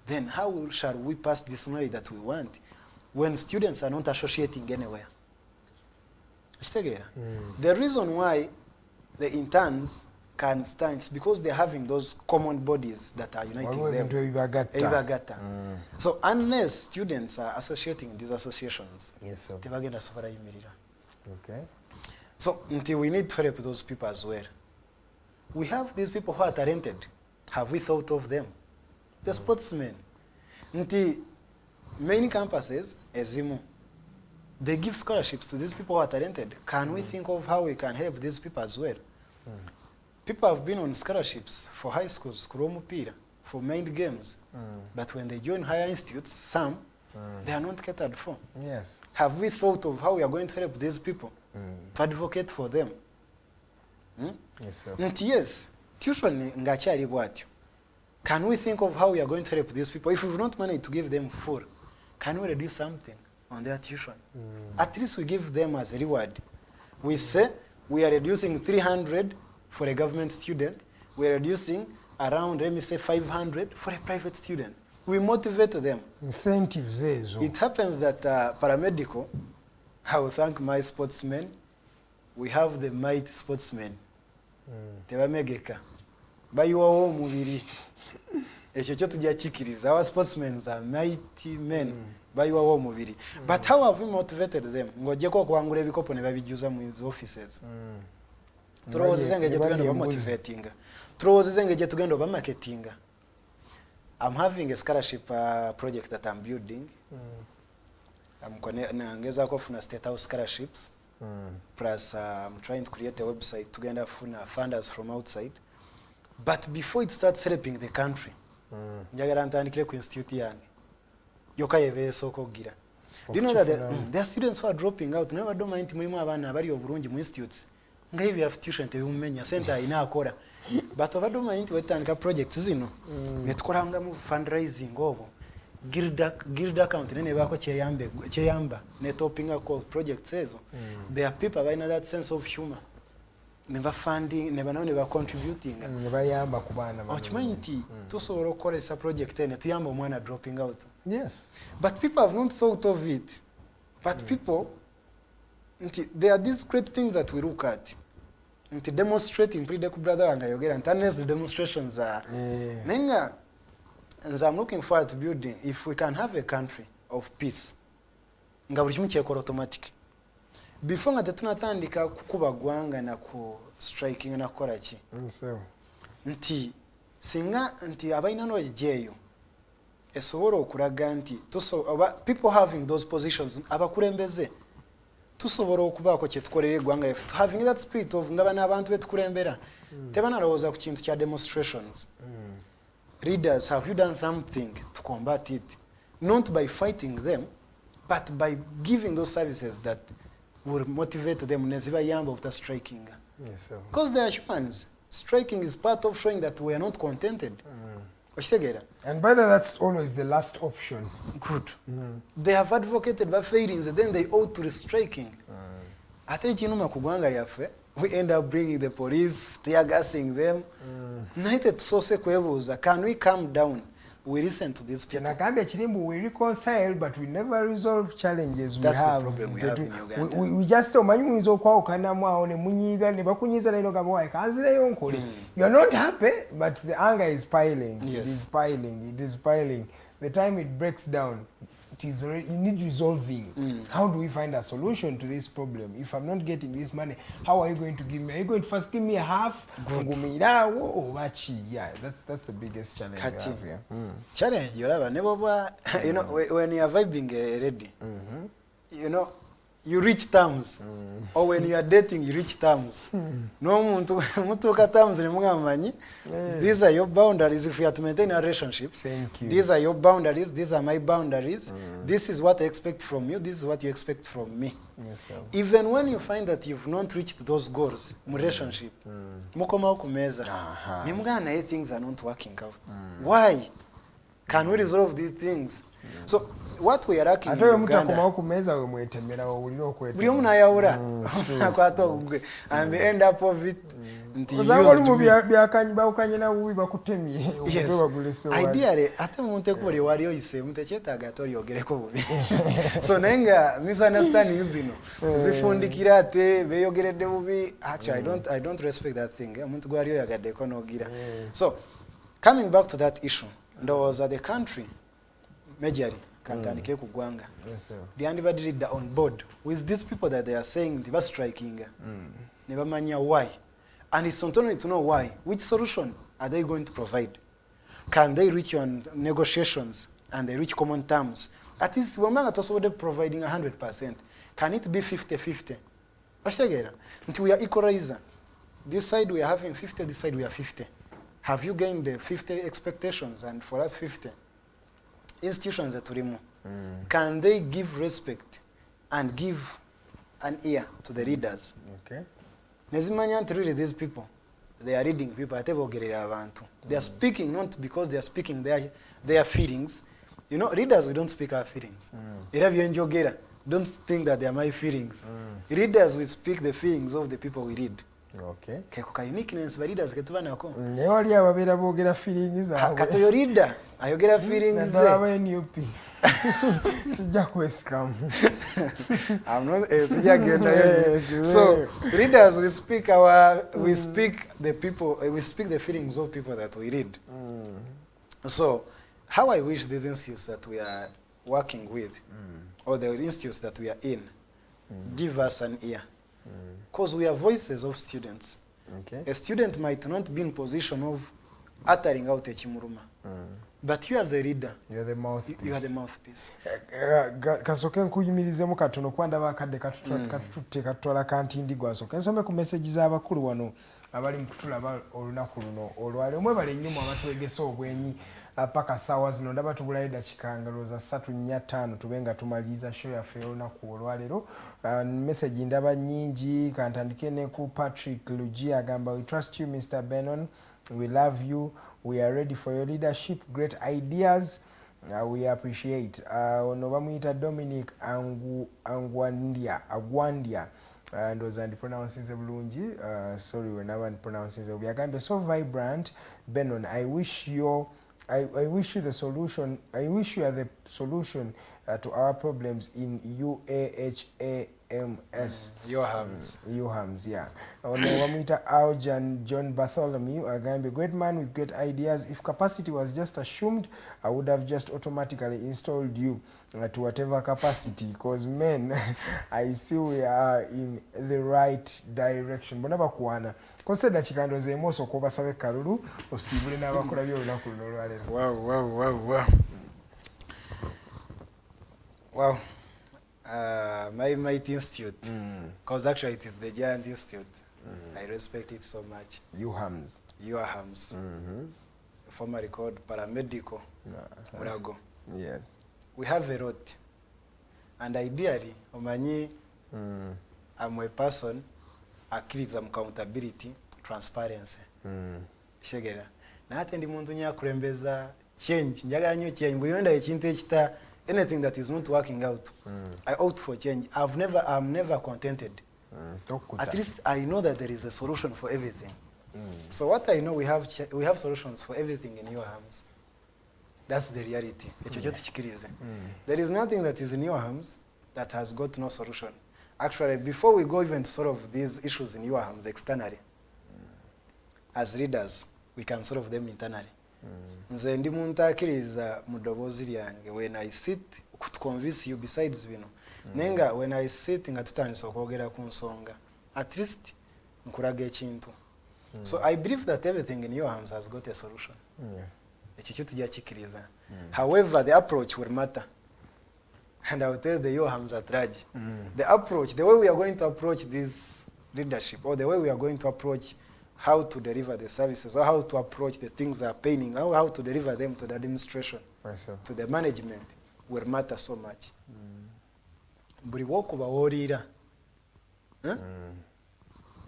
Speaker 11: Then how shall we pass this knowledge that we want when students are not associating anywhere? The reason why the interns can stand is because they're having those common bodies that are uniting them. So unless students are associating in these associations, they bagenda suffer yimirira.
Speaker 8: Okay.
Speaker 11: So until we need to help those people as well. We have these people who are talented. Have we thought of them? The sportsmen. Until many campuses, ezimu, they give scholarships to these people who are talented. Can we think of how we can help these people as well? People have been on scholarships for high schools, for mind games. But when they join higher institutes, some, they are not catered for.
Speaker 8: Yes.
Speaker 11: Have we thought of how we are going to help these people? To advocate for them?
Speaker 8: Yes, sir.
Speaker 11: Yes. Tuition ngachari bwatyo. Can we think of how we are going to help these people? If we've not managed to give them full, can we reduce something on their tuition? At least we give them as a reward. We say we are reducing 300 for a government student. We are reducing around, let me say, 500 for a private student. we motivate them.
Speaker 8: Incentives ezo.
Speaker 11: It happens that paramedical, I will thank my sportsmen. We have the mighty sportsmen. Tebamegeka. Bayiwawo omubiri. Ekyo kyo tujja kikiriza. Our sportsmen are mighty men. Bayiwawo omubiri. But how have we motivated them? Ngojeko okuwangula ebikopo ne babijuza mu his offices. Tulowooza engeri gye tugenda obamotivatinga. Tulowooza engeri gye tugenda obamarketinga. I'm having a scholarship project that I'm building. Nagezaako okufuna state house scholarships. Plus I'm trying to create a website tugenda kufuna funders from outside. But before it starts helping the country, njagala ntandikire ku institute yange. Yoka yebeesooka okugira. Do you know that there are students who are dropping out? Never don't mind mulimu abaana abali obulungi mu institutes. Nga hivi have tuition tebimumenya center ina akora. But over don't mind wetandika projects zino. Netukolanga mu fundraising obwo. Guild account nene bako kyeyamba ne topping up projects ezo. There are people by that sense of humor. Never funding, never know, never contributing.
Speaker 8: Nebayamba ku baana.
Speaker 11: Ochimanti tusobola okukolesa project ene tuyamba omwana dropping out.
Speaker 8: Yes.
Speaker 11: But people have not thought of it. But people, there are these great things that we look at. Demonstrating, brother and yogera, and the demonstrations are. Nenga, and I'm looking forward to building. If we can have a country of peace, nga buli kimu kyekora automatic. Before nga tetunatandika kukuba gwanga na ku striking na kukola ki. Singa abaina no ejeyo. Esobola okulaga nti people having those positions abakulembeze tusobola okubaako kye tukolera eggwanga lyaffe, having that spirit of nga bana abantu betukulembera tebanalowooza ku kintu kya demonstrations. Leaders, have you done something to combat it? Not by fighting them, but by giving those services that will motivate them nezibayamba obutta striking.
Speaker 8: Yes, sir.
Speaker 11: Because they are humans. Striking is part of showing that we are not contented.
Speaker 8: And by that, that's always the last option.
Speaker 11: Good. They have advocated by failings, and then they ought to striking. Ate kinuma kugwanga lyaffe, we end up bringing the police, tear gassing them. Naite tusose kwebuuza, can we calm down? We listen to these people.
Speaker 8: We reconcile, but we never resolve challenges we
Speaker 11: have.
Speaker 8: That's
Speaker 11: the problem we have in Uganda.
Speaker 8: We just say, you are not happy, but the anger is piling.
Speaker 11: Yes.
Speaker 8: It is piling. It is piling. The time it breaks down, it is already, you need resolving. How do we find a solution to this problem? If I'm not getting this money, how are you going to give me? Are you going to first give me a half? Yeah, that's the biggest challenge we have here.
Speaker 11: Challenge, you know, when you are vibing ready, you know, you reach terms. Or when you are dating, you reach terms. No mutuka terms ni these are your boundaries if you have to maintain a relationship.
Speaker 8: Thank you.
Speaker 11: These are your boundaries, these are my boundaries. This is what I expect from you, this is what you expect from me.
Speaker 8: Yes, sir.
Speaker 11: Even when you find that you've not reached those goals in relationship, mukoma kumeza. Nimugana things are not working out. Why? Can we resolve these things? So what we are lacking in Uganda, buli omu n'ayawula akwata ogugwe and the end up of it ideally ate muntu ekubali wali oyise muntu ekyetaaga ate olyogereko bubi so naye nga misunderstanding zino zifundikira ate beeyogeredde bubi. Actually I don't respect that thing. Omuntu gwali oyagaddeko n'ogira. So coming back to that issue, ndowooza the country majorly kantandike ku gwanga.
Speaker 8: Yes, sir.
Speaker 11: The anybody read on board with these people that they are saying they were striking. Never mania why. And it's not only to know why. Which solution are they going to provide? Can they reach on negotiations and they reach common terms? At least when man are providing 100%, can it be 50-50? Until we are equalizer. This side we are having 50, this side we are 50. Have you gained the 50 expectations and for us 50? Institutions that remove. Can they give respect and give an ear to the readers?
Speaker 8: Okay.
Speaker 11: Really, these people, they are reading people. They are speaking not because they are speaking their feelings. You know, readers, we don't speak our feelings. Don't think that they are my feelings. Readers, we speak the feelings of the people we read.
Speaker 8: Okay.
Speaker 11: Keko ka uniqueness ba leaders ke tubanako.
Speaker 8: Ne wali ababera boogera feelings zaabwe.
Speaker 11: Kato yo leader ayogera feelings ze.
Speaker 8: Nadaba NUP. Sijja kwesikamu.
Speaker 11: I'm not sijja genda. So leaders we speak the feelings of people that we lead. So how I wish these institutes that we are working with or the institutes that we are in give us an ear. Because we are voices of students.
Speaker 8: Okay.
Speaker 11: A student might not be in position of uttering out a chimuruma. But you as a leader,
Speaker 8: you are the mouthpiece.
Speaker 11: You are the mouthpiece.
Speaker 8: Kasoke nkuyimirizemu katono kwanda bakadde katutte katwala kantindi gwasoke nsome ku message z'abakulu wano abali mu kutulaba olunaku luno olwale omwe bali nnyuma abatwegesa obwenyi paka sawa zino ndaba tubulayo dakika ngaloza 3-4-5 tubenga tumaliriza show yaffe olunaku olwalero. Message ndaba nnyingi kantandike ne ku Patrick Lugia agamba we trust you Mr. Benon, we love you, we are ready for your leadership, great ideas, we appreciate. Ono bamuyita Dominic Agwandia ndoza ndi pronouncing bulungi, sorry when I want pronouncing bulungi. Agambe so vibrant Benon, I wish you the solution. I wish you are the solution to our problems in UAHAMS. UHAMS, yeah. Wamita Aljan John Bartholomew, a great man with great ideas. If capacity was just assumed, I would have just automatically installed you to whatever capacity. Because men, I see we are in the right direction. Bonaba kuana. Consider chikando ze moso ko basabe kalulu osibule n'abakola byo lunaku luno olwalero.
Speaker 11: Wow. My mighty institute, because actually it is the giant institute. I respect it so much.
Speaker 8: UHAMS.
Speaker 11: Formerly called Paramedical Murago.
Speaker 8: Yes.
Speaker 11: We have a lot. And ideally, Omanyi, I'm a person, activities accountability, transparency. Shegera. Na hata ndi muntu nya kurembeza change. Njaga nyo change. Buyonda ekintu ekita anything that is not working out. I opt for change. I'm never contented. At least I know that there is a solution for everything. So what I know, we have solutions for everything in your hands. That's the reality. There is nothing that is in your hands that has got no solution. Actually, before we go even to solve these issues in your hands externally, as leaders, we can solve them internally. Nze ndi muntu akiriza mu ddoboozi lyange when I sit to convince you besides bino. Nenga when I sit nga tutandisa okwogera ku nsonga, at least nkulaga ekintu. So I believe that everything in your hands has got a solution. Ekyo tujja kikiriza. However, the approach will matter. And I will tell the your hands at large. The approach, the way we are going to approach this leadership, or the way we are going to approach how to deliver the services, or how to approach the things that are paining, how to deliver them to the administration, to the management, will matter so much. Buli wokuba woliira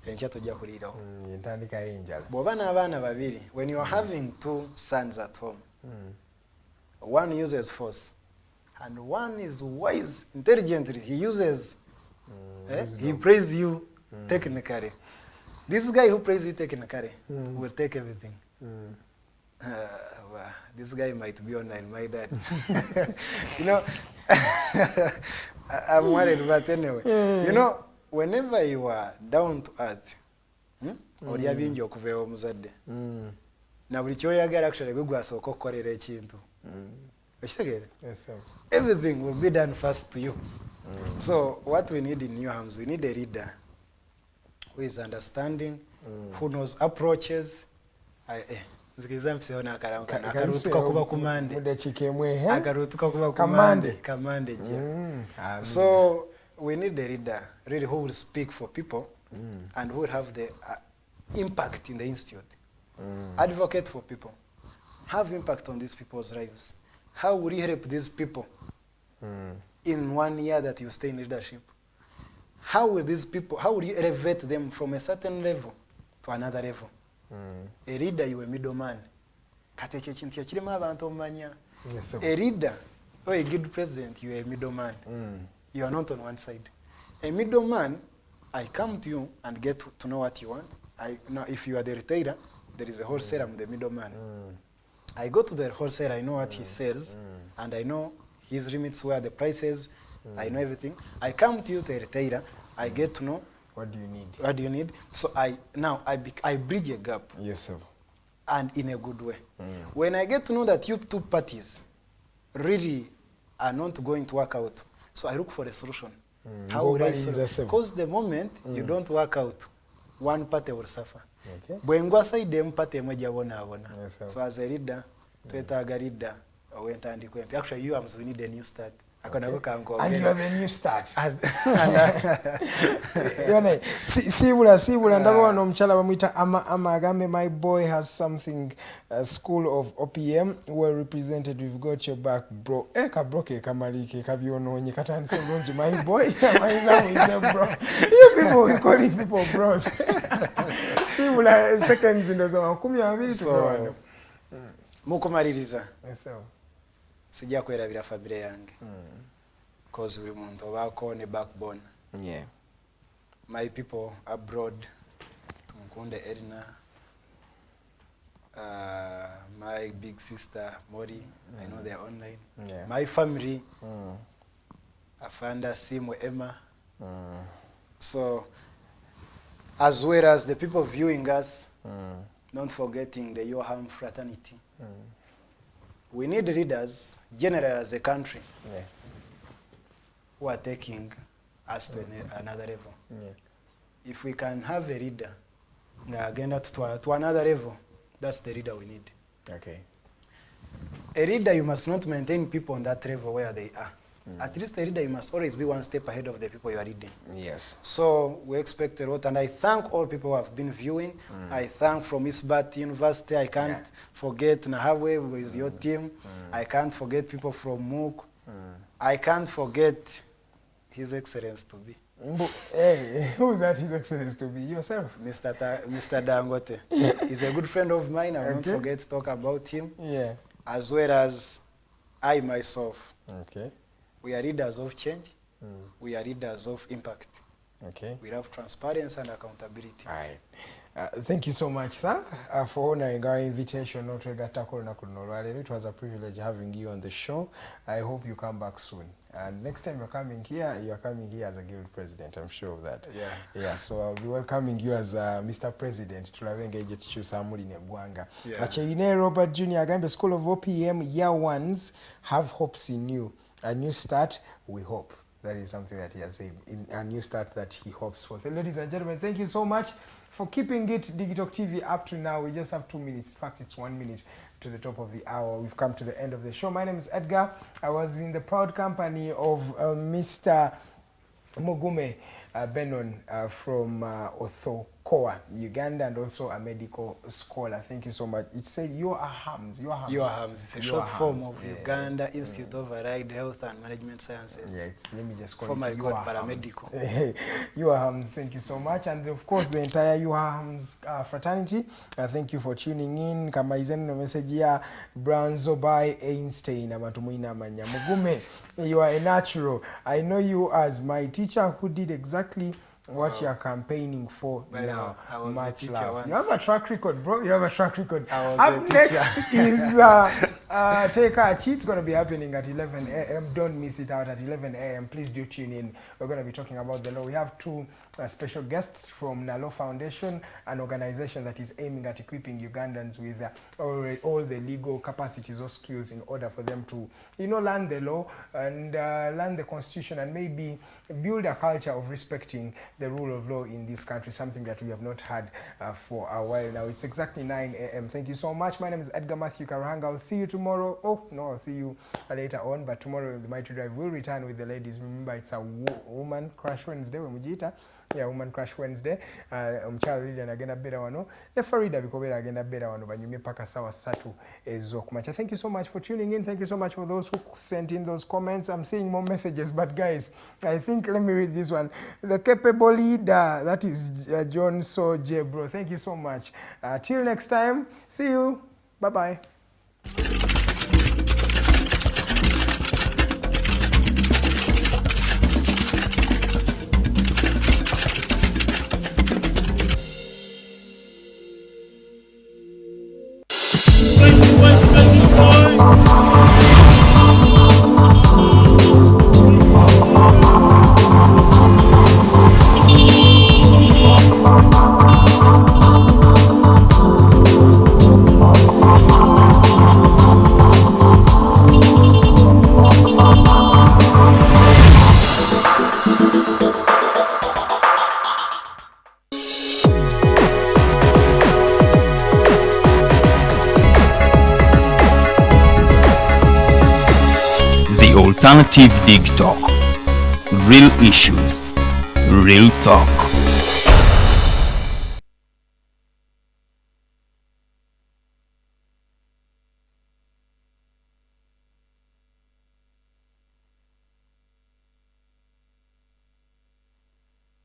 Speaker 11: enkya tojja kuliirawo.
Speaker 8: Entandika y'enjala.
Speaker 11: Bw'oba n'abaana babiri, when you are having two sons at home, one uses force and one is wise, intelligently, he uses, he prays you technically. This guy who prays you technically will take everything. Well, this guy might be online, my dad. You know, I'm worried, but anyway. You know, whenever you are down to earth, oli abingi okuva omuzadde. Na buli kyoyagala actually gwasooka okukolera ekintu. Okitegeera? Everything will be done first to you. So what we need in your hands, we need a leader who is understanding, who knows approaches. So we need a leader really who will speak for people and who will have the impact in the institute. Advocate for people. Have impact on these people's lives. How will you help these people in 1 year that you stay in leadership? How will you elevate them from a certain level to another level? A leader, you are a middleman. A leader, or a good president, you are a middleman. You are not on one side. A middleman I come to you and get to know what you want. Now, if you are the retailer, there is a wholesaler, I'm the middleman. I go to the wholesaler, I know what he sells, and I know his limits, where the prices, I know everything. I come to you to a retailer, I get to know
Speaker 8: what do you need.
Speaker 11: What do you need? So I bridge a gap.
Speaker 8: Yes, sir.
Speaker 11: And in a good way. When I get to know that you two parties really are not going to work out, so I look for a solution. How will I solve? Because the moment you don't work out, one party will suffer.
Speaker 8: Okay.
Speaker 11: So as a leader, actually you we need a new start.
Speaker 8: Okay. And you are the new start. Sibula ndaba wano mchala bamwita ama agambe my boy has something school of OPM well represented. We've got your back bro. Eka broke kamalike kabyononye katandise bulungi my boy. Bro. You people we calling people bros. Sibula seconds ndozo 12 tukwana.
Speaker 11: Mukumaliriza.
Speaker 8: Yes.
Speaker 11: Sijja kwerabira family yange. Because we want to work on a backbone.
Speaker 8: Yeah.
Speaker 11: My people abroad, Tumukunde Edna, my big sister Mori, I know they're online.
Speaker 8: Yeah.
Speaker 11: My family, Afanda, Simu, Emma. So, as well as the people viewing us, not forgetting the Yoham fraternity. We need leaders, generally as a country, who are taking us to another level. If we can have a leader, to another level, that's the leader we need.
Speaker 8: Okay.
Speaker 11: A leader, you must not maintain people on that level where they are. At least a leader, you must always be one step ahead of the people you are leading.
Speaker 8: Yes.
Speaker 11: So we expect a lot, and I thank all people who have been viewing. I thank from Isbat University. I can't forget Nahawe with your team. I can't forget people from MOOC. I can't forget His Excellency to be.
Speaker 8: Hey, who's that His Excellency to be? Yourself?
Speaker 11: Mr. Dangote. He's a good friend of mine. I won't forget to talk about him.
Speaker 8: Yeah.
Speaker 11: As well as I myself.
Speaker 8: Okay.
Speaker 11: We are leaders of change. We are leaders of impact.
Speaker 8: Okay.
Speaker 11: We have transparency and accountability.
Speaker 8: All right. Thank you so much, sir, for honoring our invitation. It was a privilege having you on the show. I hope you come back soon. And next time you're coming here as a guild president. I'm sure of that.
Speaker 11: Yeah.
Speaker 8: Yeah. So I'll be welcoming you as Mr. President. Yeah. Robert Jr. Agambe School of OPM year ones have hopes in you. A new start, we hope. That is something that he has said. In a new start that he hopes for. So, ladies and gentlemen, thank you so much for keeping it Digitalk TV up to now. We just have 2 minutes. In fact, it's 1 minute to the top of the hour. We've come to the end of the show. My name is Edgar. I was in the proud company of Mr. Mugume Benon from Othokoa, Uganda, and also a medical scholar. Thank you so much. It said UAHAMS.
Speaker 11: UAHAMS. It's a short form of Uganda Institute of Allied Health and Management Sciences.
Speaker 8: Yes, let me just call
Speaker 11: formerly
Speaker 8: it
Speaker 11: called paramedical.
Speaker 8: UAHAMS, thank you so much. And of course, the entire UAHAMS fraternity, thank you for tuning in. Kamaizeni no message here, Branzo by Einstein. Mugume, you are a natural. I know you as my teacher who did exactly what you are campaigning for now. Much love. Once. You have a track record, bro. You have a track record. Up next is Take Our Chi. It's going to be happening at 11 a.m. Don't miss it out at 11 a.m. Please do tune in. We're going to be talking about the law. We have two special guests from Nalo Foundation, an organization that is aiming at equipping Ugandans with all the legal capacities or skills in order for them to, learn the law and learn the constitution and maybe build a culture of respecting the rule of law in this country, something that we have not had for a while now. It's exactly 9 a.m. Thank you so much. My name is Edgar Matthew Karahanga. I'll see you tomorrow. Oh, no, I'll see you later on. But tomorrow, the Mighty Drive will return with the ladies. Remember, it's a Woman Crush Wednesday. Yeah, Woman Crush Wednesday. Mchalo Lydia agenda bera wano. Nefarida bikobera agenda bera wano. Banyume paka sawa satu ezokumacha. Thank you so much for tuning in. Thank you so much for those who sent in those comments. I'm seeing more messages, but guys, I think, let me read this one. The capable leader, that is John Soje, bro. Thank you so much. Till next time, see you. Bye-bye.
Speaker 1: Alternative Digitalk. Real issues, real talk.